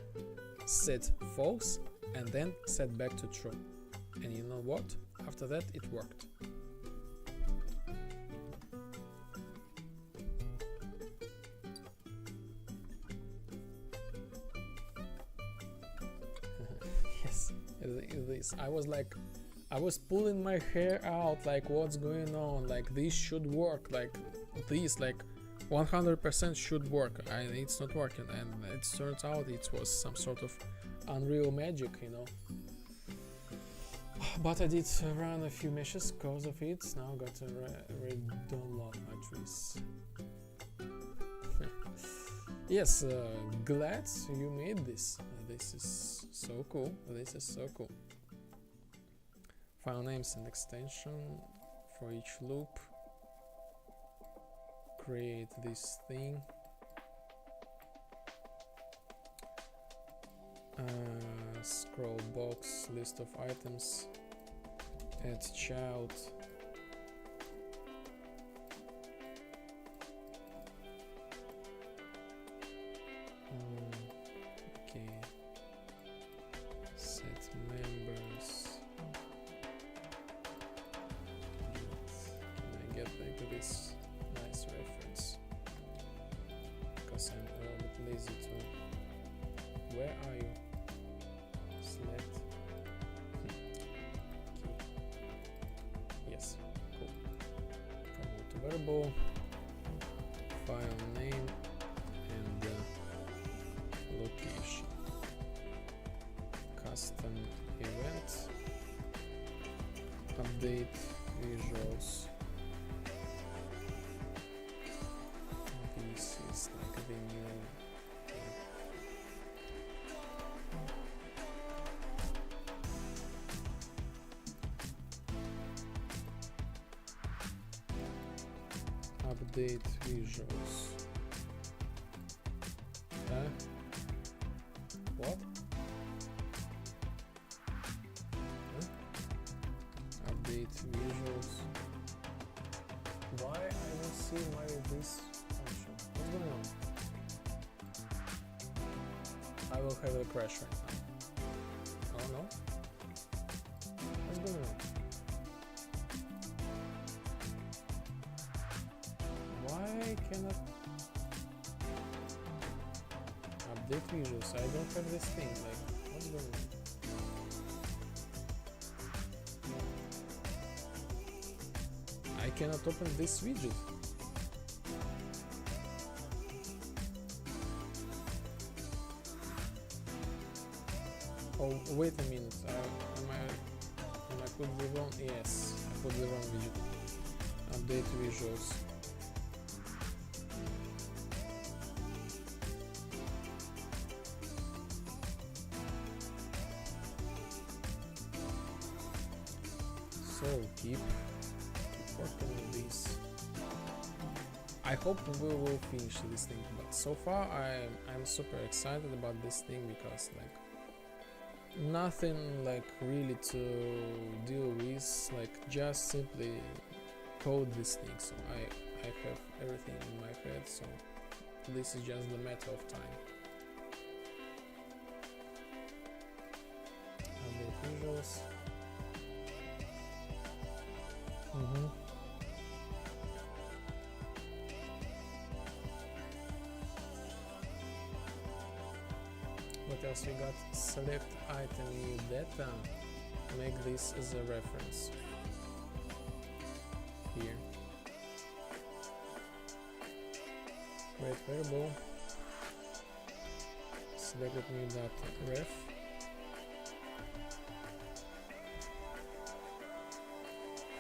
set false, and then set back to true. And you know what? After that it worked. Yes, this. I was pulling my hair out, like what's going on, like this should work, like this, like 100% should work, and it's not working, and it turns out it was some sort of Unreal magic, you know. But I did run a few meshes because of it. Now got a Devlog matrix. Yes, glad you made this. This is so cool. This is so cool. File names and extension for each loop. Create this thing. Scroll box, list of items, add child. Okay. Set members. Can I get like this nice reference? Because I'm a little bit lazy to. Where are you? Select. Okay. Yes, cool. Promote to variable, file name, and location. Custom event. Update visuals. This is like the new. Update visuals. What? Update visuals. Why I don't see my this function? What's going on? I will have a crash right now. Oh no? What's going on? I cannot update visuals? I don't have this thing, like, what's going on? I cannot open this widget. Oh, wait a minute, am I put the wrong, yes, I put the wrong widget. Update visuals. So keep working on this. I hope we will finish this thing, but so far I'm super excited about this thing because like nothing like really to deal with, like just simply code this thing. So I have everything in my head, so this is just the matter of time. Update visuals. What else we got? Select item new data. Make this as a reference. Here. Create variable. Select new data ref.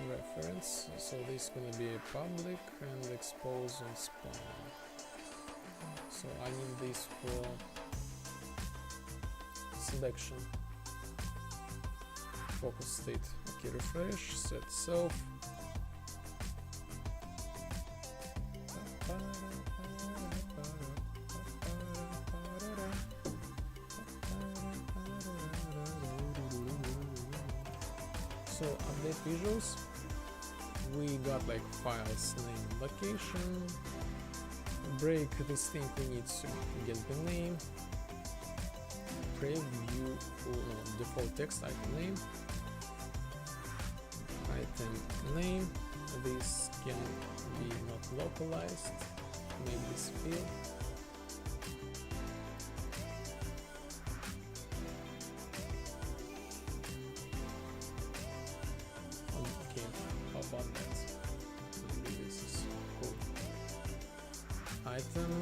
Reference. So this is gonna be a public and expose on spawn. So I need this for selection. Focus state. Okay, refresh, set self. So update visuals. We got like files name, location. Break this thing, we need to get the name. Preview default text item name. Item name. This can be not localized. Make this field. Okay, how about that? Maybe this is cool. Item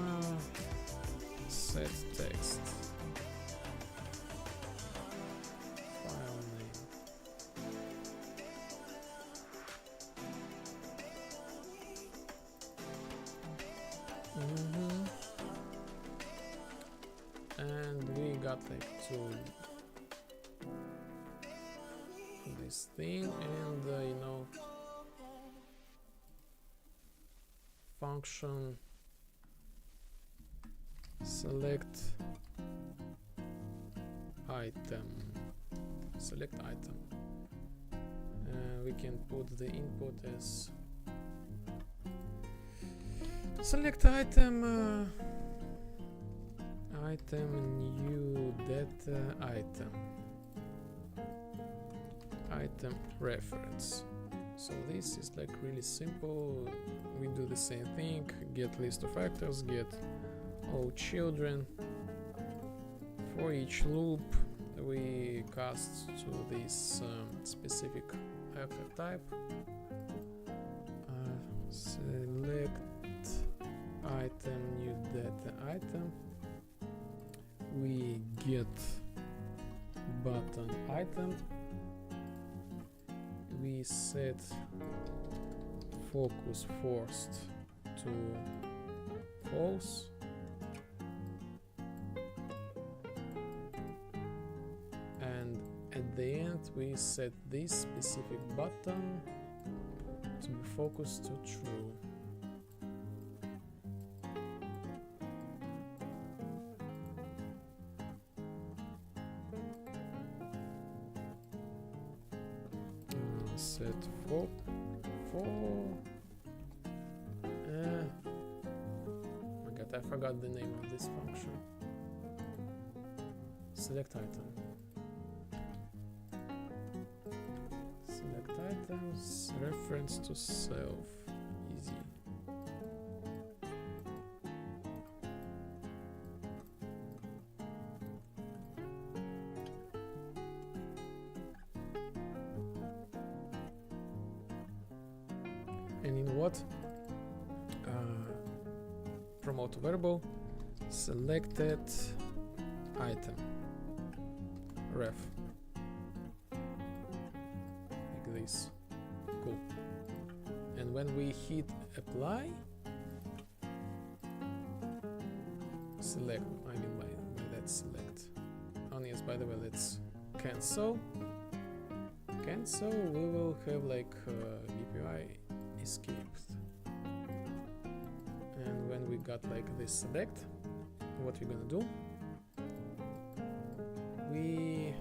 set text. File name. And we got like this thing and you know, function select item. Select item. We can put the input as select item. Item new data item. Item reference. So this is like really simple. We do the same thing. Get list of actors. Get all children. For each loop, we cast to this specific actor type. Select item new data item. We get button item. We set focus forced to false. And at the end we set this specific button to be focused to true. Set for oh my god, I forgot the name of this function. Select item. Select items, reference to self, easy. And in what? Promote variable selected item ref, like this. Cool. And when we hit apply, select, I mean by that select. Oh yes, by the way, let's cancel. We will have like VPI escaped. And when we got like this select, what we're gonna do? We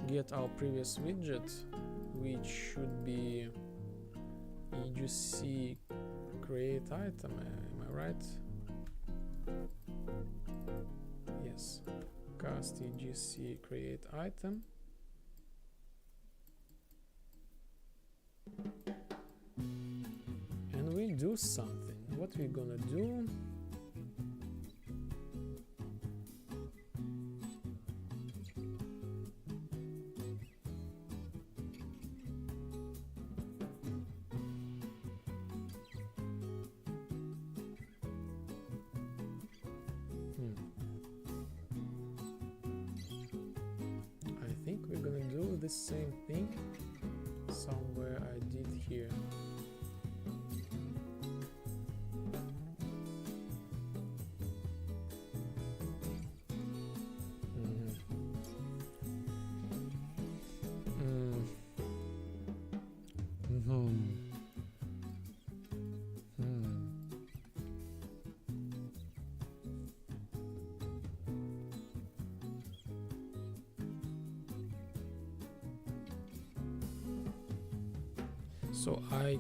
get our previous widget, which should be EGC create item. Am I right? Yes. Cast EGC create item. And we do something. What we're gonna do? I think we're gonna do the same thing somewhere I did here. So I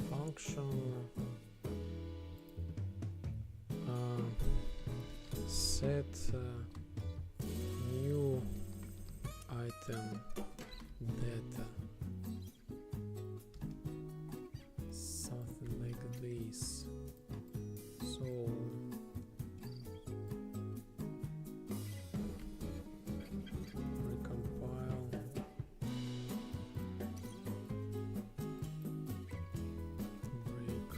function set new item data, something like this. So recompile. Break.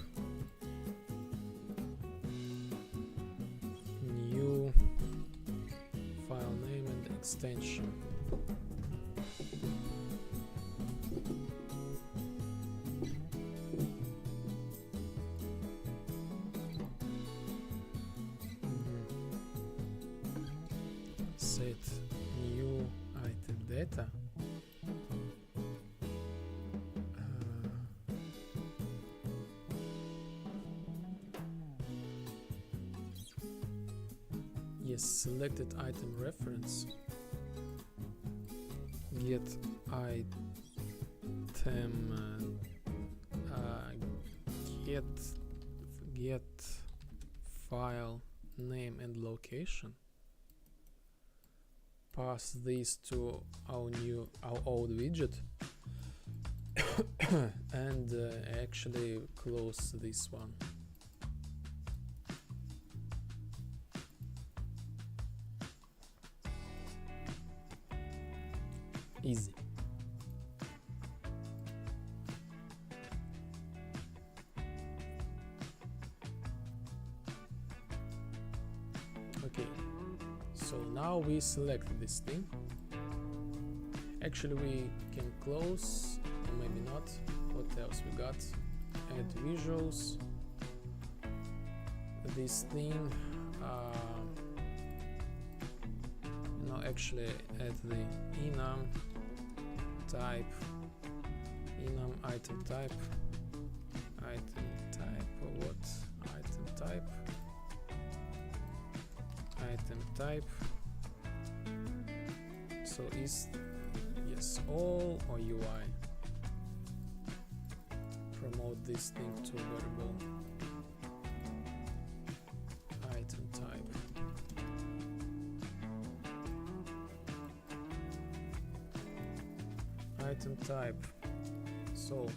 New file name and extension. Set new item data. Yes, selected item reference. Get item get file name and location. Pass this to our old widget and actually close this one. Easy. Okay, so now we select this thing. Actually we can close, or maybe not. What else we got? Add visuals. This thing, no, actually add the enum type, enum item type, or what? Item type. So is yes all or UI. promote this thing to variable item type. Item type. So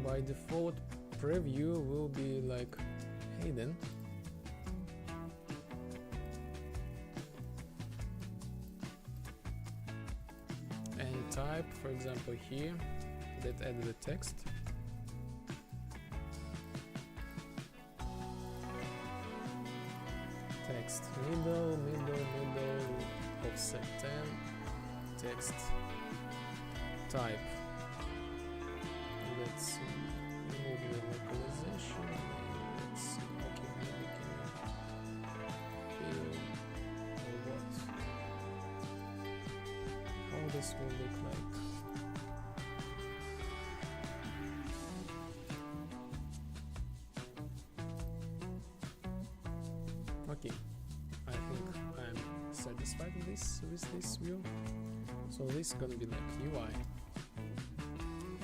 by default preview will be like hidden. And type, for example, here that add the text. Text middle, offset 10, text type. Let's remove the localization. Let's see, okay, maybe we can fill or what? How this will look like? Okay, I think I'm satisfied with this view. So this is gonna be like UI.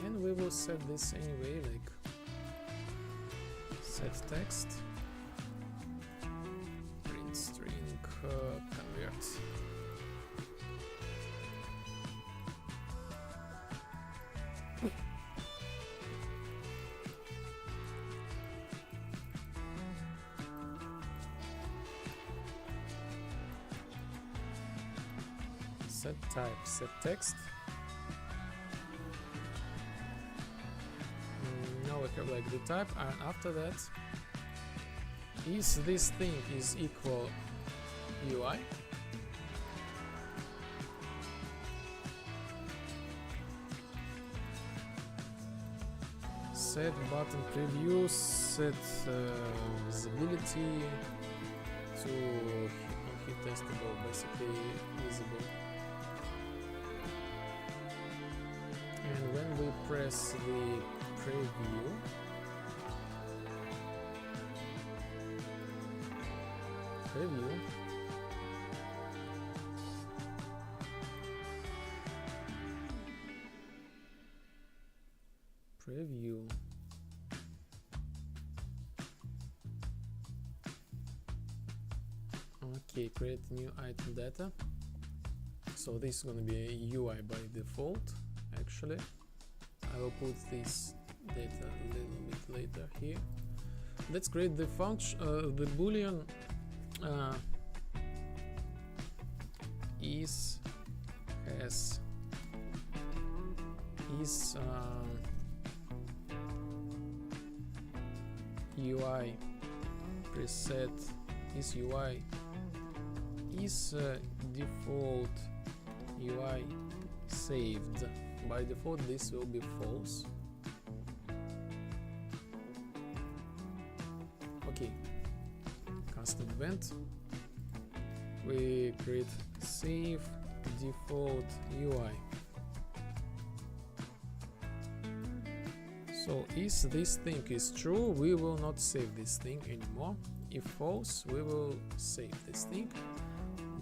And we will set this anyway, like set text, print string, convert. Set type, set text. Now we have like the type, and after that, is this thing is equal UI? Set button preview, set visibility to hit testable, basically visible. And when we press the preview, okay, create new item data. So this is going to be a UI by default. Actually, I will put this data a little bit later here. Let's create the function, the boolean is UI preset is UI is default UI saved. By default this will be false. Okay, custom event, we create save default UI. So if this thing is true, we will not save this thing anymore. If false, we will save this thing.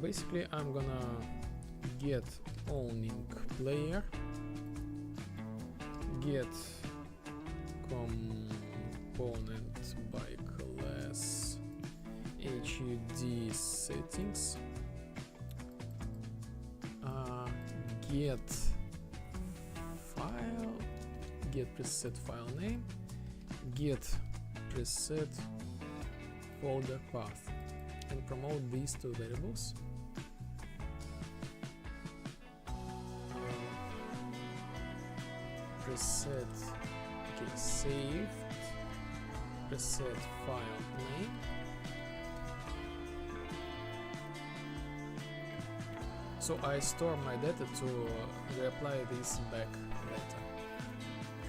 Basically, I'm gonna get owning player, get component by class HUD settings, get file, get preset file name, get preset folder path, and promote these two variables. Preset, okay, saved, preset file name, so I store my data to reapply this back later.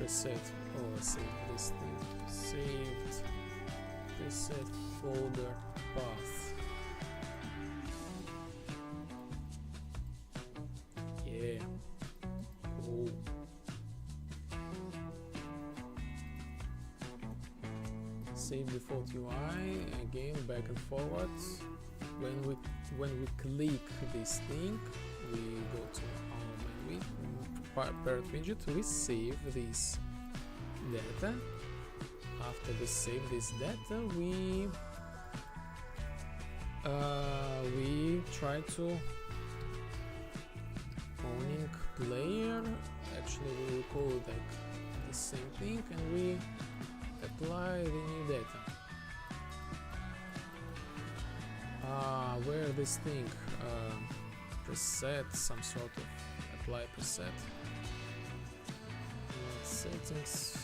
Preset, oh, save this thing, saved, preset folder path. Yeah, cool. Save default UI, again back and forward. When we click this thing, we go to our main we parent widget, we save this data. After we save this data, we try to owning layer. Actually, we will call it like the same thing, and we apply the new data. Where this thing preset, some sort of apply preset settings.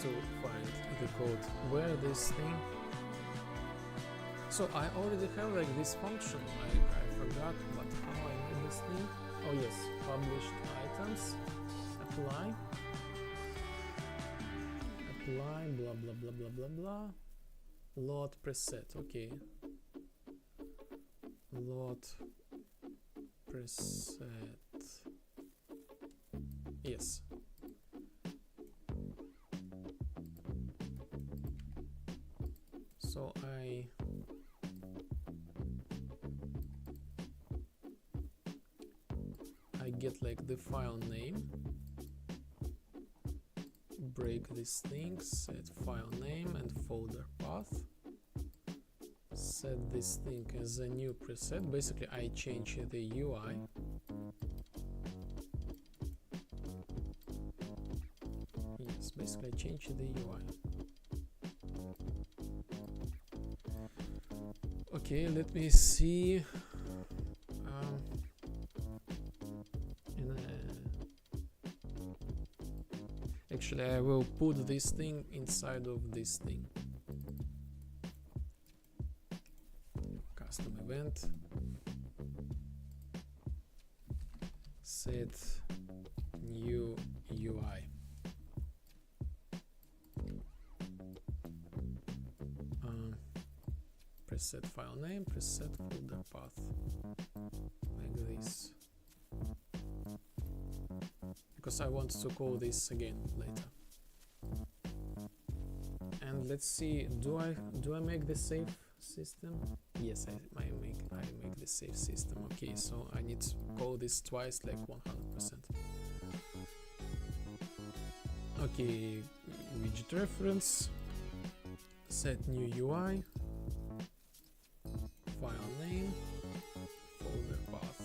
To find the code where this thing. So I already have like this function, like I forgot, but how I made this thing. Oh yes, published items, apply, blah blah blah blah blah blah, load preset. Okay, load preset. Yes. So I get like the file name, break this thing, set file name and folder path, set this thing as a new preset. Basically I change the UI. Yes, basically I change the UI. Okay, let me see. Actually, I will put this thing inside of this thing. Custom event. Set new UI. Preset file name, preset folder path, like this, because I want to call this again later. And let's see, do I make the save system? Yes, I make the save system. Okay, so I need to call this twice, like 100%. Okay, widget reference, set new UI. File name, folder path.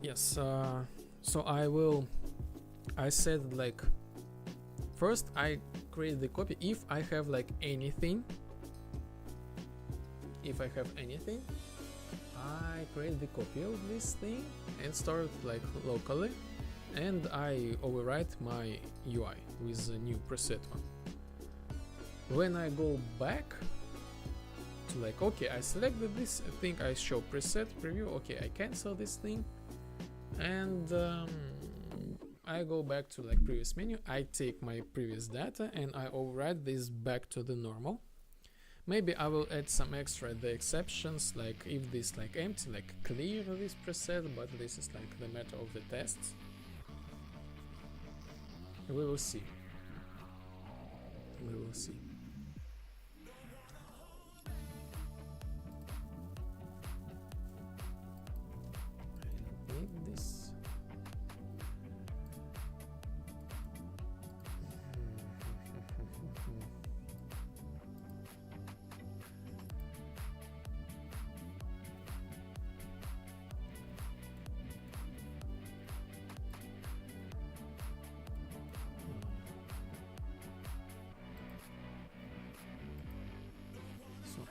Yes, so I said like, first I create the copy if I have like anything. If I have anything, I create the copy of this thing and store it like locally, and I overwrite my UI with a new preset one. When I go back to like, okay, I selected this thing, I show preset preview, okay, I cancel this thing, and I go back to like previous menu, I take my previous data and I overwrite this back to the normal. Maybe I will add some extra the exceptions, like if this like empty, like clear this preset, but this is like the matter of the tests. We will see. We will see. I need this.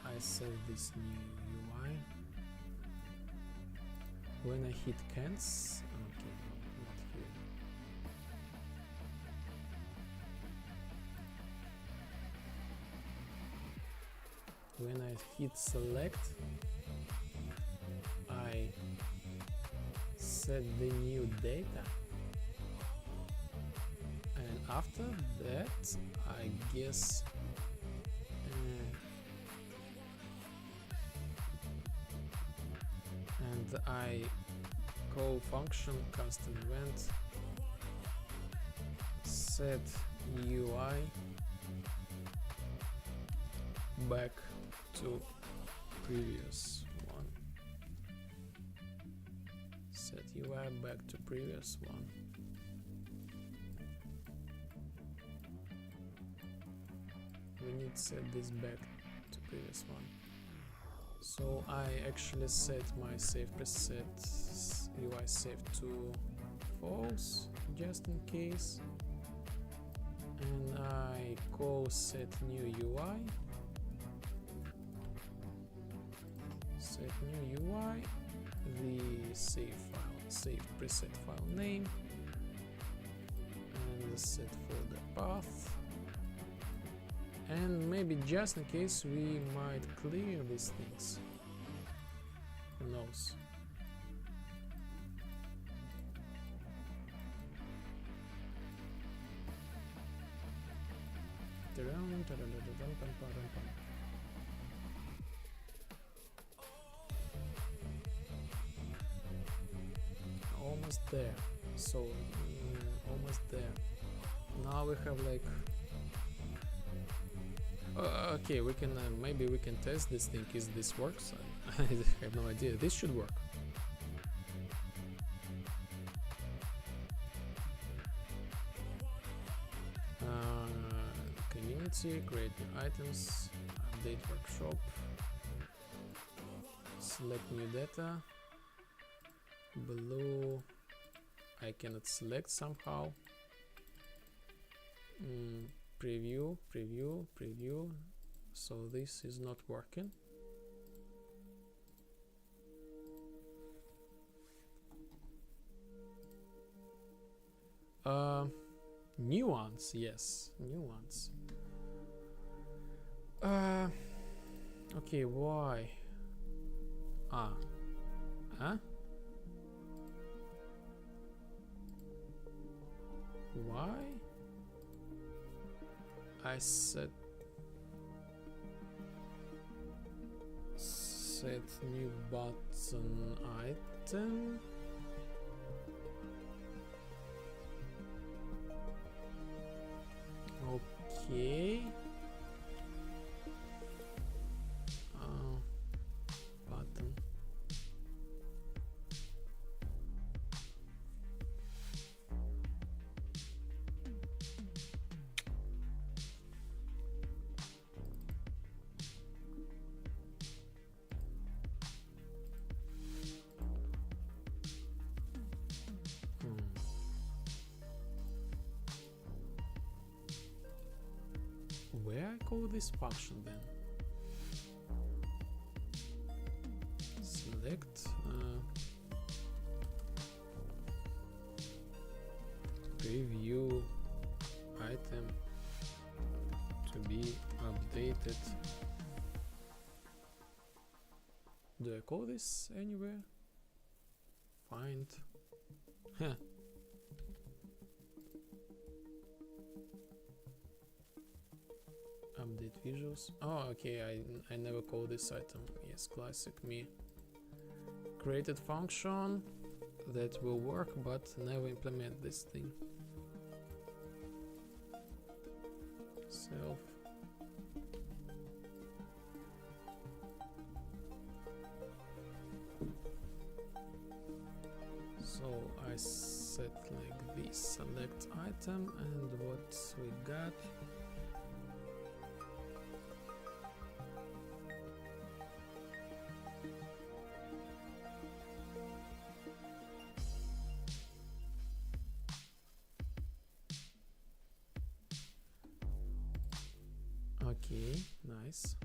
I save this new UI. When I hit cancel, okay, no, not here. When I hit select, set the new data, and after that I guess and I call function custom event set UI back to previous one. Set UI back to previous one. We need to set this back to previous one. So I actually set my save preset UI save to false just in case, and I call set new UI, set new UI, the save preset file name, and set folder path. And maybe just in case we might clear these things. Who knows? Almost there. So almost there. Now we have like okay, we can maybe we can test this thing. Is this works? I have no idea. This should work. Community, create new items, update workshop, select new data. Below, I cannot select somehow. Preview. So this is not working. Nuance, yes, nuance. Okay, why? Why? I set new button item. Okay. Button. Where I call this function then? Select preview item to be updated. Do I call this anywhere? Find. Huh. Update visuals. Oh, okay, I never call this item. Yes, classic me. Created function that will work but never implement this thing. Self. So I set like this, select item, and what we got. Okay, nice.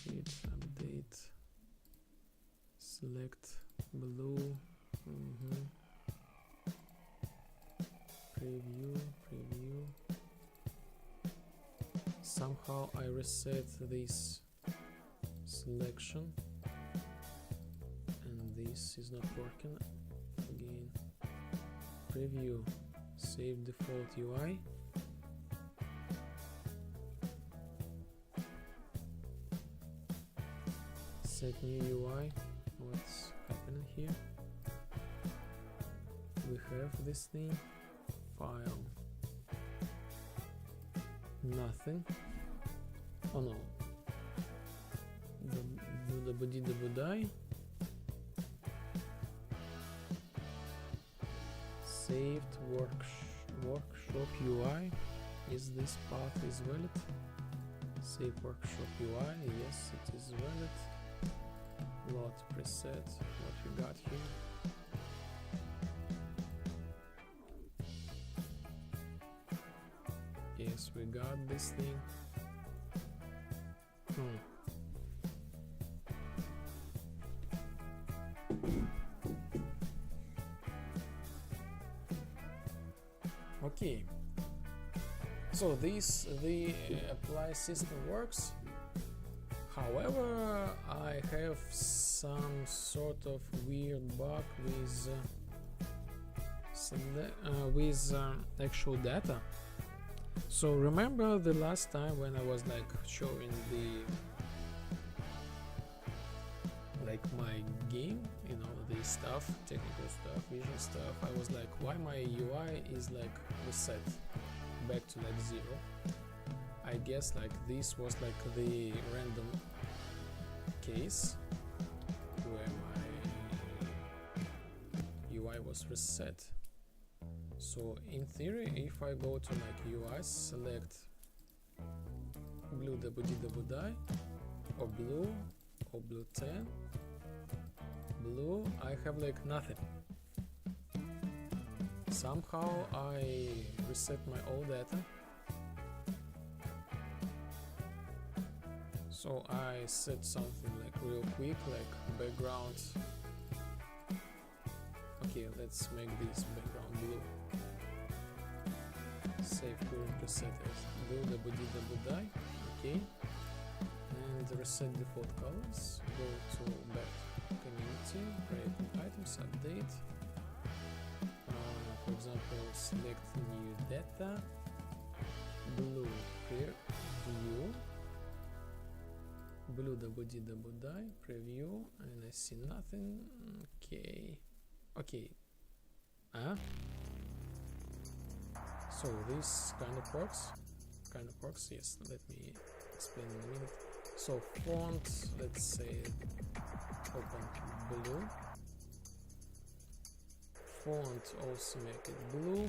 Create, update, select below, preview. somehow I reset this selection and this is not working again. Preview, save default UI. Set new UI. What's happening here? We have this thing, file, nothing. Oh no, the budai. Saved workshop UI. Is this path is valid? Save workshop UI. Yes, it is valid. Load preset. What we got here? Yes, we got this thing. Okay, so the apply system works. However, I have some sort of weird bug with actual data. So remember the last time when I was like showing my game, you know, the stuff, technical stuff, vision stuff, I was like, why my UI is like reset back to like 0? I guess like this was like the random case where my UI was reset. So in theory, if I go to like UI, select blue dabudai or blue 10, blue, I have like nothing. Somehow I reset my old data. So I set something like real quick, like background. Okay, let's make this background blue. Save current preset as blue dabudai. Okay. And reset default colors. Go to back community, create items, update. For example, select new data, blue preview, blue dabudai preview, and I see nothing. Okay. So this kind of works. Yes, let me explain in a minute. So font, let's say open blue. Font also make it blue.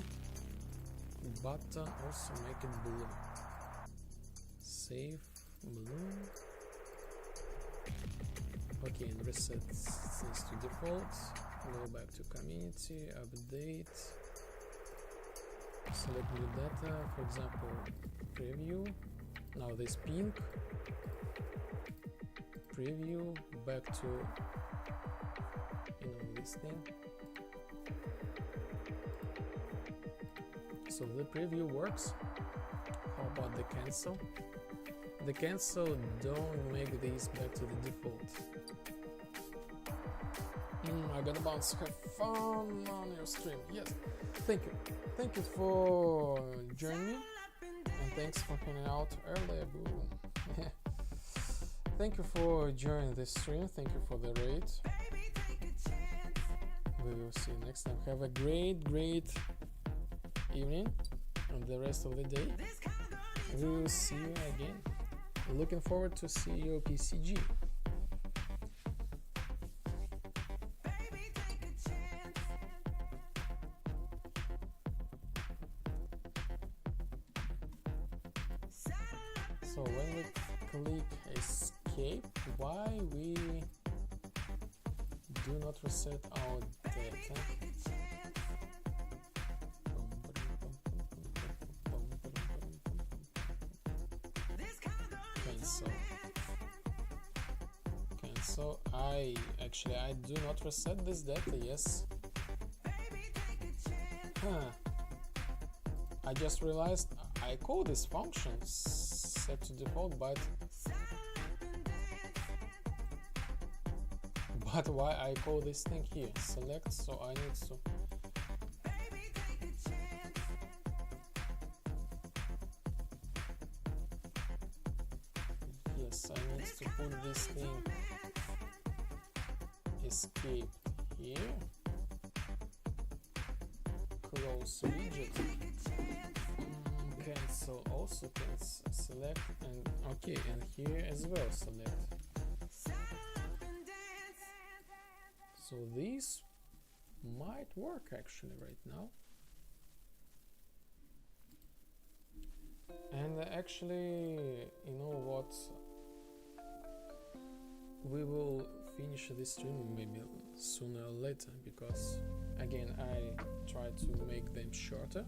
Button also make it blue. Save blue. Okay, and reset things to default. Go back to community, update. Select new data, for example, preview. Now this pink. Preview, back to, you know, this thing. So the preview works. How about the cancel? The cancel don't make these back to the default. I gotta bounce. Have fun on your stream. Yes, thank you. Thank you for joining me, and thanks for hanging out earlier. Boo. Thank you for joining this stream. Thank you for the raid. We will see you next time. Have a great evening and the rest of the day. We will see you again. Looking forward to see you PCG. So when we click escape, why we do not reset our data? Cancel. I do not reset this data. Yes. I just realized I call this function set to default, but why I call this thing here select, so I need to yes, I need to put this thing escape here, close widget, cancel, also cancel, select, and okay, and here as well select. So this might work actually right now. And actually, you know what, we will finish this stream maybe sooner or later, because again I try to make them shorter.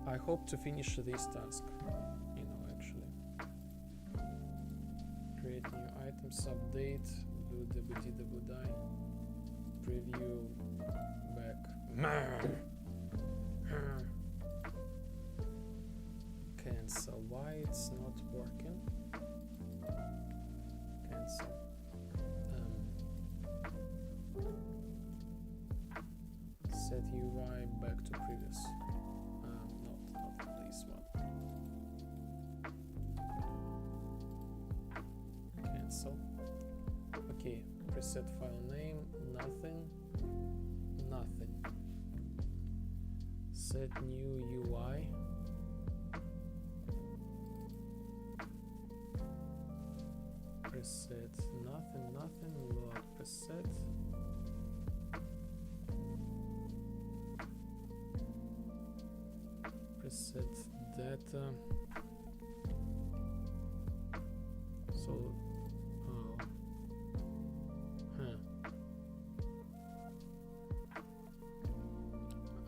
I hope to finish this task, you know, actually. Create new items, update, do wd, preview, back. Cancel. Why it's not working? Cancel. Set UI back to previous. Not this one. Cancel. Okay. Preset file name. Nothing. Set new UI. Preset nothing. Load preset. Preset data. So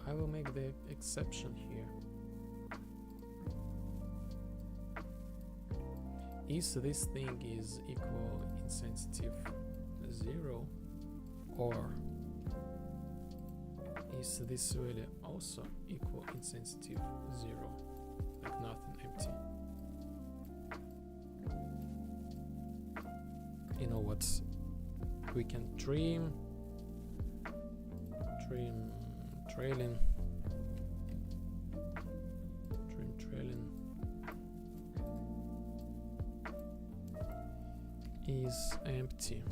I will make the exception here. Is this thing is equal insensitive 0, or is this value also equal insensitive 0, like nothing, empty? You know what? We can trim trailing. Is empty.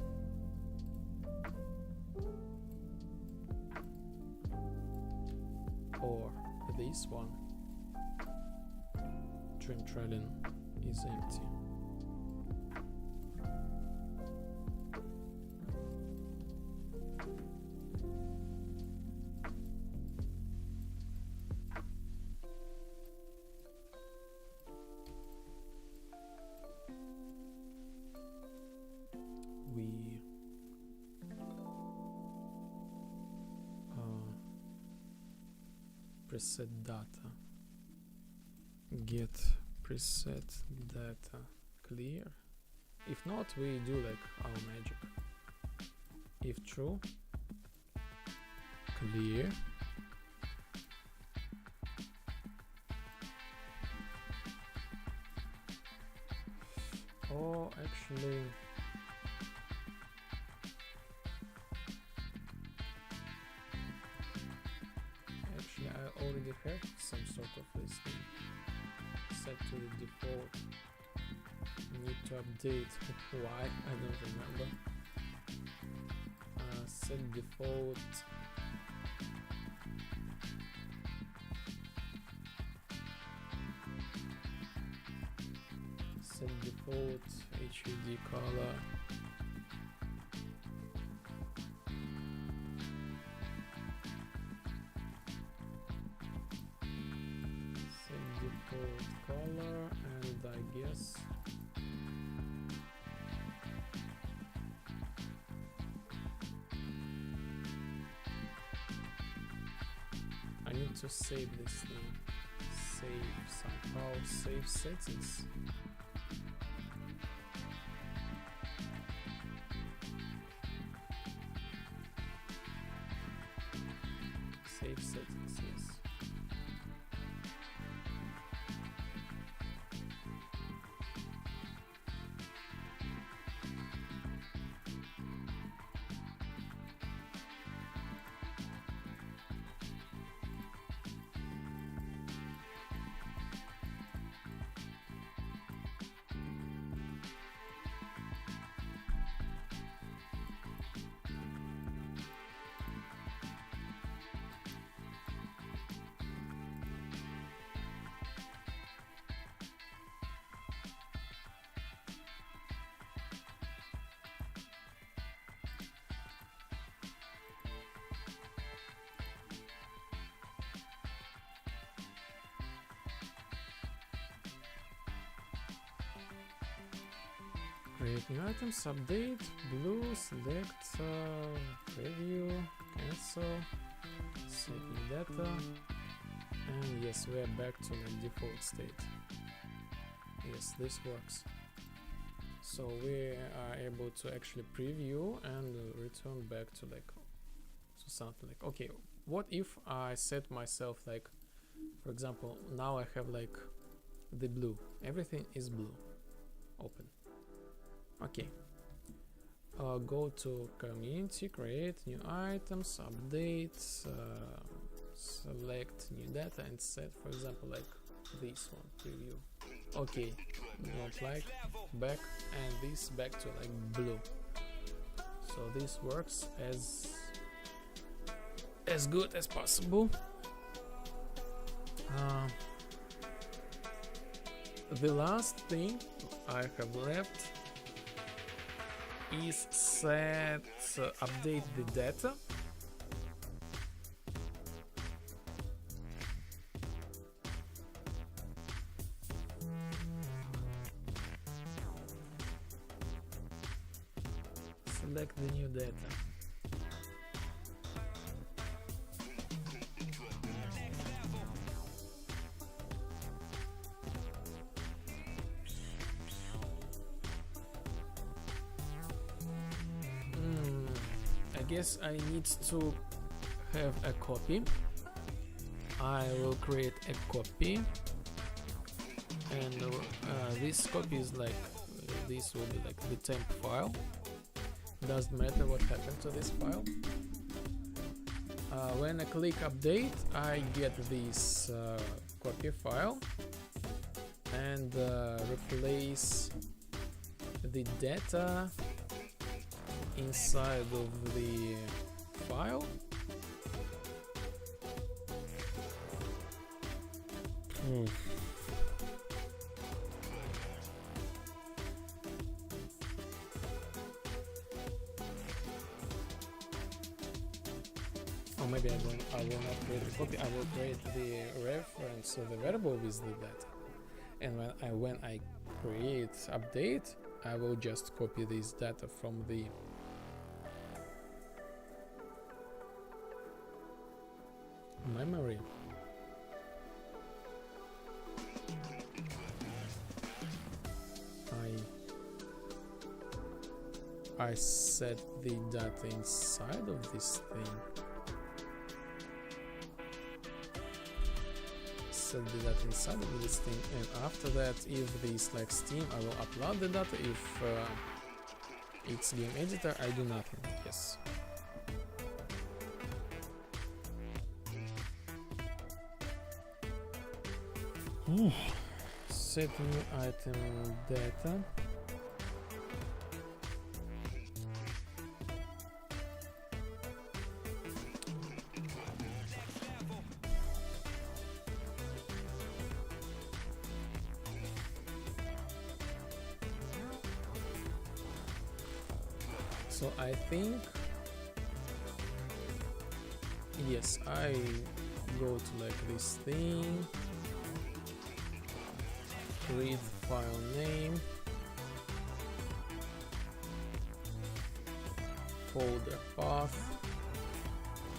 Or this one, trim trailing is empty. Preset data, get preset data clear. If not, we do like our magic. If true, clear. Oh, actually, I already have some sort of this thing set to the default. Need to update. Why? I don't remember. Set default. Set default HUD color. Color, and I guess I need to save this thing. Save somehow. Save settings. Save settings, yes. Create new items, update, blue, select, preview, cancel, save new data, and yes, we are back to like default state. Yes, this works. So we are able to actually preview and return back to like something like, okay, what if I set myself like, for example, now I have like the blue, everything is blue, open. Okay, go to community, create new items, update, select new data and set, for example, like this one, preview. Okay, not like, back, and this back to like blue. So this works as good as possible. The last thing I have left is set update the data. Select the new data. I guess I need to have a copy. I will create a copy, and this copy is like, this will be like the temp file. Doesn't matter what happened to this file. When I click update, I get this copy file and replace the data inside of the file. Or maybe I will not create the copy. I will create the reference of the variable with the data, and when I create update, I will just copy this data from the memory. I set the data inside of this thing. Set the data inside of this thing, and after that, if this like Steam, I will upload the data. If it's game editor, I do nothing. Yes. Set new item data. So I think, yes, I go to like this thing, read file name, folder path.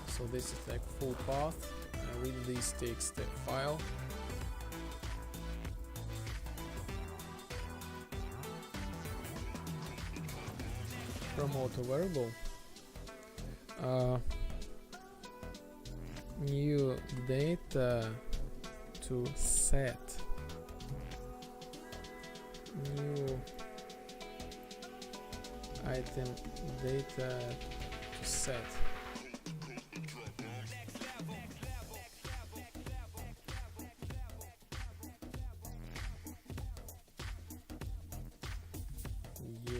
So this is like full path. I read this txt file. Promote a variable. New data to set. New item data to set.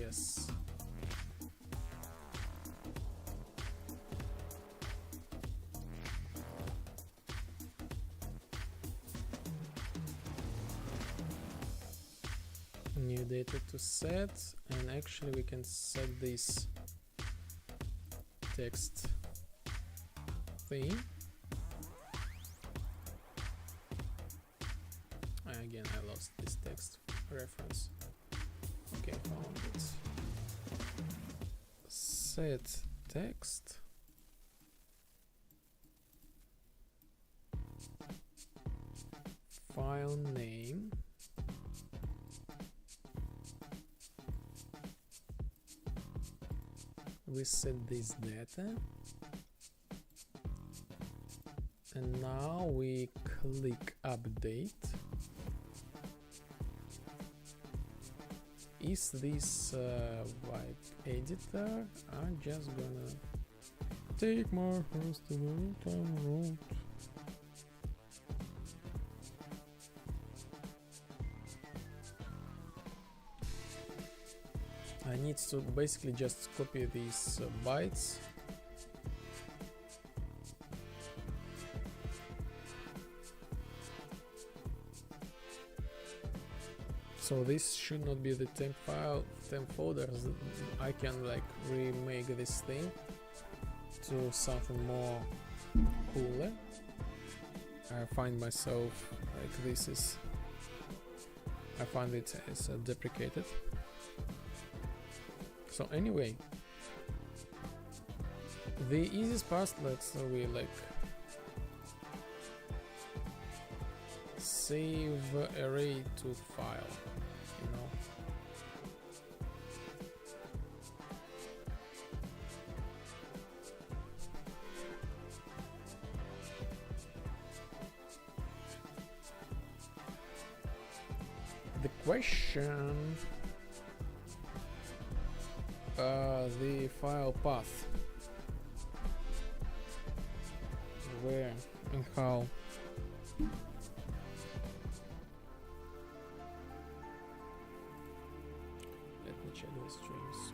Yes. New data to set, and actually we can set this text thing. Again, I lost this text reference. Okay, found it. set text. File name. We set this data. And now we click update. Is this Vibe editor? I'm just gonna take my horse to the return road. I need to basically just copy these bytes. So this should not be the temp file, temp folders. I can like remake this thing to something more cooler. I find myself like this is, I find it as deprecated. So anyway, the easiest part, let's we like save array to file, you know. The question, the file path, where and how. Let me check the streams.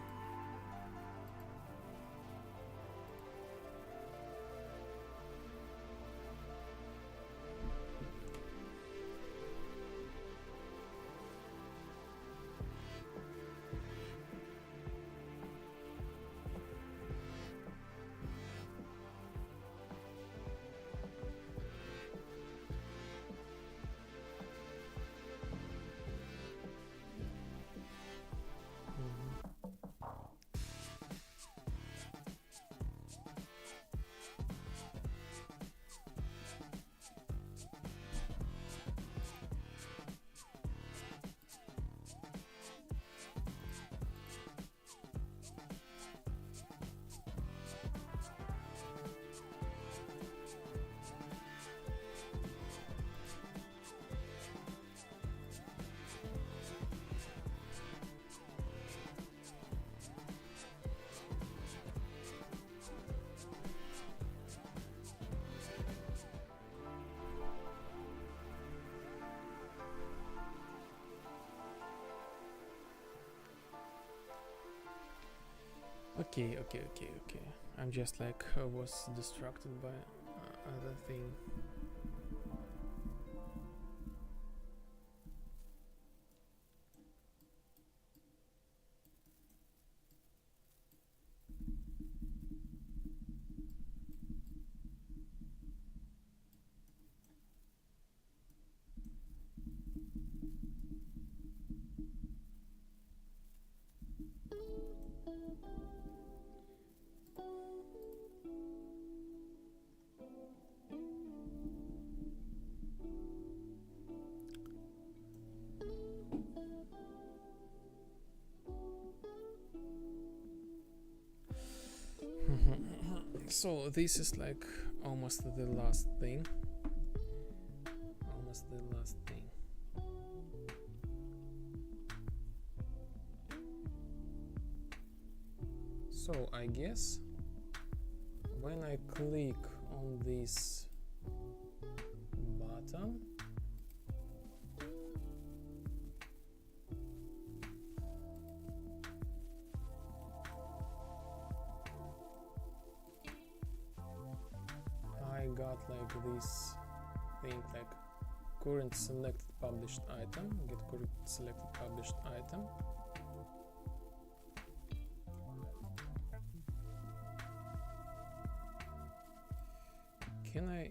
Okay. I'm just like was distracted by other thing. So this is like almost the last thing. So I guess when I click on this button, I got like this thing like current selected published item, get current selected published item. Can I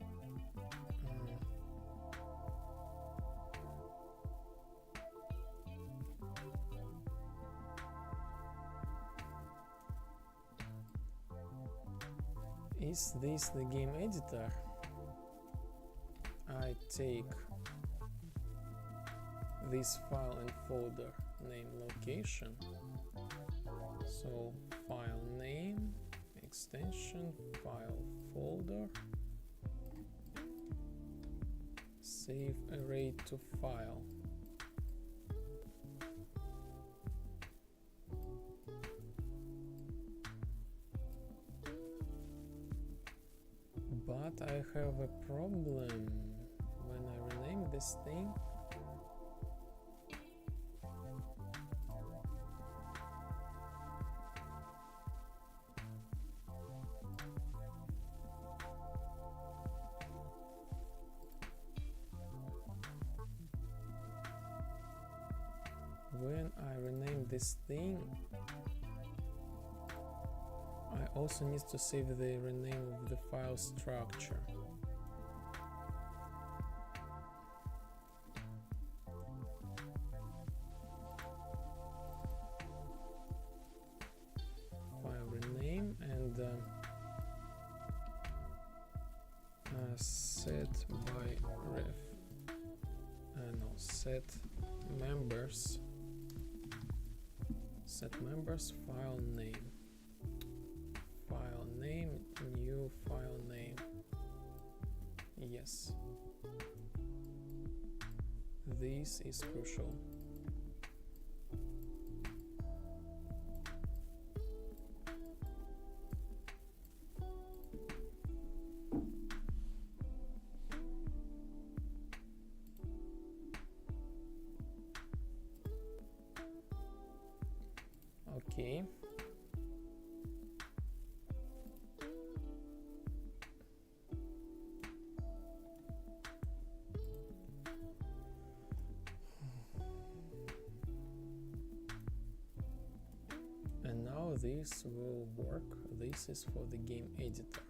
Is this the game editor? I take this file and folder name location. So file name, extension, file folder, save array to file. But I have a problem when I rename this thing. When I rename this thing, I also need to save the rename of the file structure. File rename and set by ref. No, set members. Set members file name. File name, new file name. Yes. This is crucial. Okay. And now this will work. This is for the game editor.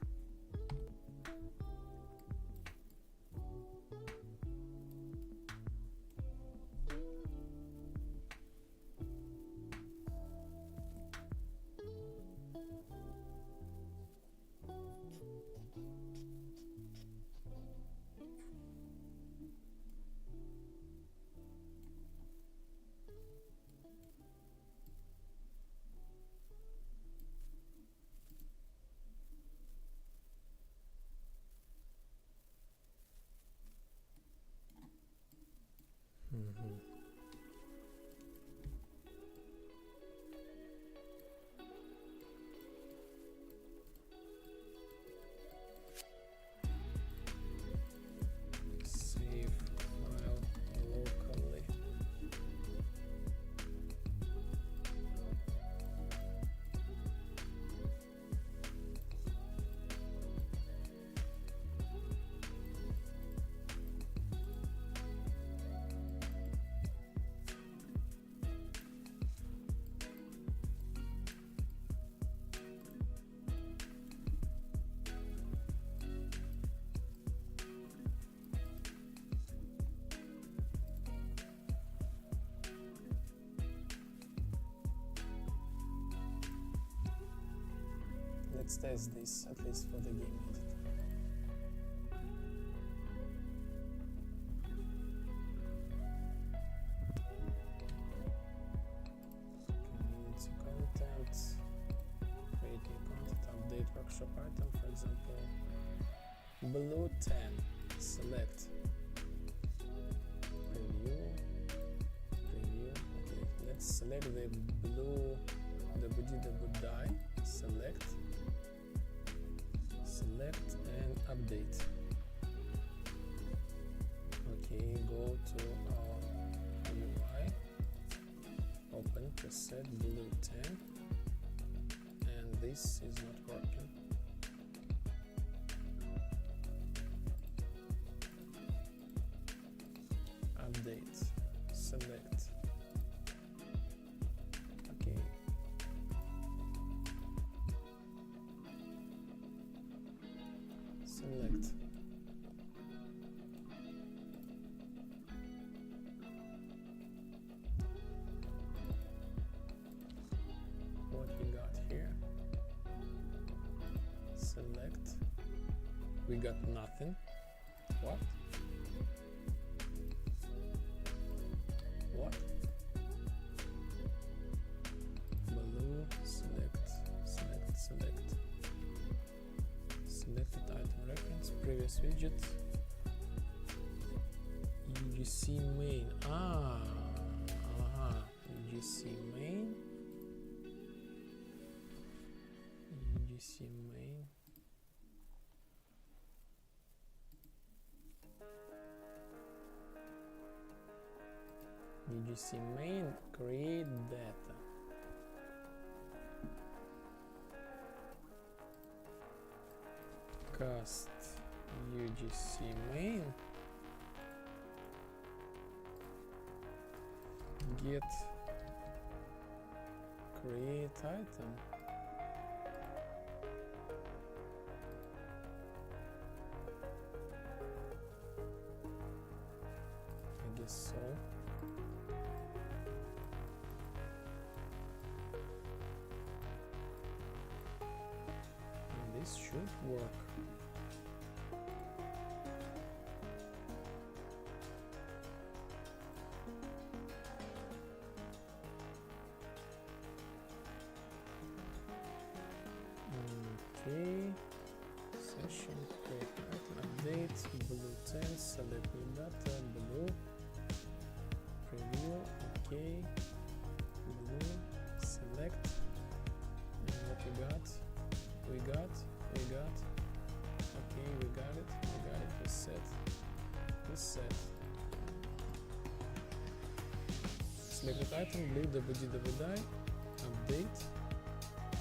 Save file locally. Let's test this, at least for the game editor. Community content, create new content, update workshop item, for example, blue 10, select, preview, okay, let's select the blue die, select and update. Okay, go to our UI, open preset blue 10, and this is not working. Update, select. Okay. Select. What we got here? Select. we got nothing. What? What? Blue, select. Selected item reference, previous widget. UGC main. UGC main. UGC main. UGC main create data. Cast UGC main. Get create item. I guess so. And this should work. Okay, session, create item, update, blue 10, select new data, blue, preview, okay, blue, select, and what we got, okay, we got it, reset, selected item, blue, WD, update. I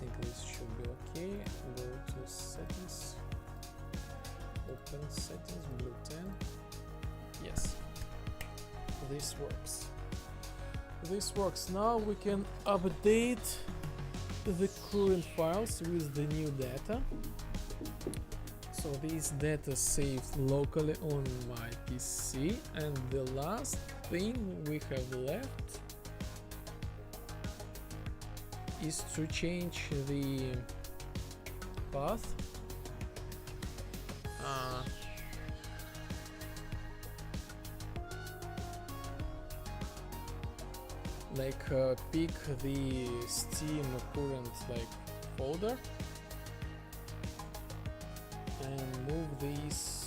think this should be okay. Go to settings, open settings, blue 10. Yes, this works. Now we can update the current files with the new data. So this data saved locally on my PC, and the last thing we have left is to change the path. Pick the Steam current folder and move these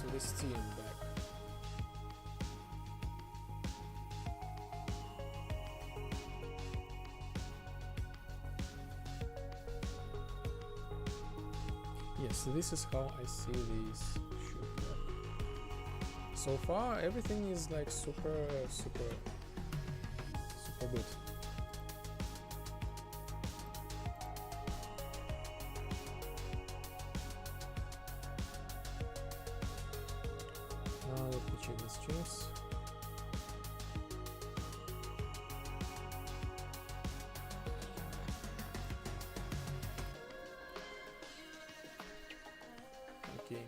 to the Steam back. Yes, this is how I see these should work. So far everything is super good. Now let me check the strings. Okay.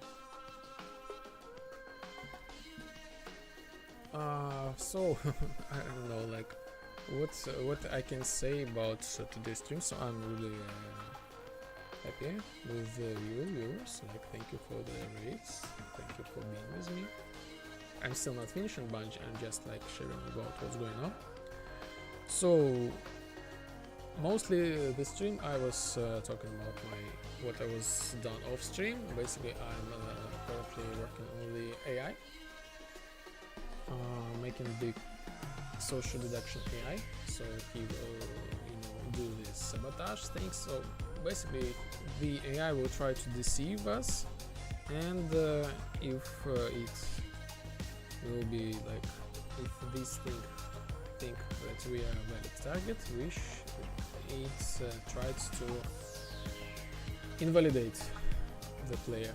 So I don't know what I can say about today's stream. So I'm really happy with the viewers. Thank you for the rates. Thank you for being with me. I'm still not finished a bunch. I'm just sharing about what's going on. So mostly the stream I was talking about what I was done off stream. Basically, I'm currently working on the AI, making the social deduction AI. So he will, do this sabotage thing. So basically, the AI will try to deceive us, and if it will be if this thing think that we are a valid target, it tries to invalidate the player.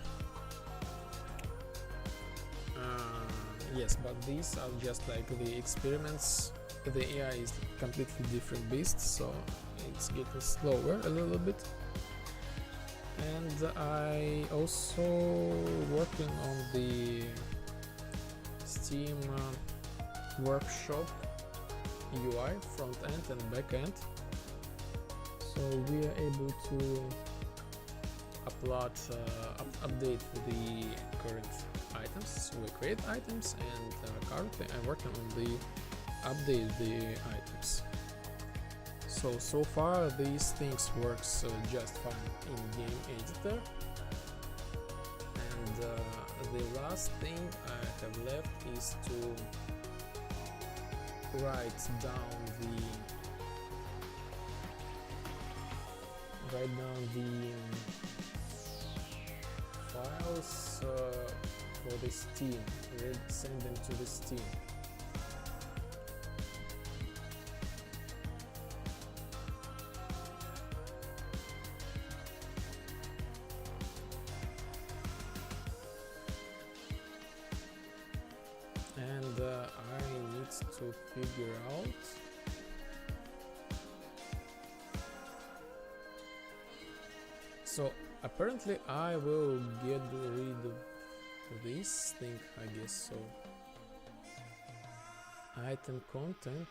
Yes, but these are just the experiments. The AI is completely different beast, so it's getting slower a little bit. And I also working on the Steam workshop UI, front end and back end. So we are able to update the current items. We create items, and currently I'm working on the update the items. So far these things works just fine in game editor, and the last thing I have left is to write down the files for the Steam, send them to the Steam. And I need to figure out so apparently I will get rid of this thing, I guess so. Item content.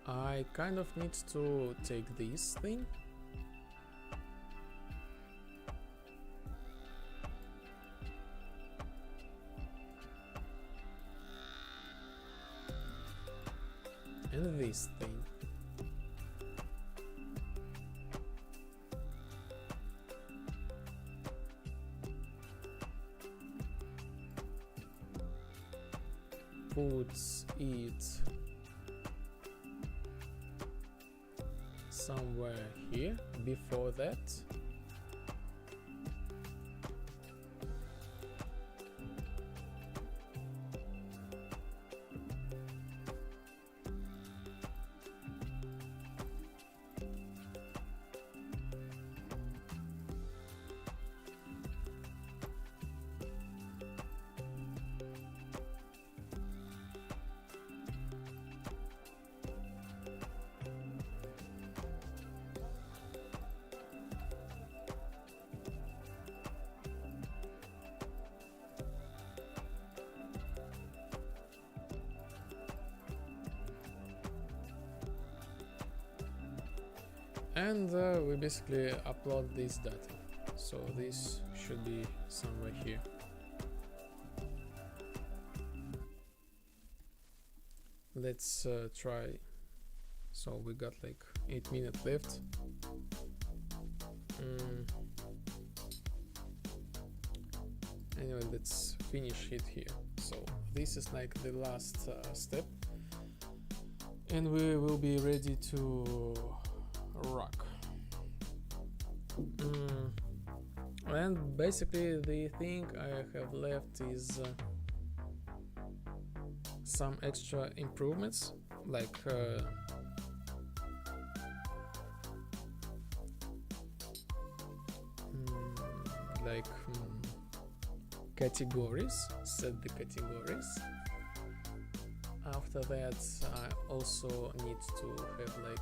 I kind of need to take this thing and this thing. Put it somewhere here before that. And we basically upload this data, so this should be somewhere here. Let's try. So we got like 8 minutes left. Anyway, let's finish it here. So this is like the last step, and we will be ready to rock. And basically the thing I have left is some extra improvements, like categories, set the categories. After that I also need to have like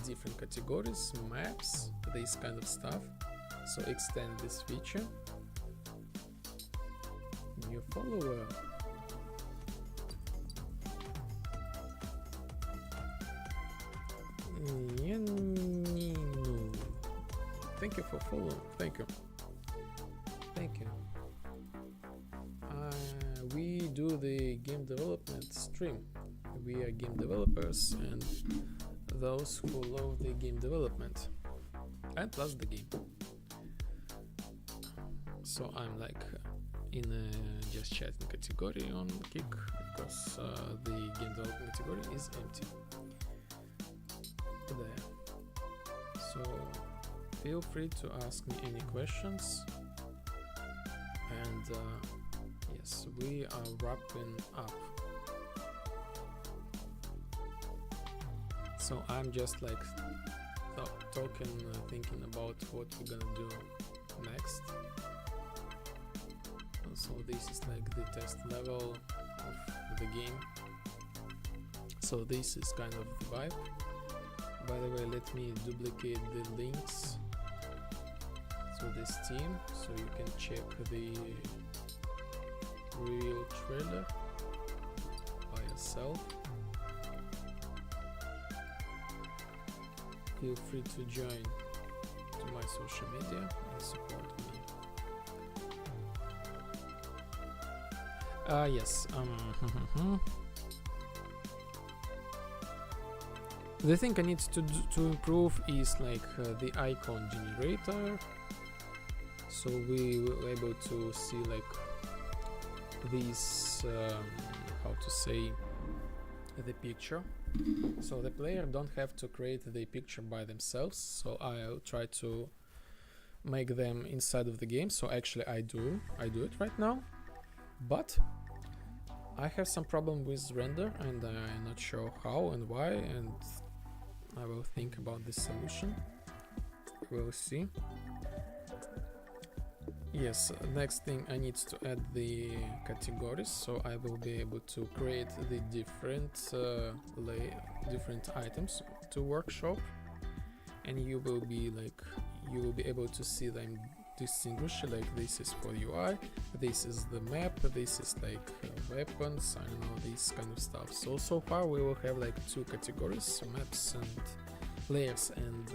different categories, maps, this kind of stuff. So extend this feature. New follower. Thank you for following. Thank you. Thank you. We do the game development stream. We are game developers and those who love the game development and plus the game. So I'm like in a just chatting category on Kick, because the game development category is empty there. So feel free to ask me any questions, and yes, we are wrapping up. So I'm just like talking, thinking about what we're gonna do next. So this is like the test level of the game. So this is kind of the vibe. By the way, let me duplicate the links to this team so you can check the real trailer by yourself. Feel free to join to my social media and support me. Yes. The thing I need to improve is like the icon generator, so we were able to see like these how to say, the picture. So the player don't have to create the picture by themselves, so I'll try to make them inside of the game. So actually I do it right now, but I have some problem with render and I'm not sure how and why, and I will think about this solution. We'll see. Yes, next thing I need to add the categories, so I will be able to create the different items to workshop, and you will be able to see them distinguish, like this is for UI, this is the map, this is like weapons, I don't know, this kind of stuff. So far we will have like two categories, maps and layers and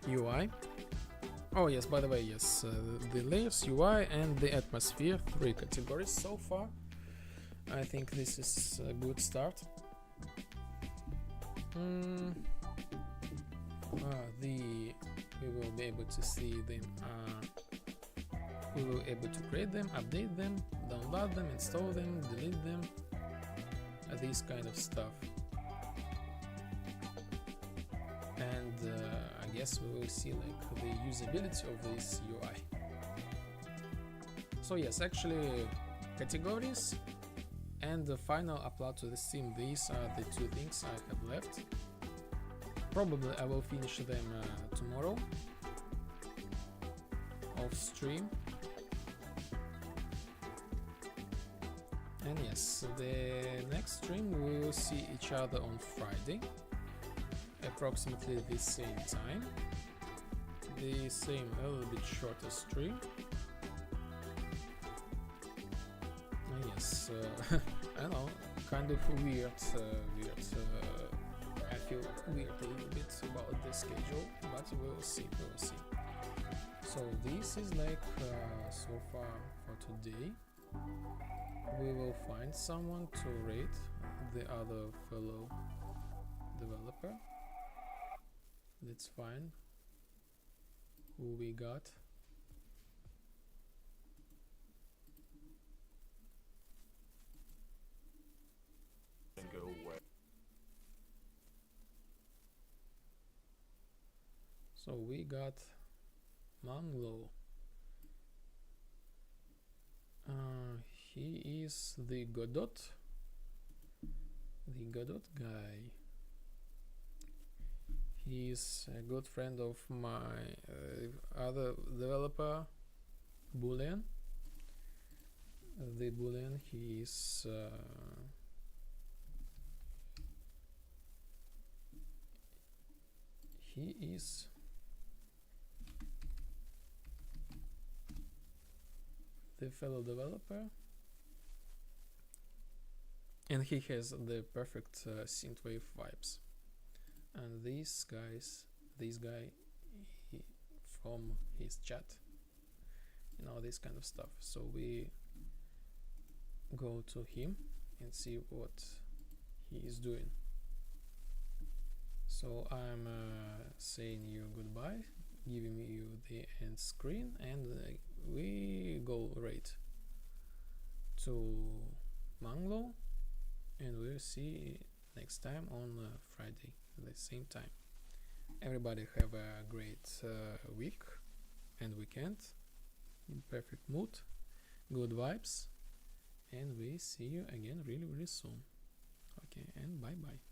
UI. Oh yes, by the way, yes, the layers, UI and the atmosphere, 3 categories so far. I think this is a good start. We will be able to see them, we will be able to create them, update them, download them, install them, delete them, this kind of stuff. And I guess we will see like the usability of this UI. So yes, actually categories and the final upload to the Steam, these are the 2 things I have left. Probably I will finish them tomorrow off stream. And yes, the next stream we will see each other on Friday, approximately the same time, the same a little bit shorter stream. And yes, I know, kind of weird. I feel weird a little bit about the schedule, but we'll see. So this is like so far for today. We will find someone to rate the other fellow developer. Let's find who we got. And go away. So we got Manglo. He is the Godot guy. He is a good friend of my other developer, Boolean. The Boolean, he is the fellow developer, and he has the perfect synthwave vibes. And this guy from his chat, you know, this kind of stuff. So we go to him and see what he is doing. So I'm saying you goodbye, giving you the end screen, and we go right to Manglo, and we'll see next time on Friday at the same time. Everybody have a great week and weekend, perfect mood, good vibes, and we see you again really soon. Okay, and bye bye.